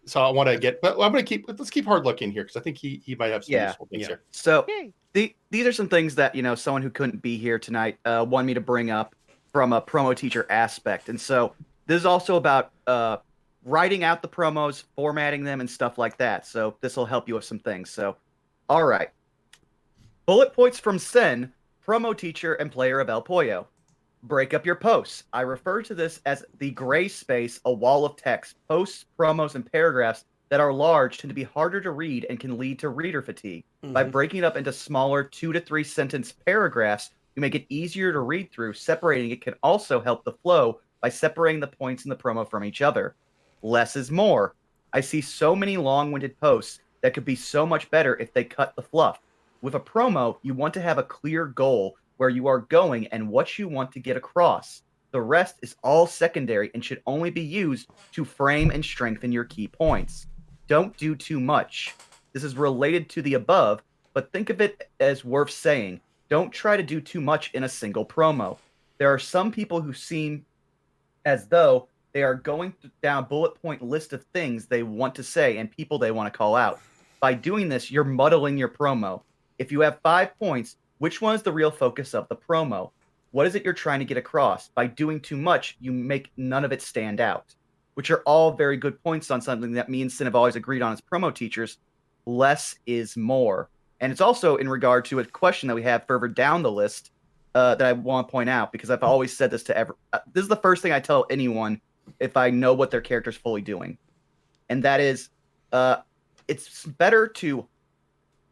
Speaker 3: so I want to get. But I'm going to let's keep hard looking here, because I think he might have some useful things here.
Speaker 4: So these are some things that someone who couldn't be here tonight wanted me to bring up from a promo teacher aspect, and so this is also about writing out the promos, formatting them, and stuff like that. So this will help you with some things. So, all right. Bullet points from Sen, promo teacher and player of El Pollo. Break up your posts. I refer to this as the gray space, a wall of text. Posts, promos, and paragraphs that are large tend to be harder to read and can lead to reader fatigue. Mm-hmm. By breaking it up into smaller 2 to 3 sentence paragraphs, you make it easier to read through. Separating it can also help the flow by separating the points in the promo from each other. Less is more. I see so many long-winded posts that could be so much better if they cut the fluff. With a promo, you want to have a clear goal where you are going and what you want to get across. The rest is all secondary and should only be used to frame and strengthen your key points. Don't do too much. This is related to the above, but think of it as worth saying. Don't try to do too much in a single promo. There are some people who seem as though they are going down a bullet point list of things they want to say and people they want to call out. By doing this, you're muddling your promo. If you have 5 points, which one is the real focus of the promo? What is it you're trying to get across? By doing too much, you make none of it stand out, which are all very good points on something that me and Sin have always agreed on as promo teachers. Less is more. And it's also in regard to a question that we have further down the list that I want to point out, because I've always said this to this is the first thing I tell anyone if I know what their character's fully doing. And that is, it's better to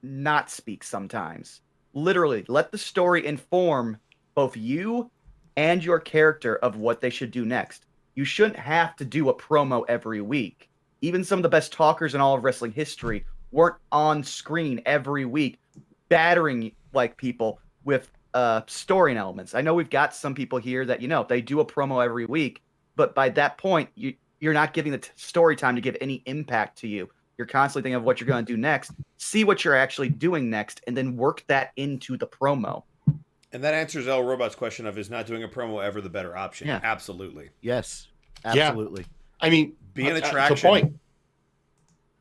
Speaker 4: not speak sometimes. Literally, let the story inform both you and your character of what they should do next. You shouldn't have to do a promo every week. Even some of the best talkers in all of wrestling history weren't on screen every week, battering like people with story elements. I know we've got some people here that, they do a promo every week, but by that point, you're not giving the story time to give any impact to you. You're constantly thinking of what you're going to do next, see what you're actually doing next, and then work that into the promo.
Speaker 1: And that answers El Robot's question of, is not doing a promo ever the better option?
Speaker 2: Yeah.
Speaker 1: Absolutely.
Speaker 2: Yes, absolutely.
Speaker 3: Yeah. I mean,
Speaker 1: be an attraction.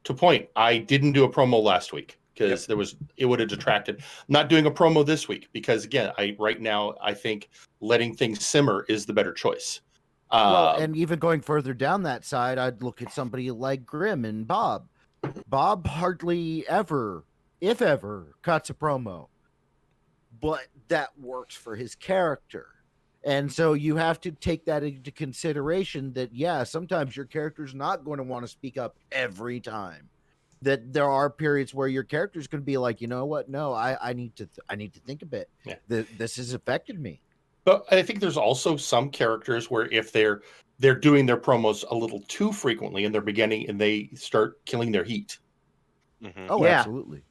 Speaker 3: To point, I didn't do a promo last week because it would have detracted. Not doing a promo this week because, again, right now I think letting things simmer is the better choice.
Speaker 2: Well, and even going further down that side, I'd look at somebody like Grim and Bob. Bob hardly ever, if ever, cuts a promo, but that works for his character. And so you have to take that into consideration that, sometimes your character's not going to want to speak up every time. That there are periods where your character's going to be like, you know what? No, I need to think a bit.
Speaker 3: Yeah.
Speaker 2: This has affected me.
Speaker 3: But I think there's also some characters where if they're doing their promos a little too frequently in their beginning and they start killing their heat.
Speaker 12: Mm-hmm.
Speaker 2: Oh,
Speaker 4: Yeah.
Speaker 2: absolutely.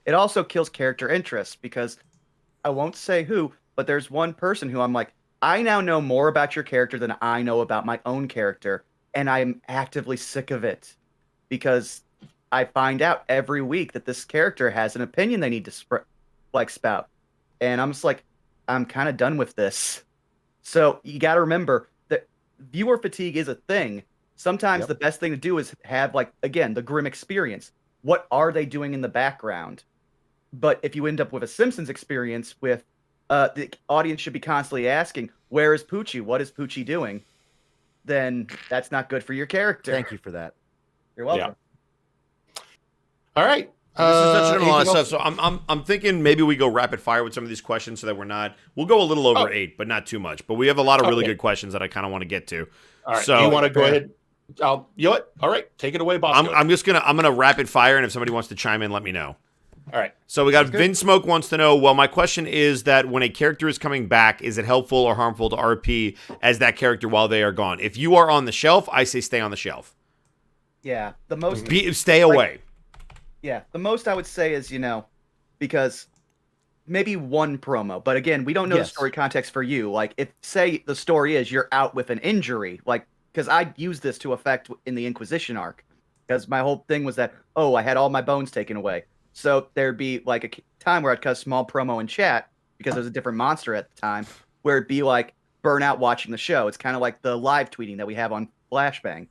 Speaker 4: It also kills character interest because I won't say who, but there's one person who I'm like, I now know more about your character than I know about my own character, and I'm actively sick of it because I find out every week that this character has an opinion they need to spout, and I'm just like, I'm kind of done with this. So you got to remember that viewer fatigue is a thing. Sometimes the best thing to do is have, again, the Grim experience. What are they doing in the background? But if you end up with a Simpsons experience with the audience should be constantly asking, where is Poochie? What is Poochie doing? Then that's not good for your character.
Speaker 2: Thank you for that.
Speaker 4: You're welcome.
Speaker 3: Yeah. All right.
Speaker 1: This is touching on a lot of
Speaker 3: anything
Speaker 1: stuff,
Speaker 3: else?
Speaker 1: so I'm thinking maybe we go rapid fire with some of these questions so that we'll go a little over 8, but not too much. But we have a lot of really good questions that I kind of want to get to.
Speaker 3: All right.
Speaker 1: So
Speaker 3: you want to go ahead? You know what? All right. Take it away, Bosco.
Speaker 1: I'm gonna rapid fire, and if somebody wants to chime in, let me know.
Speaker 3: All right.
Speaker 1: So we got Vinsmoke wants to know, well, my question is that when a character is coming back, is it helpful or harmful to RP as that character while they are gone? If you are on the shelf, I say stay on the shelf.
Speaker 4: Yeah. The most
Speaker 1: stay away.
Speaker 4: Yeah. The most I would say is, because maybe one promo, but again, we don't know the story context for you. Like, if say the story is you're out with an injury, because I used this to effect in the Inquisition arc, because my whole thing was that, I had all my bones taken away. So there'd be a time where I'd cut a small promo in chat because there was a different monster at the time, where it'd be like Burnout watching the show. It's kind of like the live tweeting that we have on Flashbang,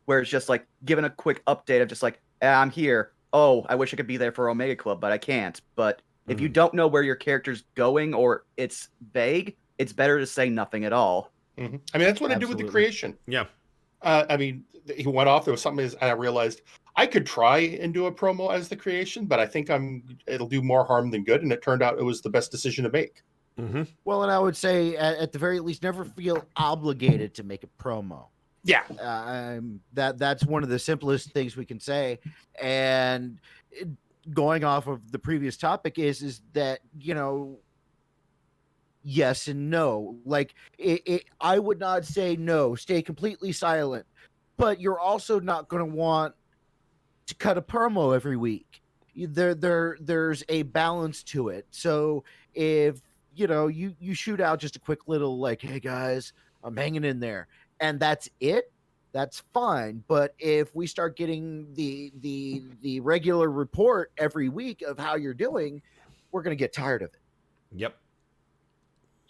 Speaker 4: where it's just giving a quick update of just I'm here. Oh, I wish I could be there for Omega Club, but I can't. But if you don't know where your character's going or it's vague, it's better to say nothing at all.
Speaker 3: Mm-hmm. I mean, that's what I did with the creation.
Speaker 1: Yeah.
Speaker 3: I mean, he went off. There was something I realized I could try and do a promo as the creation, but I think it'll do more harm than good. And it turned out it was the best decision to make.
Speaker 1: Mm-hmm.
Speaker 2: Well, and I would say at the very least, never feel obligated to make a promo.
Speaker 3: Yeah.
Speaker 2: That's one of the simplest things we can say. And going off of the previous topic is that, yes and no. I would not say no, stay completely silent. but you're also not going to want to cut a promo every week. There's a balance to it. So if you shoot out just a quick little like, hey guys, I'm hanging in there, and that's it, that's fine. But if we start getting the regular report every week of how you're doing, we're going to get tired of it.
Speaker 1: Yep.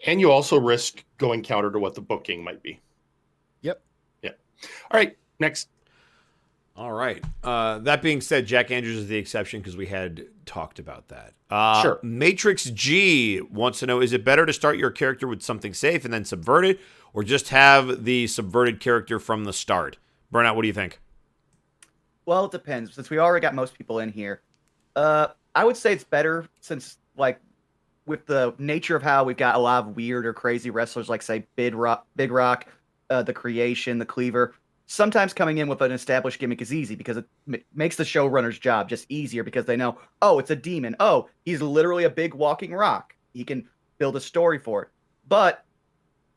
Speaker 3: And you also risk going counter to what the booking might be.
Speaker 2: Yep.
Speaker 3: Yeah. All right. Next.
Speaker 1: All right. That being said, Jack Andrews is the exception because we had talked about that.
Speaker 3: Sure.
Speaker 1: Matrix G wants to know, is it better to start your character with something safe and then subvert it, or just have the subverted character from the start? Burnout, what do you think?
Speaker 4: Well, it depends. Since we already got most people in here, I would say it's better since, like, with the nature of how we've got a lot of weird or crazy wrestlers, like, say, Big Rock, the Creation, the Cleaver. Sometimes coming in with an established gimmick is easy because it makes the showrunner's job just easier because they know, oh, it's a demon. Oh, he's literally a big walking rock. He can build a story for it. But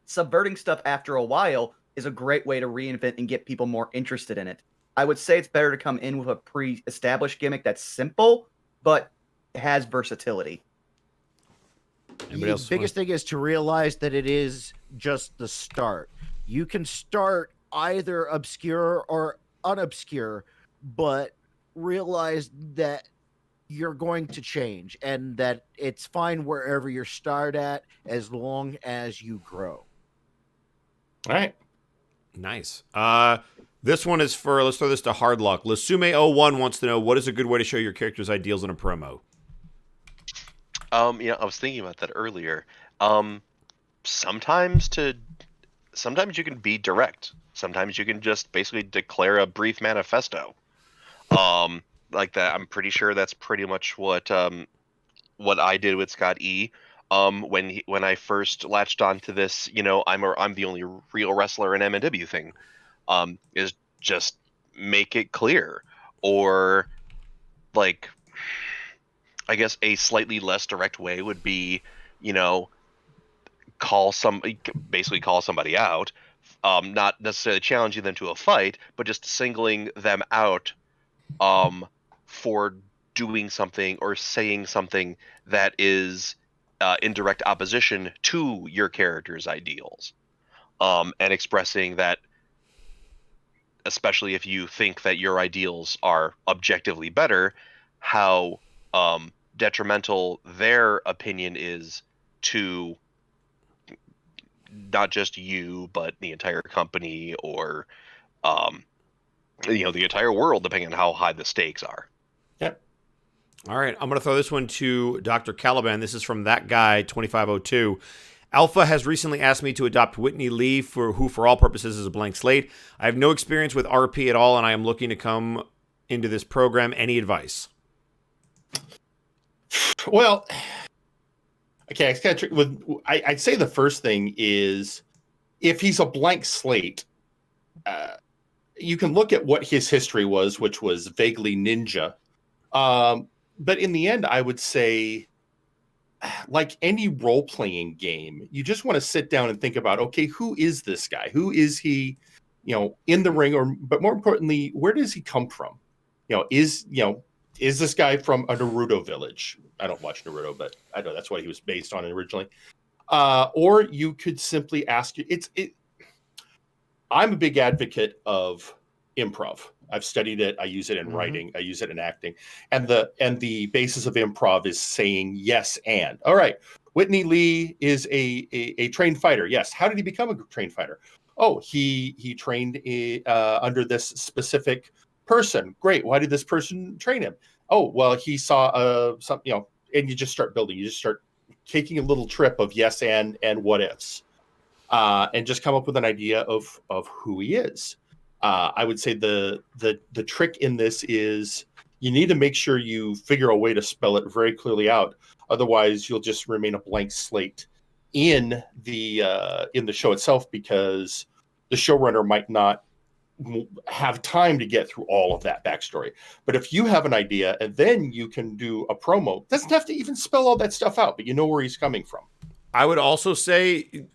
Speaker 4: subverting stuff after a while is a great way to reinvent and get people more interested in it. I would say it's better to come in with a pre-established gimmick that's simple, but has versatility.
Speaker 2: The biggest thing is to realize that it is just the start. You can start either obscure or unobscure, but realize that you're going to change and that it's fine wherever you start at as long as you grow.
Speaker 3: All right.
Speaker 1: Nice. This one is for, let's throw this to Hard Luck. Lasume01 wants to know, what is a good way to show your character's ideals in a promo?
Speaker 12: I was thinking about that earlier. Sometimes you can be direct. Sometimes you can just basically declare a brief manifesto. Like that. I'm pretty sure that's pretty much what I did with Scott E. When I first latched onto this, I'm the only real wrestler in MNW thing. Is just make it clear, or like, I guess a slightly less direct way would be, call somebody out, not necessarily challenging them to a fight, but just singling them out for doing something or saying something that is in direct opposition to your character's ideals, and expressing that, especially if you think that your ideals are objectively better, how detrimental their opinion is to not just you, but the entire company, or the entire world, depending on how high the stakes are.
Speaker 3: Yep.
Speaker 1: All right, I'm going to throw this one to Dr. Caliban. This is from that guy, 2502. Alpha has recently asked me to adopt Whitney Lee, who for all purposes is a blank slate. I have no experience with RP at all, and I am looking to come into this program. Any advice?
Speaker 3: Well, okay, it's kind of tricky. I'd say the first thing is, if he's a blank slate, you can look at what his history was, which was vaguely ninja. But in the end, I would say, like any role-playing game, you just want to sit down and think about, okay, who is this guy? Who is he, in the ring, but more importantly, where does he come from? Is this guy from a Naruto village? I don't watch Naruto, but I know that's what he was based on originally. Or you could simply ask, I'm a big advocate of improv. I've studied it. I use it in writing. I use it in acting. And the basis of improv is saying yes and. All right, Whitney Lee is a trained fighter. Yes. How did he become a trained fighter? Oh, he trained under this specific person. Great. Why did this person train him? Oh, well, he saw something, and you just start building. You just start taking a little trip of yes and what ifs, and just come up with an idea of who he is. I would say the trick in this is you need to make sure you figure a way to spell it very clearly out. Otherwise, you'll just remain a blank slate in the show itself, because the showrunner might not have time to get through all of that backstory. But if you have an idea and then you can do a promo, doesn't have to even spell all that stuff out, but you know where he's coming from.
Speaker 1: I would also say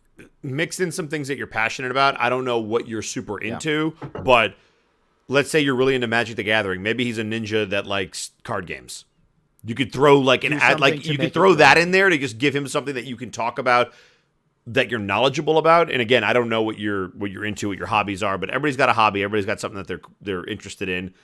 Speaker 1: mix in some things that you're passionate about. I don't know what you're super into, but let's say you're really into Magic the Gathering. Maybe he's a ninja that likes card games. You could throw like an ad, like you could throw that in there to just give him something that you can talk about that you're knowledgeable about. And again, I don't know what you're into, what your hobbies are, but everybody's got a hobby. Everybody's got something that they're interested in.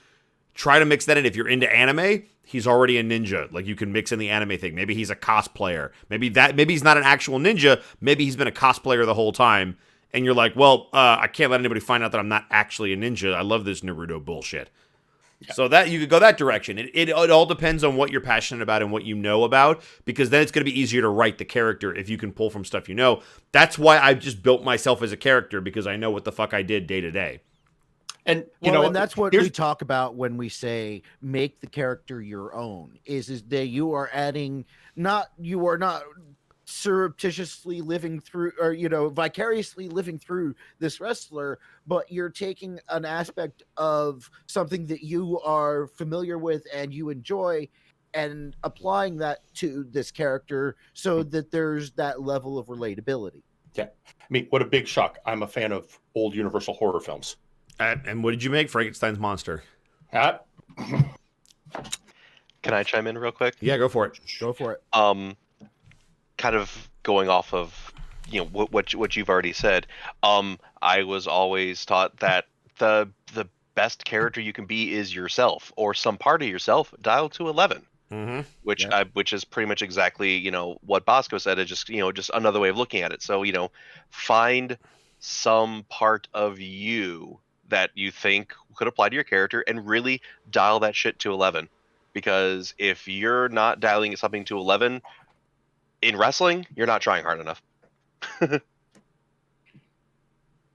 Speaker 1: Try to mix that in. If you're into anime, he's already a ninja. Like you can mix in the anime thing. Maybe he's a cosplayer. Maybe he's not an actual ninja. Maybe he's been a cosplayer the whole time. And you're like, well, I can't let anybody find out that I'm not actually a ninja. I love this Naruto bullshit. Yeah. So that you could go that direction. It all depends on what you're passionate about and what you know about, because then it's going to be easier to write the character if you can pull from stuff you know. That's why I've just built myself as a character, because I know what the fuck I did day to day.
Speaker 2: And and that's what we talk about when we say make the character your own. Is that you are not surreptitiously living through, or vicariously living through this wrestler, but you're taking an aspect of something that you are familiar with and you enjoy and applying that to this character so that there's that level of relatability.
Speaker 3: Yeah. I mean, what a big shock. I'm a fan of old Universal horror films.
Speaker 1: And what did you make? Frankenstein's monster.
Speaker 12: Can I chime in real quick?
Speaker 1: Yeah, go for it.
Speaker 2: Go for it.
Speaker 12: Kind of going off of what you've already said. I was always taught that the best character you can be is yourself, or some part of yourself. Dial to 11.
Speaker 1: Mm-hmm.
Speaker 12: Which is pretty much exactly what Bosco said. It's just just another way of looking at it. So find some part of you that you think could apply to your character and really dial that shit to 11. Because if you're not dialing something to 11 in wrestling, you're not trying hard enough.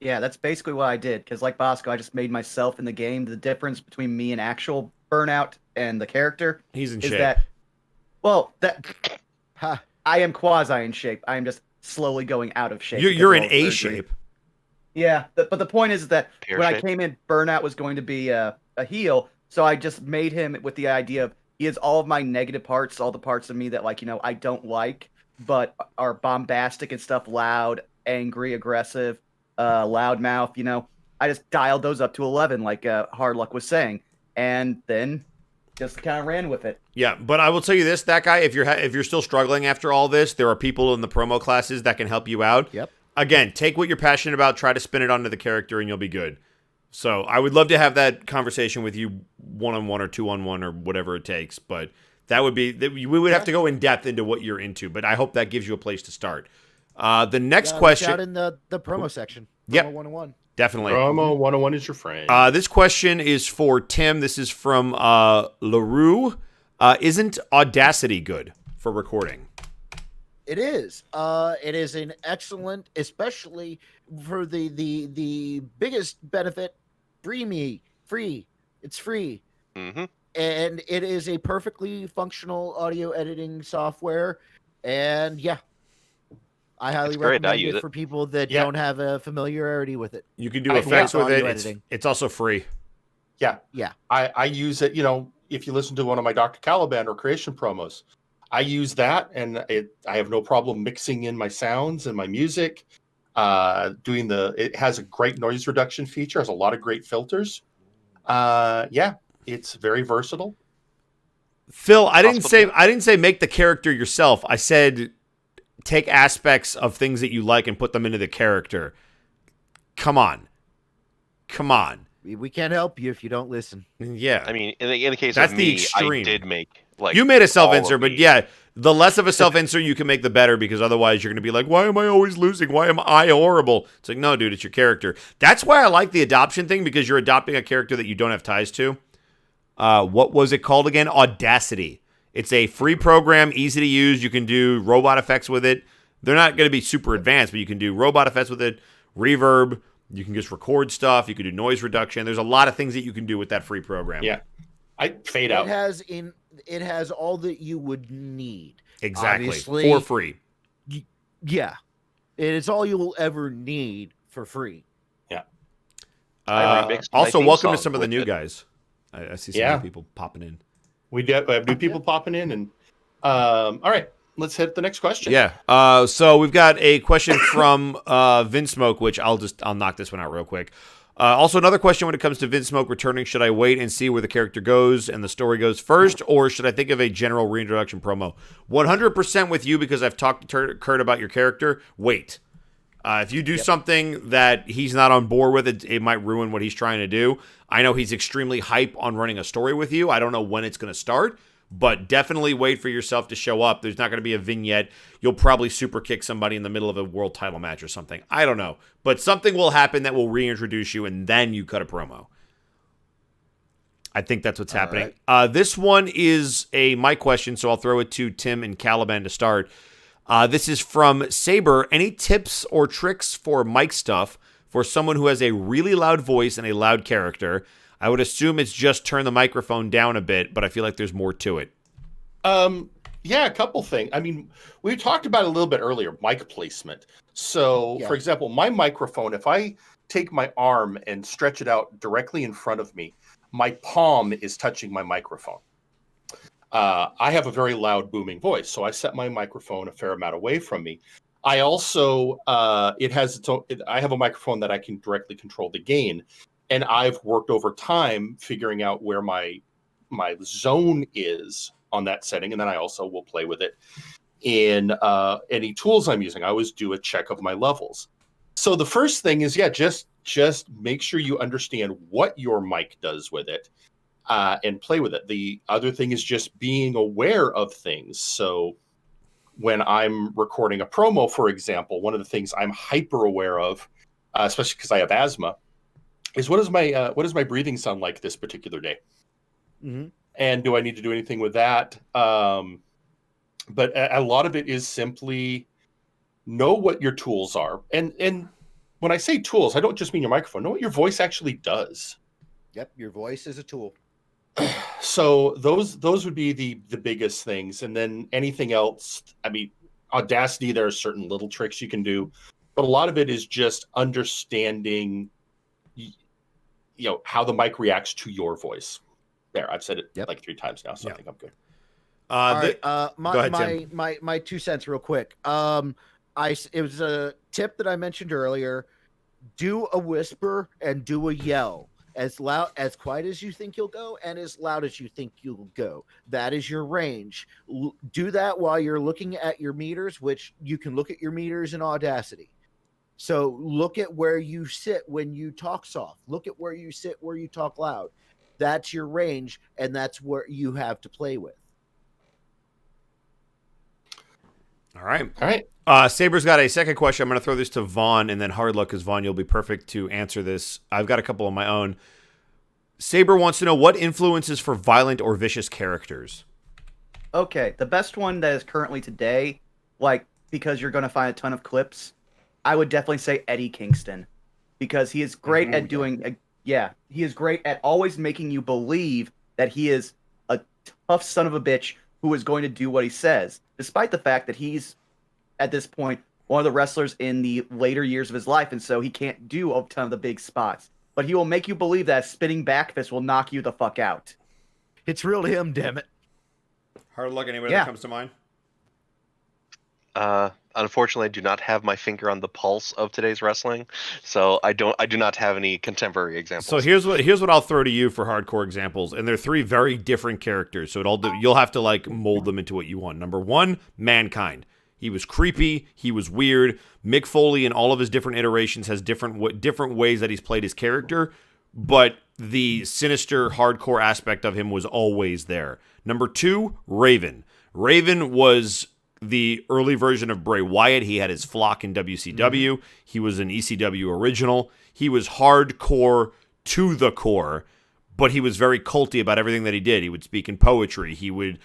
Speaker 4: Yeah, that's basically what I did. Because like Bosco, I just made myself in the game. The difference between me and actual Burnout and the character
Speaker 1: is
Speaker 4: shape. I am quasi in shape. I am just slowly going out of shape.
Speaker 1: You're in A shape.
Speaker 4: Yeah, but the point is that
Speaker 12: Pear
Speaker 4: when
Speaker 12: shape.
Speaker 4: I came in, Burnout was going to be a heel, so I just made him with the idea of he has all of my negative parts, all the parts of me that I don't like, but are bombastic and stuff, loud, angry, aggressive, loudmouth. I just dialed those up to 11, like Hard Luck was saying, and then just kind of ran with it.
Speaker 1: Yeah, but I will tell you this: that guy, if you're still struggling after all this, there are people in the promo classes that can help you out.
Speaker 2: Yep.
Speaker 1: Again, take what you're passionate about, try to spin it onto the character, and you'll be good. So I would love to have that conversation with you 1-on-1 or 2-on-1 or whatever it takes. But that would be we would have to go in depth into what you're into. But I hope that gives you a place to start. The next question
Speaker 2: out in the promo section.
Speaker 1: Yep.
Speaker 2: Promo 101.
Speaker 1: Definitely.
Speaker 3: Promo 101 is your friend.
Speaker 1: This question is for Tim. This is from LaRue. Isn't Audacity good for recording?
Speaker 2: It is. It is an excellent, especially for the biggest benefit. Free. It's free.
Speaker 12: Mm-hmm.
Speaker 2: And it is a perfectly functional audio editing software. And yeah, I highly recommend it for people that don't have a familiarity with it.
Speaker 1: You can do effects with it. It's also free.
Speaker 3: Yeah.
Speaker 2: Yeah.
Speaker 3: I use it, if you listen to one of my Dr. Caliban or creation promos, I use that, and I have no problem mixing in my sounds and my music. It has a great noise reduction feature, has a lot of great filters. It's very versatile.
Speaker 1: Phil, I didn't say make the character yourself. I said take aspects of things that you like and put them into the character. Come on.
Speaker 2: We can't help you if you don't listen.
Speaker 1: Yeah.
Speaker 12: I mean, in the case
Speaker 1: That's
Speaker 12: of
Speaker 1: the
Speaker 12: me,
Speaker 1: extreme.
Speaker 12: I did make
Speaker 1: you made a self-insert, but yeah, the less of a self-insert you can make, the better, because otherwise you're going to be like, why am I always losing? Why am I horrible? It's like, no, dude, it's your character. That's why I like the adoption thing, because you're adopting a character that you don't have ties to. What was it called again? Audacity. It's a free program, easy to use. You can do robot effects with it. They're not going to be super advanced, but you can do robot effects with it, reverb. You can just record stuff. You can do noise reduction. There's a lot of things that you can do with that free program.
Speaker 3: Yeah. I fade out.
Speaker 2: It has all that you would need.
Speaker 1: Exactly.
Speaker 2: Obviously,
Speaker 1: for free.
Speaker 2: Yeah. It is all you'll ever need for free.
Speaker 3: Yeah.
Speaker 1: Also, welcome to some of the new guys. I see some new people popping in.
Speaker 3: We have new people popping in. And all right. let's hit the next question.
Speaker 1: Yeah. So we've got a question from Vinsmoke, which I'll knock this one out real quick. Also, another question when it comes to Vinsmoke returning: should I wait and see where the character goes and the story goes first, or should I think of a general reintroduction promo? 100% with you, because I've talked to Kurt about your character. Wait. If you do something that he's not on board with, it might ruin what he's trying to do. I know he's extremely hype on running a story with you. I don't know when it's going to start, but definitely wait for yourself to show up. There's not going to be a vignette. You'll probably super kick somebody in the middle of a world title match or something. I don't know. But something will happen that will reintroduce you, and then you cut a promo. I think that's what's happening. Right. This one is a mic question, so I'll throw it to Tim and Caliban to start. This is from Saber. Any tips or tricks for mic stuff for someone who has a really loud voice and a loud character? I would assume it's just turn the microphone down a bit, but I feel like there's more to it.
Speaker 3: Yeah, a couple things. I mean, we talked about it a little bit earlier, mic placement. So, for example, my microphone, if I take my arm and stretch it out directly in front of me, my palm is touching my microphone. I have a very loud, booming voice, so I set my microphone a fair amount away from me. I also, I have a microphone that I can directly control the gain, and I've worked over time figuring out where my zone is on that setting, and then I also will play with it in any tools I'm using. I always do a check of my levels. So the first thing is, just make sure you understand what your mic does with it. And play with it. The other thing is just being aware of things. So when I'm recording a promo, for example, one of the things I'm hyper aware of, especially because I have asthma, is what does my breathing sound like this particular day? Mm-hmm. And do I need to do anything with that? But a lot of it is simply know what your tools are. And when I say tools, I don't just mean your microphone. Know what your voice actually does.
Speaker 2: Yep, your voice is a tool.
Speaker 3: So those would be the biggest things. And then anything else, I mean, Audacity, there are certain little tricks you can do, but a lot of it is just understanding, how the mic reacts to your voice. There, I've said it like 3 times now, so I think I'm good.
Speaker 2: All right,
Speaker 3: go ahead, Tim.
Speaker 2: my 2 cents real quick. It was a tip that I mentioned earlier. Do a whisper and do a yell. As loud, as quiet as you think you'll go, and as loud as you think you'll go. That is your range. Do that while you're looking at your meters, which you can look at your meters in Audacity. So look at where you sit when you talk soft. Look at where you sit where you talk loud. That's your range, and that's what you have to play with.
Speaker 1: All right. Saber's got a second question. I'm going to throw this to Vaughn, and then hard luck, because Vaughn, you'll be perfect to answer this. I've got a couple of my own. Saber wants to know what influences for violent or vicious characters.
Speaker 4: Okay, the best one that is currently today, because you're going to find a ton of clips, I would definitely say Eddie Kingston, because he is great at doing. He is great at always making you believe that he is a tough son of a bitch who is going to do what he says, despite the fact that he's, at this point, one of the wrestlers in the later years of his life, and so he can't do a ton of the big spots. But he will make you believe that a spinning back fist will knock you the fuck out.
Speaker 2: It's real to him, damn it.
Speaker 1: Hard luck, anybody that comes to mind?
Speaker 12: Unfortunately, I do not have my finger on the pulse of today's wrestling, so I do not have any contemporary examples.
Speaker 1: So here's what I'll throw to you for hardcore examples, and they're 3 very different characters. So you'll have to mold them into what you want. Number 1, Mankind. He was creepy. He was weird. Mick Foley, in all of his different iterations, has different ways that he's played his character, but the sinister, hardcore aspect of him was always there. Number 2, Raven. Raven was the early version of Bray Wyatt. He had his flock in WCW. Mm-hmm. He was an ECW original. He was hardcore to the core, but he was very culty about everything that he did. He would speak in poetry. He would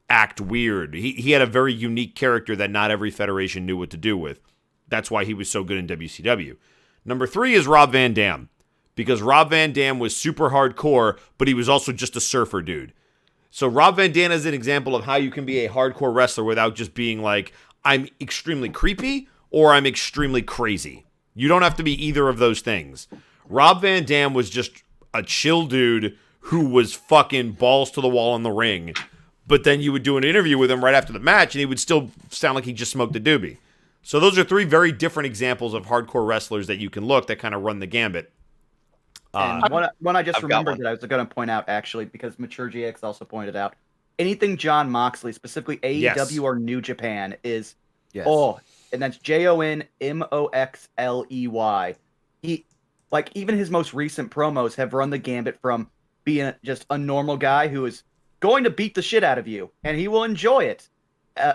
Speaker 1: act weird. He had a very unique character that not every federation knew what to do with. That's why he was so good in WCW. Number 3 is Rob Van Dam, because Rob Van Dam was super hardcore, but he was also just a surfer dude. So Rob Van Dam is an example of how you can be a hardcore wrestler without just being like, I'm extremely creepy or I'm extremely crazy. You don't have to be either of those things. Rob Van Dam was just a chill dude who was fucking balls to the wall in the ring, but then you would do an interview with him right after the match, and he would still sound like he just smoked a doobie. So those are three very different examples of hardcore wrestlers that you can look that kind of run the gambit.
Speaker 4: And one I just remembered that I was going to point out, actually, because Mature GX also pointed out, anything John Moxley, specifically AEW or New Japan, is and that's JONMOXLEY. He, like, even his most recent promos have run the gambit from being just a normal guy who is going to beat the shit out of you, and he will enjoy it.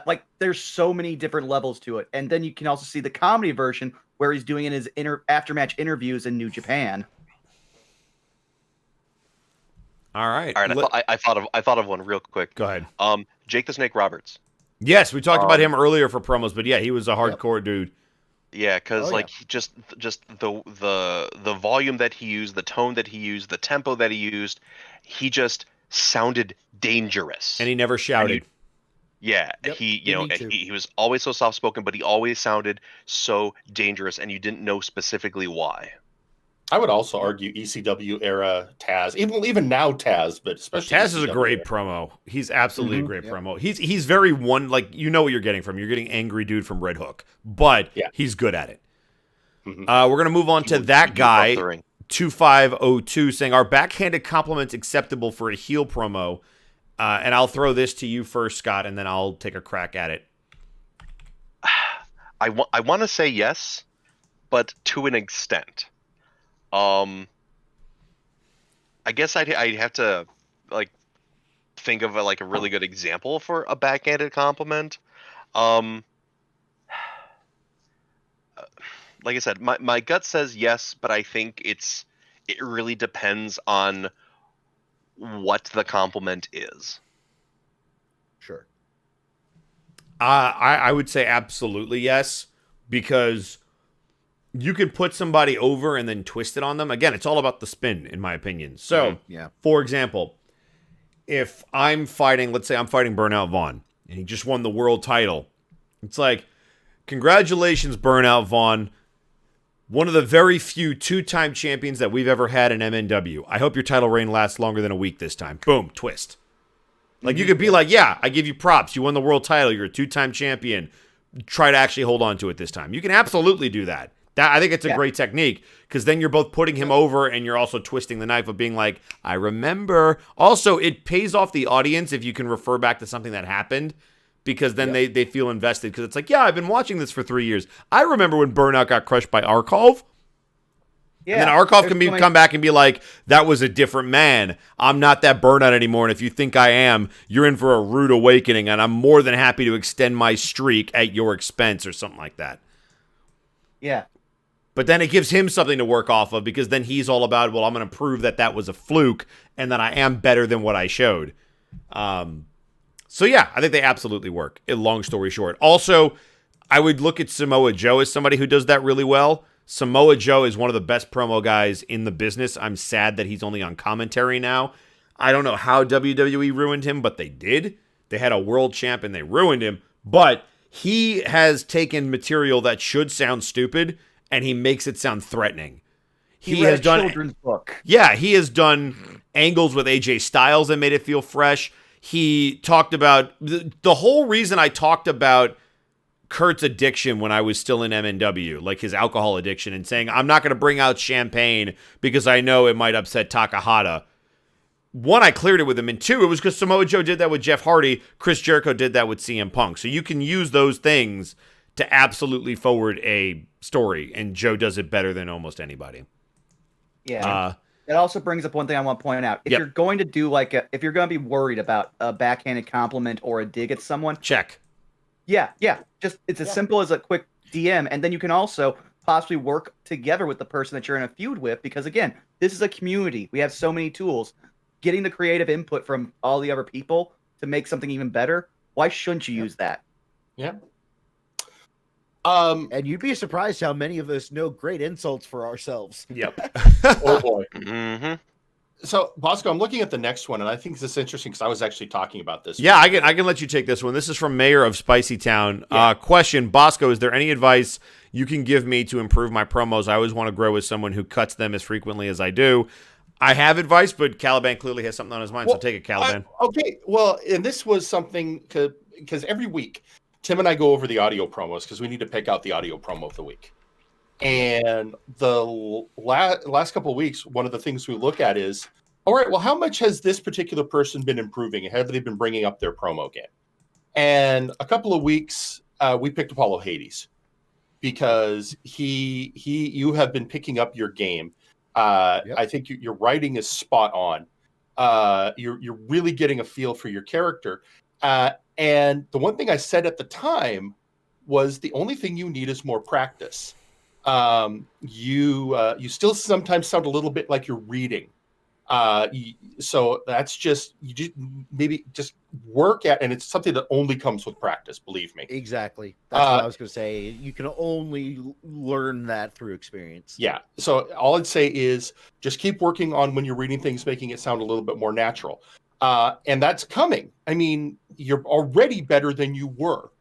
Speaker 4: Like, there's so many different levels to it. And then you can also see the comedy version where he's doing in his after-match interviews in New Japan.
Speaker 1: All right.
Speaker 12: I thought of one real quick.
Speaker 1: Go ahead.
Speaker 12: Jake the Snake Roberts.
Speaker 1: Yes, we talked about him earlier for promos, but yeah, he was a hardcore dude.
Speaker 12: Yeah, because just the volume that he used, the tone that he used, the tempo that he used, he just sounded dangerous.
Speaker 1: And he never shouted.
Speaker 12: He was always so soft spoken, but he always sounded so dangerous, and you didn't know specifically why.
Speaker 3: I would also argue ECW era Taz, even now Taz, but especially
Speaker 1: Taz is a great promo. He's absolutely a great promo. He's very what you're getting from. You're getting angry dude from Red Hook, but he's good at it. We're gonna move on to that guy 2502 saying, "Are backhanded compliments acceptable for a heel promo?" And I'll throw this to you first, Scott, and then I'll take a crack at it.
Speaker 12: I want to say yes, but to an extent. I guess I'd have to think of a really good example for a backhanded compliment. Like I said, my gut says yes, but I think it really depends on what the compliment is.
Speaker 2: Sure.
Speaker 1: I would say absolutely yes, because you could put somebody over and then twist it on them. Again, it's all about the spin, in my opinion. So, for example, if I'm fighting, let's say I'm fighting Burnout Vaughn, and he just won the world title. It's like, congratulations, Burnout Vaughn. One of the very few two-time champions that we've ever had in MNW. I hope your title reign lasts longer than a week this time. Boom, twist. Like, you could be like, yeah, I give you props. You won the world title. You're a two-time champion. Try to actually hold on to it this time. You can absolutely do that. I think it's a great technique, because then you're both putting him over and you're also twisting the knife of being like, I remember. Also, it pays off the audience if you can refer back to something that happened, because then they feel invested, because it's like, yeah, I've been watching this for 3 years. I remember when Burnout got crushed by Arkhov. Yeah, and then Arkhov can come back and be like, that was a different man. I'm not that Burnout anymore, and if you think I am, you're in for a rude awakening, and I'm more than happy to extend my streak at your expense, or something like that.
Speaker 4: Yeah.
Speaker 1: But then it gives him something to work off of, because then he's all about, well, I'm going to prove that was a fluke and that I am better than what I showed. So, yeah, I think they absolutely work, long story short. Also, I would look at Samoa Joe as somebody who does that really well. Samoa Joe is one of the best promo guys in the business. I'm sad that he's only on commentary now. I don't know how WWE ruined him, but they did. They had a world champ and they ruined him. But he has taken material that should sound stupid, and he makes it sound threatening.
Speaker 4: He has done a children's book.
Speaker 1: Yeah, he has done angles with AJ Styles that made it feel fresh. He talked about the whole reason I talked about Kurt's addiction when I was still in MNW, like his alcohol addiction, and saying, I'm not going to bring out champagne because I know it might upset Takahata. One, I cleared it with him, and two, it was because Samoa Joe did that with Jeff Hardy. Chris Jericho did that with CM Punk. So you can use those things to absolutely forward a story, and Joe does it better than almost anybody.
Speaker 4: Yeah. It also brings up one thing I want to point out. If you're going to do if you're going to be worried about a backhanded compliment or a dig at someone,
Speaker 1: check.
Speaker 4: Yeah. Just it's as simple as a quick DM, and then you can also possibly work together with the person that you're in a feud with, because again, this is a community. We have so many tools. Getting the creative input from all the other people to make something even better. Why shouldn't you use that?
Speaker 3: Yeah.
Speaker 2: And you'd be surprised how many of us know great insults for ourselves.
Speaker 1: Yep.
Speaker 3: Oh boy.
Speaker 12: Mm-hmm.
Speaker 3: So, Bosco, I'm looking at the next one, and I think this is interesting because I was actually talking about this.
Speaker 1: Yeah, I can let you take this one. This is from Mayor of Spicy Town. Question, Bosco, is there any advice you can give me to improve my promos? I always want to grow with someone who cuts them as frequently as I do. I have advice, but Caliban clearly has something on his mind, so take it, Caliban.
Speaker 3: Okay, well, and this was something because every week Tim and I go over the audio promos because we need to pick out the audio promo of the week. And the last couple of weeks, one of the things we look at is, all right, well, how much has this particular person been improving? Have they been bringing up their promo game? And a couple of weeks, we picked Apollo Hades because you have been picking up your game. I think your writing is spot on. You're really getting a feel for your character. And the one thing I said at the time was the only thing you need is more practice. You still sometimes sound a little bit like you're reading. So that's just maybe just work at, and it's something that only comes with practice. Believe me.
Speaker 2: Exactly. That's what I was going to say. You can only learn that through experience.
Speaker 3: Yeah. So all I'd say is just keep working on when you're reading things, making it sound a little bit more natural. And that's coming. I mean, you're already better than you were.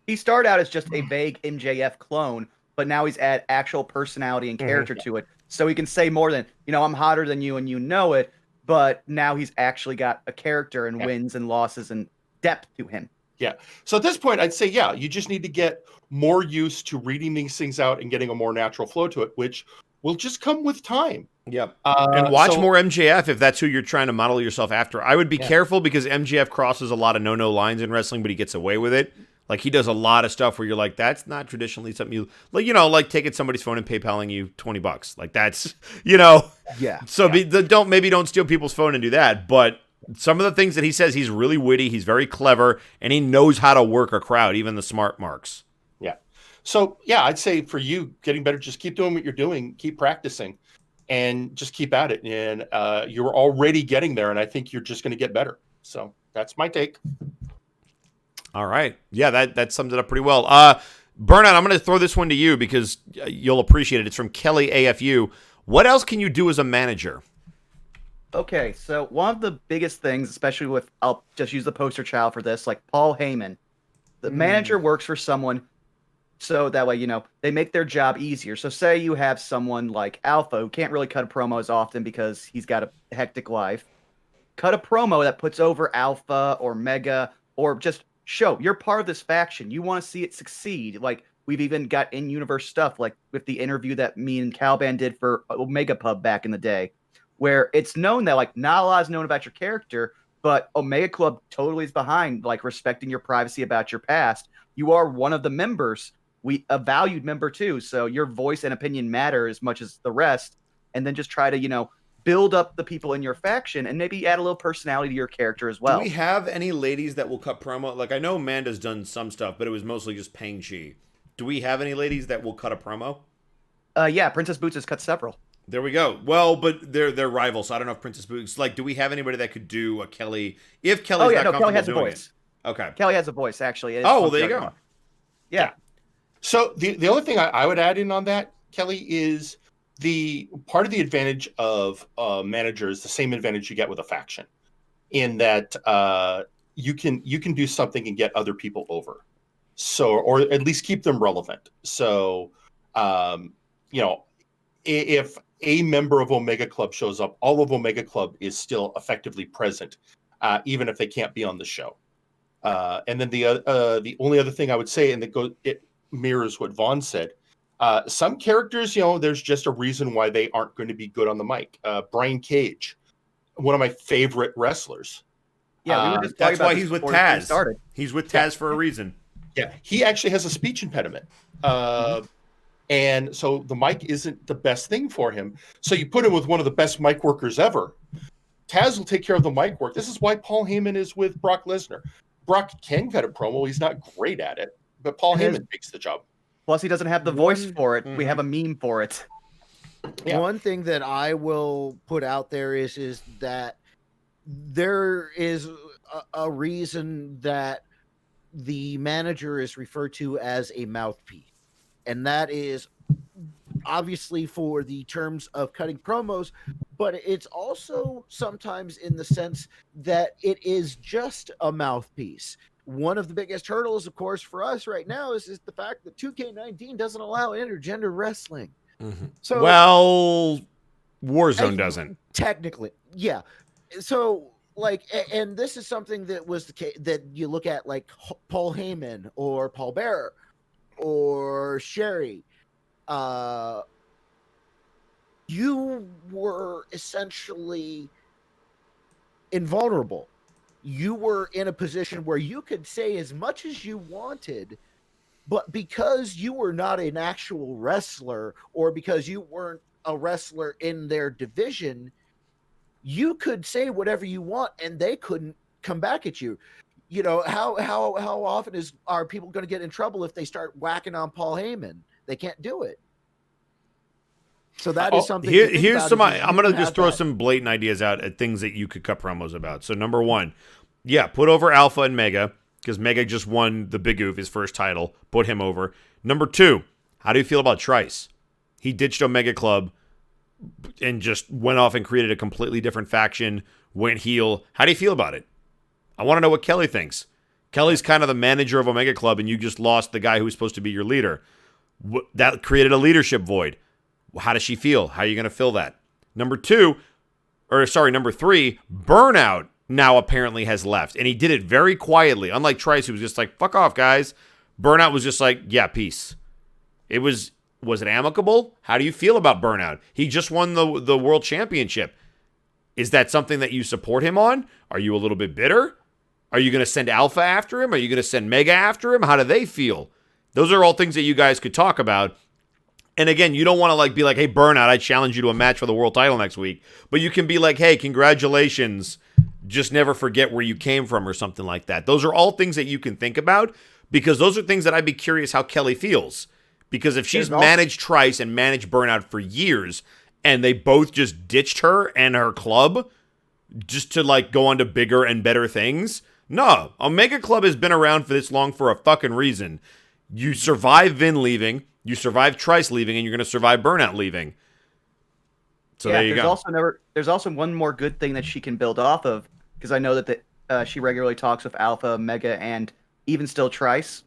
Speaker 4: He started out as just a vague MJF clone, but now he's add actual personality and character to it. So he can say more than, I'm hotter than you and you know it, but now he's actually got a character and wins and losses and depth to him.
Speaker 3: Yeah. So at this point, I'd say, you just need to get more used to reading these things out and getting a more natural flow to it, which will just come with time.
Speaker 1: Yep. And watch more MJF if that's who you're trying to model yourself after. I would be careful because MJF crosses a lot of no lines in wrestling, but he gets away with it. Like, he does a lot of stuff where you're like, that's not traditionally something you like, like taking somebody's phone and PayPaling you $20. Like, that's,
Speaker 2: Yeah.
Speaker 1: So don't steal people's phone and do that. But some of the things that he says, he's really witty, he's very clever, and he knows how to work a crowd, even the smart marks.
Speaker 3: Yeah. So, I'd say for you, getting better, just keep doing what you're doing, keep practicing, and just keep at it. And you're already getting there, and I think you're just going to get better. So that's my take.
Speaker 1: All right. Yeah, that sums it up pretty well. Burnout, I'm going to throw this one to you because you'll appreciate it. It's from Kelly AFU. What else can you do as a manager?
Speaker 4: Okay, so one of the biggest things, especially with, I'll just use the poster child for this, like Paul Heyman. The manager works for someone so that way, they make their job easier. So say you have someone like Alpha who can't really cut promos often because he's got a hectic life. Cut a promo that puts over Alpha or Mega, or just show you're part of this faction. You want to see it succeed. Like, we've even got in-universe stuff, like with the interview that me and Caliban did for Omega Pub back in the day, where it's known that, like, not a lot is known about your character, but Omega Club totally is behind, like, respecting your privacy about your past. You are one of the members. A valued member too, so your voice and opinion matter as much as the rest. And then just try to, build up the people in your faction and maybe add a little personality to your character as well.
Speaker 1: Do we have any ladies that will cut promo? Like, I know Amanda's done some stuff, but it was mostly just Peng Chi. Do we have any ladies that will cut a promo?
Speaker 4: Yeah, Princess Boots has cut several.
Speaker 1: There we go. Well, but they're rivals, so I don't know if Princess Boots, like, do we have anybody that could do a Kelly? If Kelly's not comfortable
Speaker 4: Kelly has
Speaker 1: doing
Speaker 4: a voice.
Speaker 1: It. Okay.
Speaker 4: Kelly has a voice, actually.
Speaker 1: Well, there you go.
Speaker 4: Yeah.
Speaker 3: So the only thing I would add in on that, Kelly, is the part of the advantage of managers, the same advantage you get with a faction, in that you can do something and get other people over, so, or at least keep them relevant. So, if a member of Omega Club shows up, all of Omega Club is still effectively present, even if they can't be on the show. And then the only other thing I would say, and it mirrors what Vaughn said. Some characters, there's just a reason why they aren't going to be good on the mic. Brian Cage, one of my favorite wrestlers.
Speaker 4: Yeah, we were just
Speaker 1: that's
Speaker 4: why
Speaker 1: he's with Taz. He's with Taz for a reason.
Speaker 3: Yeah, he actually has a speech impediment. And so the mic isn't the best thing for him. So you put him with one of the best mic workers ever. Taz will take care of the mic work. This is why Paul Heyman is with Brock Lesnar. Brock can cut a promo. He's not great at it, but Paul Heyman takes the job.
Speaker 4: Plus, he doesn't have the voice for it. We have a meme for it.
Speaker 2: Yeah. One thing that I will put out there is that there is a reason that the manager is referred to as a mouthpiece. And that is obviously for the terms of cutting promos, but it's also sometimes in the sense that it is just a mouthpiece. One of the biggest hurdles, of course, for us right now is the fact that 2K19 doesn't allow intergender wrestling.
Speaker 1: So, well, Warzone doesn't.
Speaker 2: Technically, yeah. So, like, and this is something that was the case that you look at, like Paul Heyman or Paul Bearer or Sherry. You were essentially invulnerable. You were in a position where you could say as much as you wanted, but because you were not an actual wrestler, or because you weren't a wrestler in their division, you could say whatever you want and they couldn't come back at you. You know, how often are people going to get in trouble if they start whacking on Paul Heyman? They can't do it. So that is something.
Speaker 1: Here's some. I'm going to just throw some blatant ideas out at things that you could cut promos about. So number one, yeah, put over Alpha and Mega, because Mega just won the Big Oof, his first title. Put him over. Number two, how do you feel about Trice? He ditched Omega Club and just went off and created a completely different faction, went heel. How do you feel about it? I want to know what Kelly thinks. Kelly's kind of the manager of Omega Club, and you just lost the guy who was supposed to be your leader. That created a leadership void. How does she feel? How are you going to fill that? Number three, Burnout now apparently has left, and he did it very quietly. Unlike Trice, who was just like, fuck off, guys. Burnout was just like, yeah, peace. Was it amicable? How do you feel about Burnout? He just won the world championship. Is that something that you support him on? Are you a little bit bitter? Are you going to send Alpha after him? Are you going to send Mega after him? How do they feel? Those are all things that you guys could talk about. And again, you don't want to be like, hey, Burnout, I challenge you to a match for the world title next week. But you can be like, hey, congratulations. Just never forget where you came from, or something like that. Those are all things that you can think about, because those are things that I'd be curious how Kelly feels. Because if she's managed Trice and managed Burnout for years, and they both just ditched her and her club just to go on to bigger and better things. No, Omega Club has been around for this long for a fucking reason. You survive Vin leaving, you survive Trice leaving, and you're going to survive Burnout leaving. So there you go.
Speaker 4: There's also one more good thing that she can build off of, because I know that she regularly talks with Alpha, Mega, and even still Trice,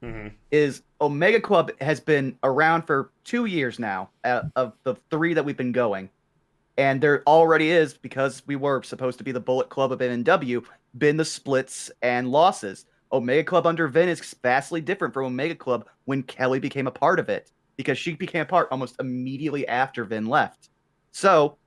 Speaker 4: is Omega Club has been around for 2 years now of the 3 that we've been going. And there already is, because we were supposed to be the Bullet Club of MNW, been the splits and losses. Omega Club under Vin is vastly different from Omega Club when Kelly became a part of it, because she became a part almost immediately after Vin left. So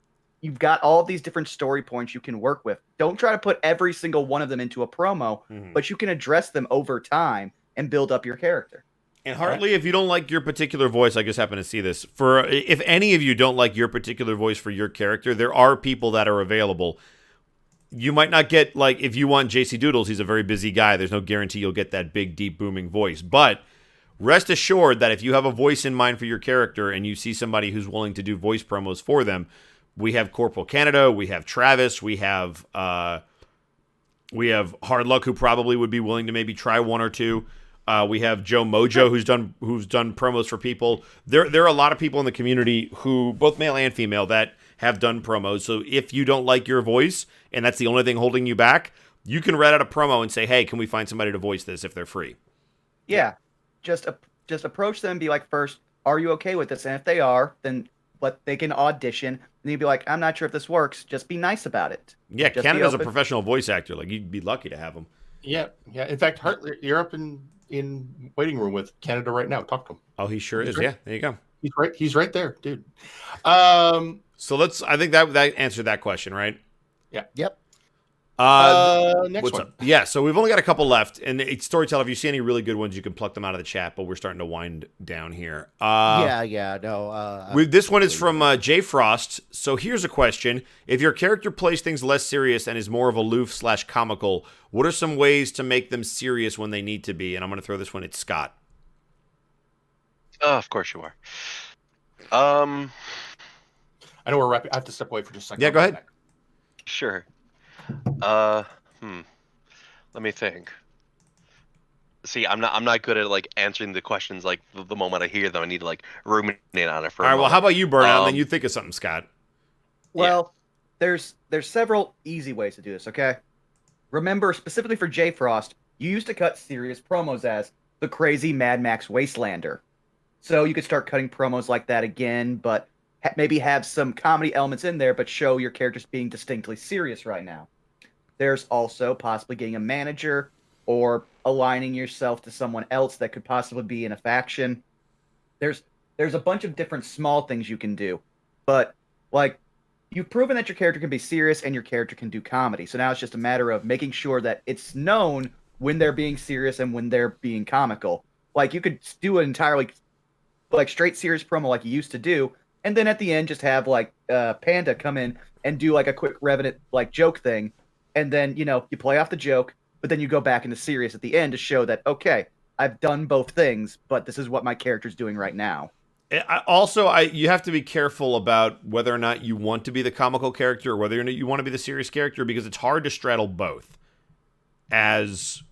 Speaker 4: you've got all of these different story points you can work with. Don't try to put every single one of them into a promo, but you can address them over time and build up your character.
Speaker 1: And Hartley, if you don't like your particular voice, I just happen to see this. If any of you don't like your particular voice for your character, there are people that are available. You might not get, if you want JC Doodles, he's a very busy guy. There's no guarantee you'll get that big, deep, booming voice. But rest assured that if you have a voice in mind for your character and you see somebody who's willing to do voice promos for them, we have Corporal Canada, we have Travis, we have Hard Luck, who probably would be willing to maybe try one or two. We have Joe Mojo, who's done promos for people. There are a lot of people in the community who, both male and female, that have done promos. So if you don't like your voice and that's the only thing holding you back, you can write out a promo and say, hey, can we find somebody to voice this if they're free?
Speaker 4: Yeah. Just approach them and be like, first, are you okay with this? And if they are, then they can audition. And you'd be like, I'm not sure if this works. Just be nice about it.
Speaker 1: Yeah, Canada's a professional voice actor. You'd be lucky to have him.
Speaker 3: Yeah. In fact, Hartley, you're up in waiting room with Canada right now. Talk to him.
Speaker 1: Oh, he sure is. Right. Yeah, there you go.
Speaker 3: He's right there, dude.
Speaker 1: So I think that answered that question, right?
Speaker 3: Yeah.
Speaker 2: Yep.
Speaker 3: Next one.
Speaker 1: Up? Yeah, so we've only got a couple left, and it's Storyteller. If you see any really good ones, you can pluck them out of the chat. But we're starting to wind down here. This one is from Jay Frost. So here's a question: if your character plays things less serious and is more of aloof/comical, what are some ways to make them serious when they need to be? And I'm going to throw this one at Scott.
Speaker 12: Of course you are.
Speaker 3: I know we're wrapping. I have to step away for just a second.
Speaker 1: Yeah, go ahead.
Speaker 12: Sure. Let me think. See, I'm not good at answering the questions the moment I hear them. I need to ruminate on it for.
Speaker 1: All right. Well, how about you, Burnout? And then you think of something, Scott.
Speaker 4: Well, there's several easy ways to do this. Okay. Remember, specifically for Jay Frost, you used to cut serious promos as the crazy Mad Max Wastelander. So you could start cutting promos like that again, but maybe have some comedy elements in there, but show your characters being distinctly serious right now. There's also possibly getting a manager or aligning yourself to someone else that could possibly be in a faction. There's a bunch of different small things you can do, but like you've proven that your character can be serious and your character can do comedy. So now it's just a matter of making sure that it's known when they're being serious and when they're being comical. Like you could do an entirely like straight serious promo like you used to do, and then at the end just have like Panda come in and do like a quick revenant like joke thing, and then you play off the joke, but then you go back into serious at the end to show that okay, I've done both things, but this is what my character's doing right now.
Speaker 1: You have to be careful about whether or not you want to be the comical character or whether or not you want to be the serious character, because it's hard to straddle both. As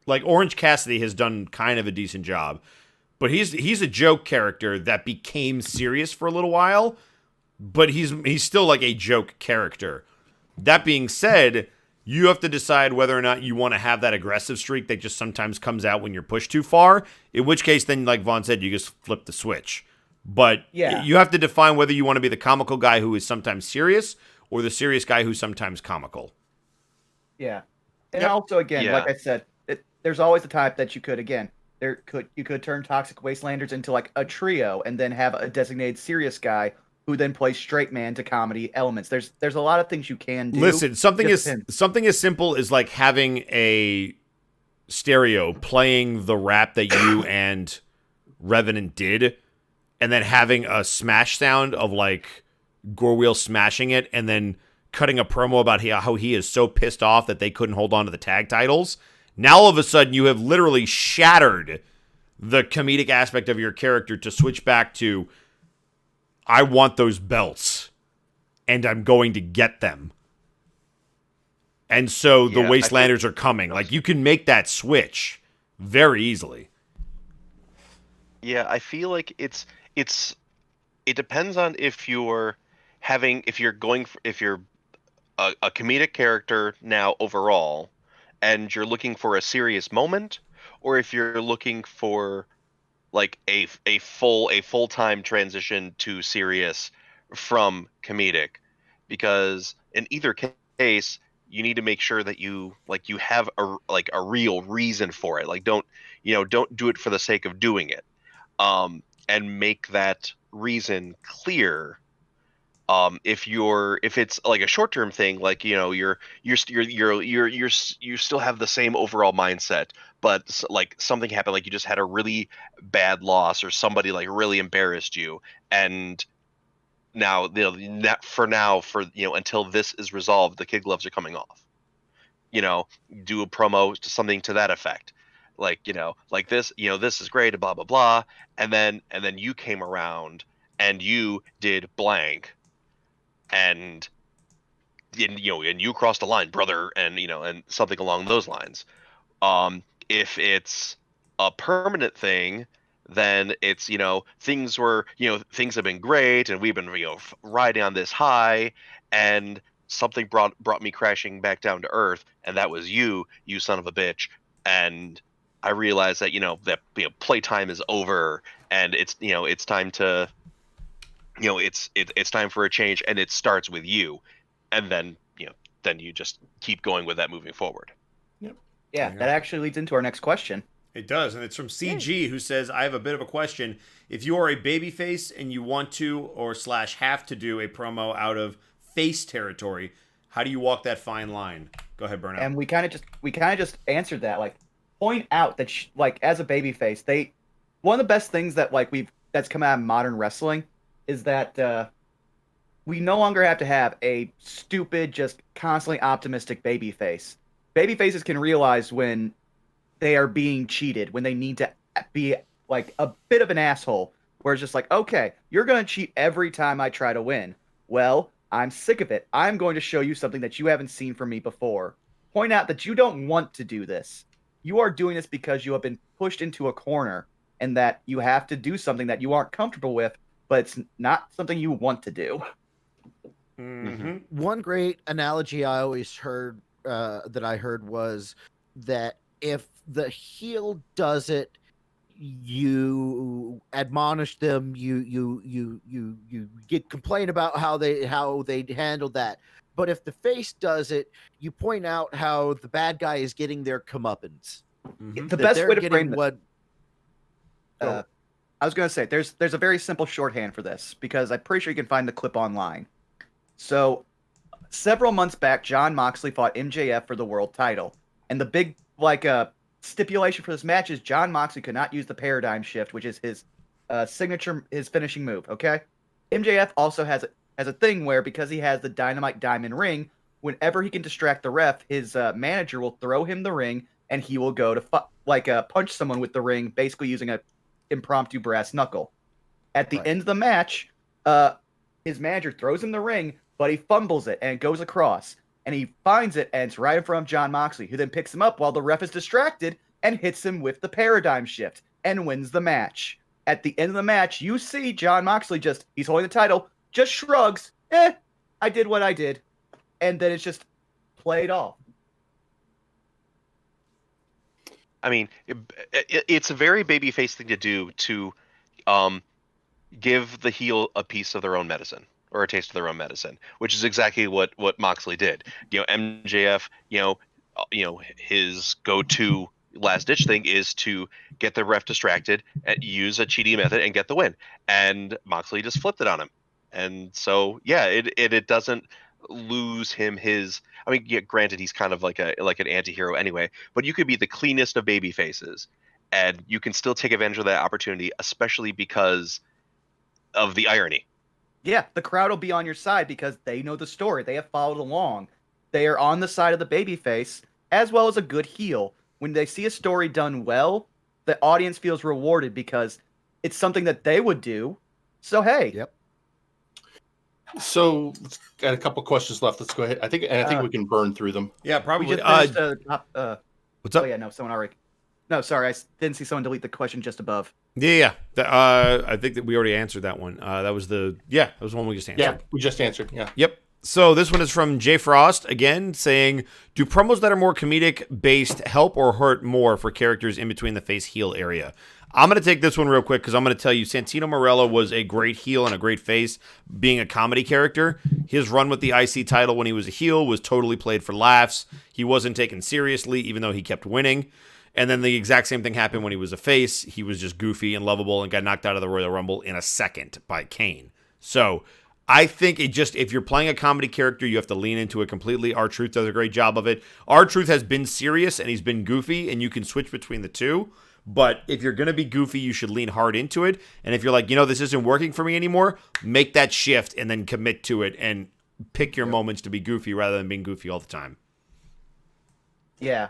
Speaker 1: like Orange Cassidy has done kind of a decent job, but he's a joke character that became serious for a little while, but he's still like a joke character. That being said, you have to decide whether or not you want to have that aggressive streak that just sometimes comes out when you're pushed too far, in which case then, like Vaughn said, you just flip the switch. But you have to define whether you want to be the comical guy who is sometimes serious or the serious guy who's sometimes comical.
Speaker 4: Yeah. And also, again, like I said, there's always the type that you could turn Toxic Wastelanders into like a trio and then have a designated serious guy who then plays straight man to comedy elements. There's a lot of things you can do.
Speaker 1: Listen, something as simple as like having a stereo playing the rap that you and Revenant did, and then having a smash sound of like Gorwheel smashing it, and then cutting a promo about how he is so pissed off that they couldn't hold on to the tag titles. Now all of a sudden you have literally shattered the comedic aspect of your character to switch back to, I want those belts, and I'm going to get them. And so the Wastelanders are coming. Like, you can make that switch very easily.
Speaker 12: Yeah, I feel like it depends on if you're a comedic character now overall, and you're looking for a serious moment, or if you're looking for like a full-time transition to serious from comedic, because in either case you need to make sure that you have a real reason for it. Like don't do it for the sake of doing it, and make that reason clear. If it's like a short-term thing, like you still have the same overall mindset, but like something happened, like you just had a really bad loss or somebody like really embarrassed you, and now until this is resolved, the kid gloves are coming off. Do a promo to something to that effect, like like this, this is great, blah blah blah, and then you came around and you did blank. And you crossed the line, brother, and and something along those lines. If it's a permanent thing, then it's things have been great, and we've been riding on this high, and something brought me crashing back down to earth, and that was you son of a bitch. And I realized that that playtime is over, and it's time to. It's time for a change, and it starts with you, and then you just keep going with that moving forward.
Speaker 4: Yep. Yeah, that actually leads into our next question.
Speaker 1: It does, and it's from CG, who says, I have a bit of a question. If you are a babyface and you want to or / have to do a promo out of face territory, how do you walk that fine line? Go ahead, Burnout.
Speaker 4: And we kind of just answered that. Like, point out that as a babyface, one of the best things that that's come out of modern wrestling is that we no longer have to have a stupid, just constantly optimistic babyface. Babyfaces can realize when they are being cheated, when they need to be like a bit of an asshole, where it's just like, okay, you're going to cheat every time I try to win. Well, I'm sick of it. I'm going to show you something that you haven't seen from me before. Point out that you don't want to do this. You are doing this because you have been pushed into a corner, and that you have to do something that you aren't comfortable with, but it's not something you want to do.
Speaker 2: Mm-hmm. One great analogy I always heard was that if the heel does it, you admonish them, you get complain about how they handled that. But if the face does it, you point out how the bad guy is getting their comeuppance.
Speaker 4: The best way to frame what I was going to say, there's a very simple shorthand for this, because I'm pretty sure you can find the clip online. So several months back, Jon Moxley fought MJF for the world title, and the big stipulation for this match is Jon Moxley could not use the paradigm shift, which is his signature, his finishing move. Okay, MJF also has a thing where, because he has the Dynamite Diamond ring, whenever he can distract the ref, his manager will throw him the ring, and he will go to punch someone with the ring, basically using a impromptu brass knuckle. At the end of the match, his manager throws him the ring, but he fumbles it and it goes across. And he finds it, and it's right in front of Jon Moxley, who then picks him up while the ref is distracted and hits him with the paradigm shift and wins the match. At the end of the match, you see Jon Moxley he's holding the title, just shrugs, I did what I did. And then it's just played off.
Speaker 12: I mean, it's a very babyface thing to do, to give the heel a piece of their own medicine, or a taste of their own medicine, which is exactly what Moxley did. MJF, his go-to last-ditch thing is to get the ref distracted, and use a cheating method, and get the win. And Moxley just flipped it on him. And so, yeah, it doesn't lose him his. I mean, yeah, granted, he's kind of like an anti-hero anyway, but you could be the cleanest of baby faces, and you can still take advantage of that opportunity, especially because of the irony.
Speaker 4: Yeah, the crowd will be on your side because they know the story. They have followed along. They are on the side of the babyface, as well as a good heel. When they see a story done well, the audience feels rewarded because it's something that they would do. So, hey.
Speaker 2: Yep.
Speaker 3: So, got a couple questions left. Let's go ahead. I think we can burn through them.
Speaker 1: Yeah, probably.
Speaker 4: We just finished,
Speaker 1: what's up?
Speaker 4: Oh, yeah, no, someone already. No, sorry, I didn't see someone delete the question just above.
Speaker 1: Yeah. I think that we already answered that one. That was the one we just answered.
Speaker 3: Yeah, we just answered. Yeah.
Speaker 1: Yep. So this one is from Jay Frost again, saying, "Do promos that are more comedic based help or hurt more for characters in between the face heel area?" I'm going to take this one real quick because I'm going to tell you Santino Marella was a great heel and a great face being a comedy character. His run with the IC title when he was a heel was totally played for laughs. He wasn't taken seriously, even though he kept winning. And then the exact same thing happened when he was a face. He was just goofy and lovable and got knocked out of the Royal Rumble in a second by Kane. So I think if you're playing a comedy character, you have to lean into it completely. R-Truth does a great job of it. R-Truth has been serious and he's been goofy, and you can switch between the two. But if you're going to be goofy, you should lean hard into it. And if you're like, this isn't working for me anymore, make that shift and then commit to it and pick your moments to be goofy rather than being goofy all the time.
Speaker 4: Yeah.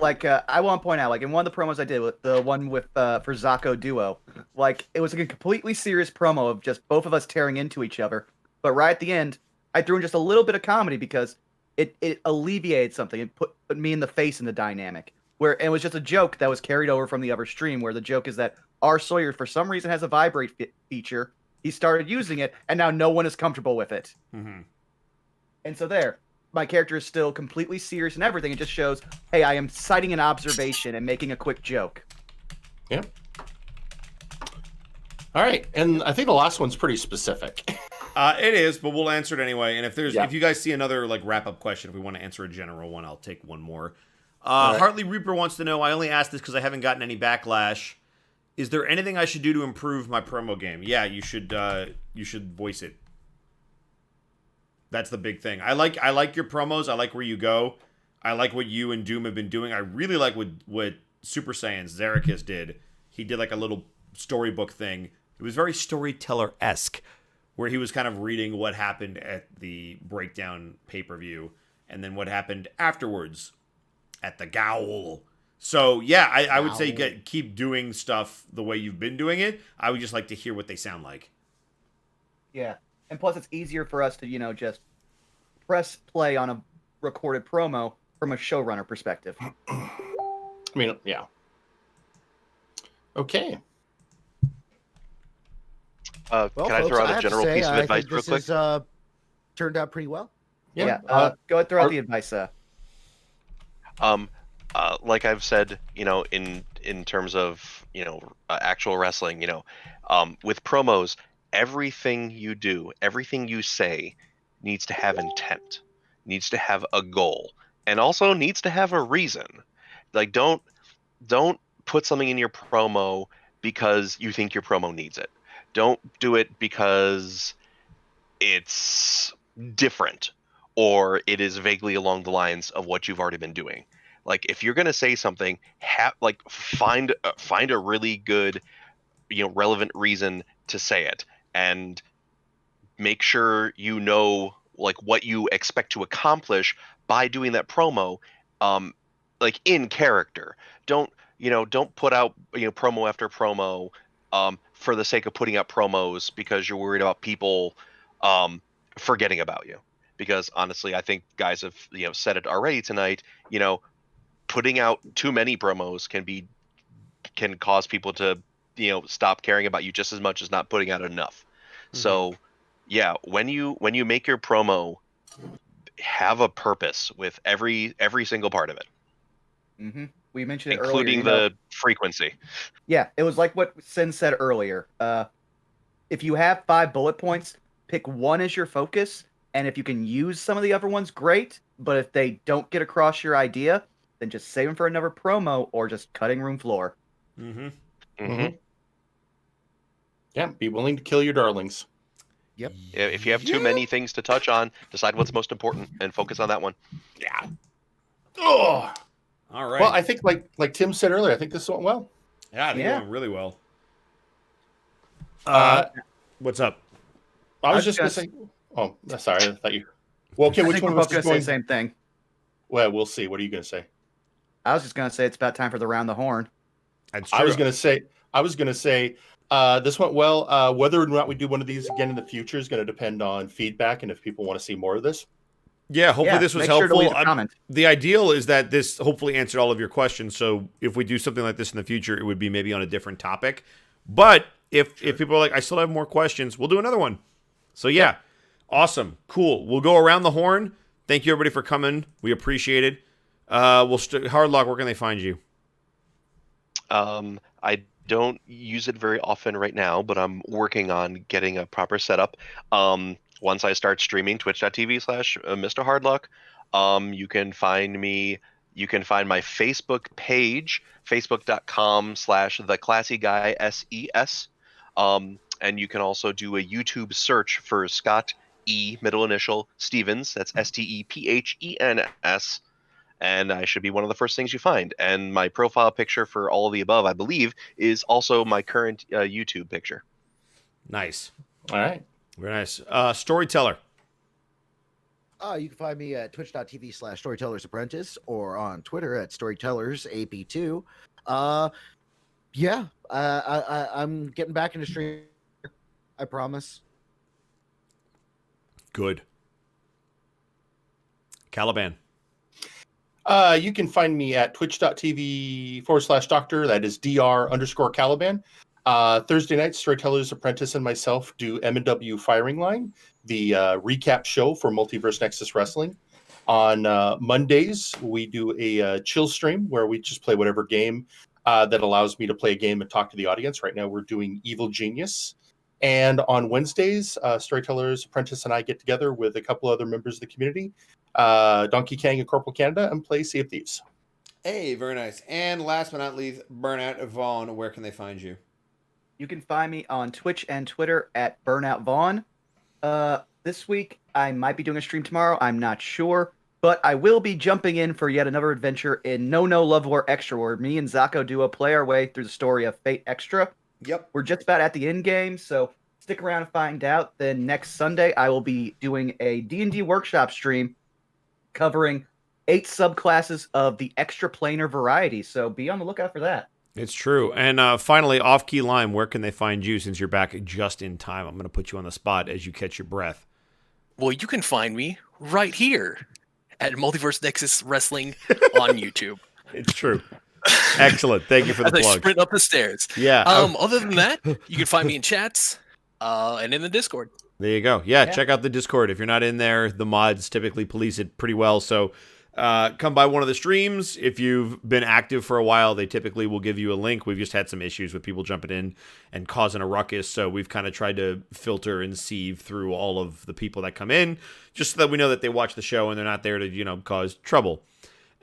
Speaker 4: I want to point out, in one of the promos I did, with the one for Zacco Duo, it was a completely serious promo of just both of us tearing into each other. But right at the end, I threw in just a little bit of comedy because it alleviated something. It put me in the face in the dynamic. Where it was just a joke that was carried over from the other stream, where the joke is that R. Sawyer, for some reason, has a vibrate feature. He started using it, and now no one is comfortable with it.
Speaker 1: Mm-hmm.
Speaker 4: And so my character is still completely serious and everything. It just shows, hey, I am citing an observation and making a quick joke.
Speaker 3: Yeah. All right, and I think the last one's pretty specific.
Speaker 1: It is, but we'll answer it anyway. And if you guys see another wrap-up question, if we want to answer a general one, I'll take one more. Right. Hartley Reaper wants to know, I only asked this because I haven't gotten any backlash. Is there anything I should do to improve my promo game? Yeah, you should voice it. That's the big thing. I like your promos. I like where you go. I like what you and Doom have been doing. I really like what Super Saiyans Zerikis did. He did a little storybook thing. It was very Storyteller-esque, where he was kind of reading what happened at the breakdown pay-per-view and then what happened afterwards at the Gowl. So, yeah, I would say keep doing stuff the way you've been doing it. I would just like to hear what they sound like.
Speaker 4: Yeah. And plus, it's easier for us to, just press play on a recorded promo from a showrunner perspective.
Speaker 3: I mean, yeah. Okay.
Speaker 12: Can I throw out a general piece of advice real quick?
Speaker 2: This turned out pretty well.
Speaker 4: Yeah. Go ahead and throw out the advice.
Speaker 12: Like I've said, in in terms of actual wrestling, with promos, everything you do, everything you say needs to have intent, needs to have a goal, and also needs to have a reason. Like don't put something in your promo because you think your promo needs it. Don't do it because it's different or it is vaguely along the lines of what you've already been doing. Like if you're gonna say something, find a really good, relevant reason to say it, and make sure like what you expect to accomplish by doing that promo, like in character. Don't put out promo after promo for the sake of putting out promos because you're worried about people forgetting about you. Because honestly, I think guys have said it already tonight. Putting out too many promos can cause people to stop caring about you just as much as not putting out enough. Mm-hmm. So yeah, when you make your promo, have a purpose with every single part of it.
Speaker 4: Mm-hmm. We mentioned it
Speaker 12: including
Speaker 4: earlier,
Speaker 12: the frequency.
Speaker 4: Yeah, it was like what Sin said earlier. If you have 5 bullet points, pick one as your focus, and if you can use some of the other ones, great. But if they don't get across your idea, then just save them for another promo or just cutting room floor.
Speaker 3: Mm-hmm. Mm-hmm. Yeah, be willing to kill your darlings.
Speaker 2: Yep.
Speaker 12: If you have too many things to touch on, decide what's most important and focus on that one.
Speaker 3: Yeah. Oh.
Speaker 1: All right.
Speaker 3: Well, I think like Tim said earlier, I think this went well.
Speaker 1: Yeah, I think it went really well. What's up?
Speaker 3: I was just going to say. Oh, sorry. I thought you. Well, okay. Which one was
Speaker 4: going to say the same thing?
Speaker 3: Well, we'll see. What are you going to say?
Speaker 4: I was just going to say it's about time for the round the horn.
Speaker 1: That's true.
Speaker 3: I was going to say this went well. Whether or not we do one of these again in the future is going to depend on feedback and if people want to see more of this.
Speaker 1: Yeah, hopefully this was helpful.
Speaker 4: Sure to leave a comment.
Speaker 1: The ideal is that this hopefully answered all of your questions. So if we do something like this in the future, it would be maybe on a different topic. But if people are like, I still have more questions, we'll do another one. So yeah, awesome, cool. We'll go around the horn. Thank you everybody for coming. We appreciate it. Hardlock, where can they find you?
Speaker 12: I don't use it very often right now, but I'm working on getting a proper setup. Once I start streaming, twitch.tv/Mr. Hardluck, you can find me. You can find my Facebook page, facebook.com/theclassyguy SES. And you can also do a YouTube search for Scott E, middle initial, Stevens. That's STEPHENS. And I should be one of the first things you find. And my profile picture for all of the above, I believe, is also my current YouTube picture.
Speaker 1: Nice.
Speaker 3: All right.
Speaker 1: Very nice. Storyteller.
Speaker 2: You can find me at twitch.tv/Storytellers Apprentice or on Twitter at StorytellersAP2. I'm getting back into stream. I promise.
Speaker 1: Good. Caliban.
Speaker 3: You can find me at twitch.tv/doctor. That is dr_Caliban. Thursday night, Storytellers Apprentice and myself do MNW Firing Line, the recap show for Multiverse Nexus Wrestling. On Mondays, we do a chill stream where we just play whatever game that allows me to play a game and talk to the audience. Right now, we're doing Evil Genius. And on Wednesdays, Storytellers Apprentice and I get together with a couple other members of the community, Donkey Kang and Corporal Canada, and play Sea of Thieves.
Speaker 1: Hey, very nice. And last but not least, Burnout Vaughn. Where can they find you?
Speaker 4: You can find me on Twitch and Twitter at Burnout Vaughn. This week, I might be doing a stream tomorrow. I'm not sure. But I will be jumping in for yet another adventure in No Love War Extra, where me and Zako Duo play our way through the story of Fate Extra.
Speaker 1: Yep.
Speaker 4: We're just about at the end game, so stick around and find out. Then next Sunday, I will be doing a D&D workshop stream covering 8 subclasses of the extraplanar variety. So be on the lookout for that.
Speaker 1: It's true. And finally, Off Key Lime, where can they find you since you're back just in time? I'm going to put you on the spot as you catch your breath.
Speaker 5: Well, you can find me right here at Multiverse Nexus Wrestling on YouTube.
Speaker 1: It's true. Excellent. Thank you for the
Speaker 5: As
Speaker 1: plug.
Speaker 5: I sprint up the stairs.
Speaker 1: Yeah.
Speaker 5: Other than that, you can find me in chats and in the Discord.
Speaker 1: There you go. Yeah, check out the Discord. If you're not in there, the mods typically police it pretty well. So come by one of the streams. If you've been active for a while, they typically will give you a link. We've just had some issues with people jumping in and causing a ruckus, so we've kind of tried to filter and sieve through all of the people that come in, just so that we know that they watch the show and they're not there to, cause trouble.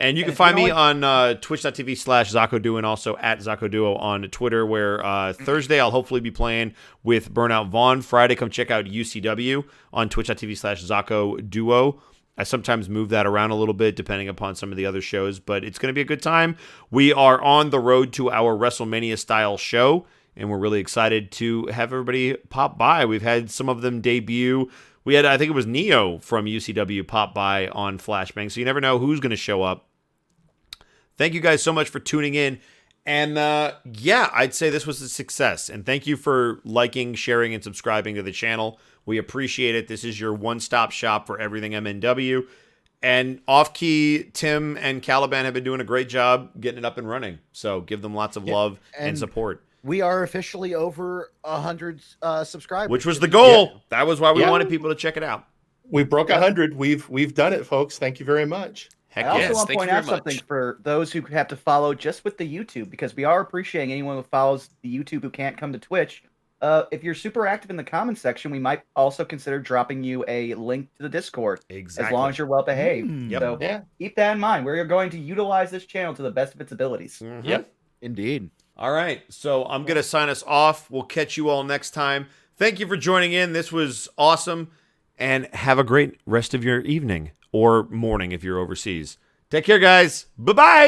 Speaker 1: And you can find me on twitch.tv/ZoccoDuo and also at ZoccoDuo on Twitter, where Thursday I'll hopefully be playing with Burnout Vaughn. Friday, come check out UCW on twitch.tv/ZoccoDuo. I sometimes move that around a little bit depending upon some of the other shows, but it's going to be a good time. We are on the road to our WrestleMania-style show, and we're really excited to have everybody pop by. We've had some of them debut. We had, I think it was Neo from UCW pop by on Flashbang, so you never know who's going to show up. Thank you guys so much for tuning in. And I'd say this was a success. And thank you for liking, sharing, and subscribing to the channel. We appreciate it. This is your one-stop shop for everything MNW. And Off-Key, Tim, and Caliban have been doing a great job getting it up and running. So give them lots of love and support.
Speaker 2: We are officially over 100 subscribers.
Speaker 1: Which was the goal. Yeah. That was why we wanted people to check it out.
Speaker 3: We broke 100. We've done it, folks. Thank you very much.
Speaker 4: I also want to point out something for those who have to follow just with the YouTube, because we are appreciating anyone who follows the YouTube who can't come to Twitch. If you're super active in the comments section, we might also consider dropping you a link to the Discord.
Speaker 1: Exactly.
Speaker 4: As long as you're well behaved.
Speaker 1: Yep.
Speaker 4: So keep that in mind. We're going to utilize this channel to the best of its abilities.
Speaker 1: Mm-hmm.
Speaker 3: Yep.
Speaker 2: Indeed.
Speaker 1: All right. So I'm going to sign us off. We'll catch you all next time. Thank you for joining in. This was awesome. And have a great rest of your evening or morning if you're overseas. Take care, guys. Bye-bye.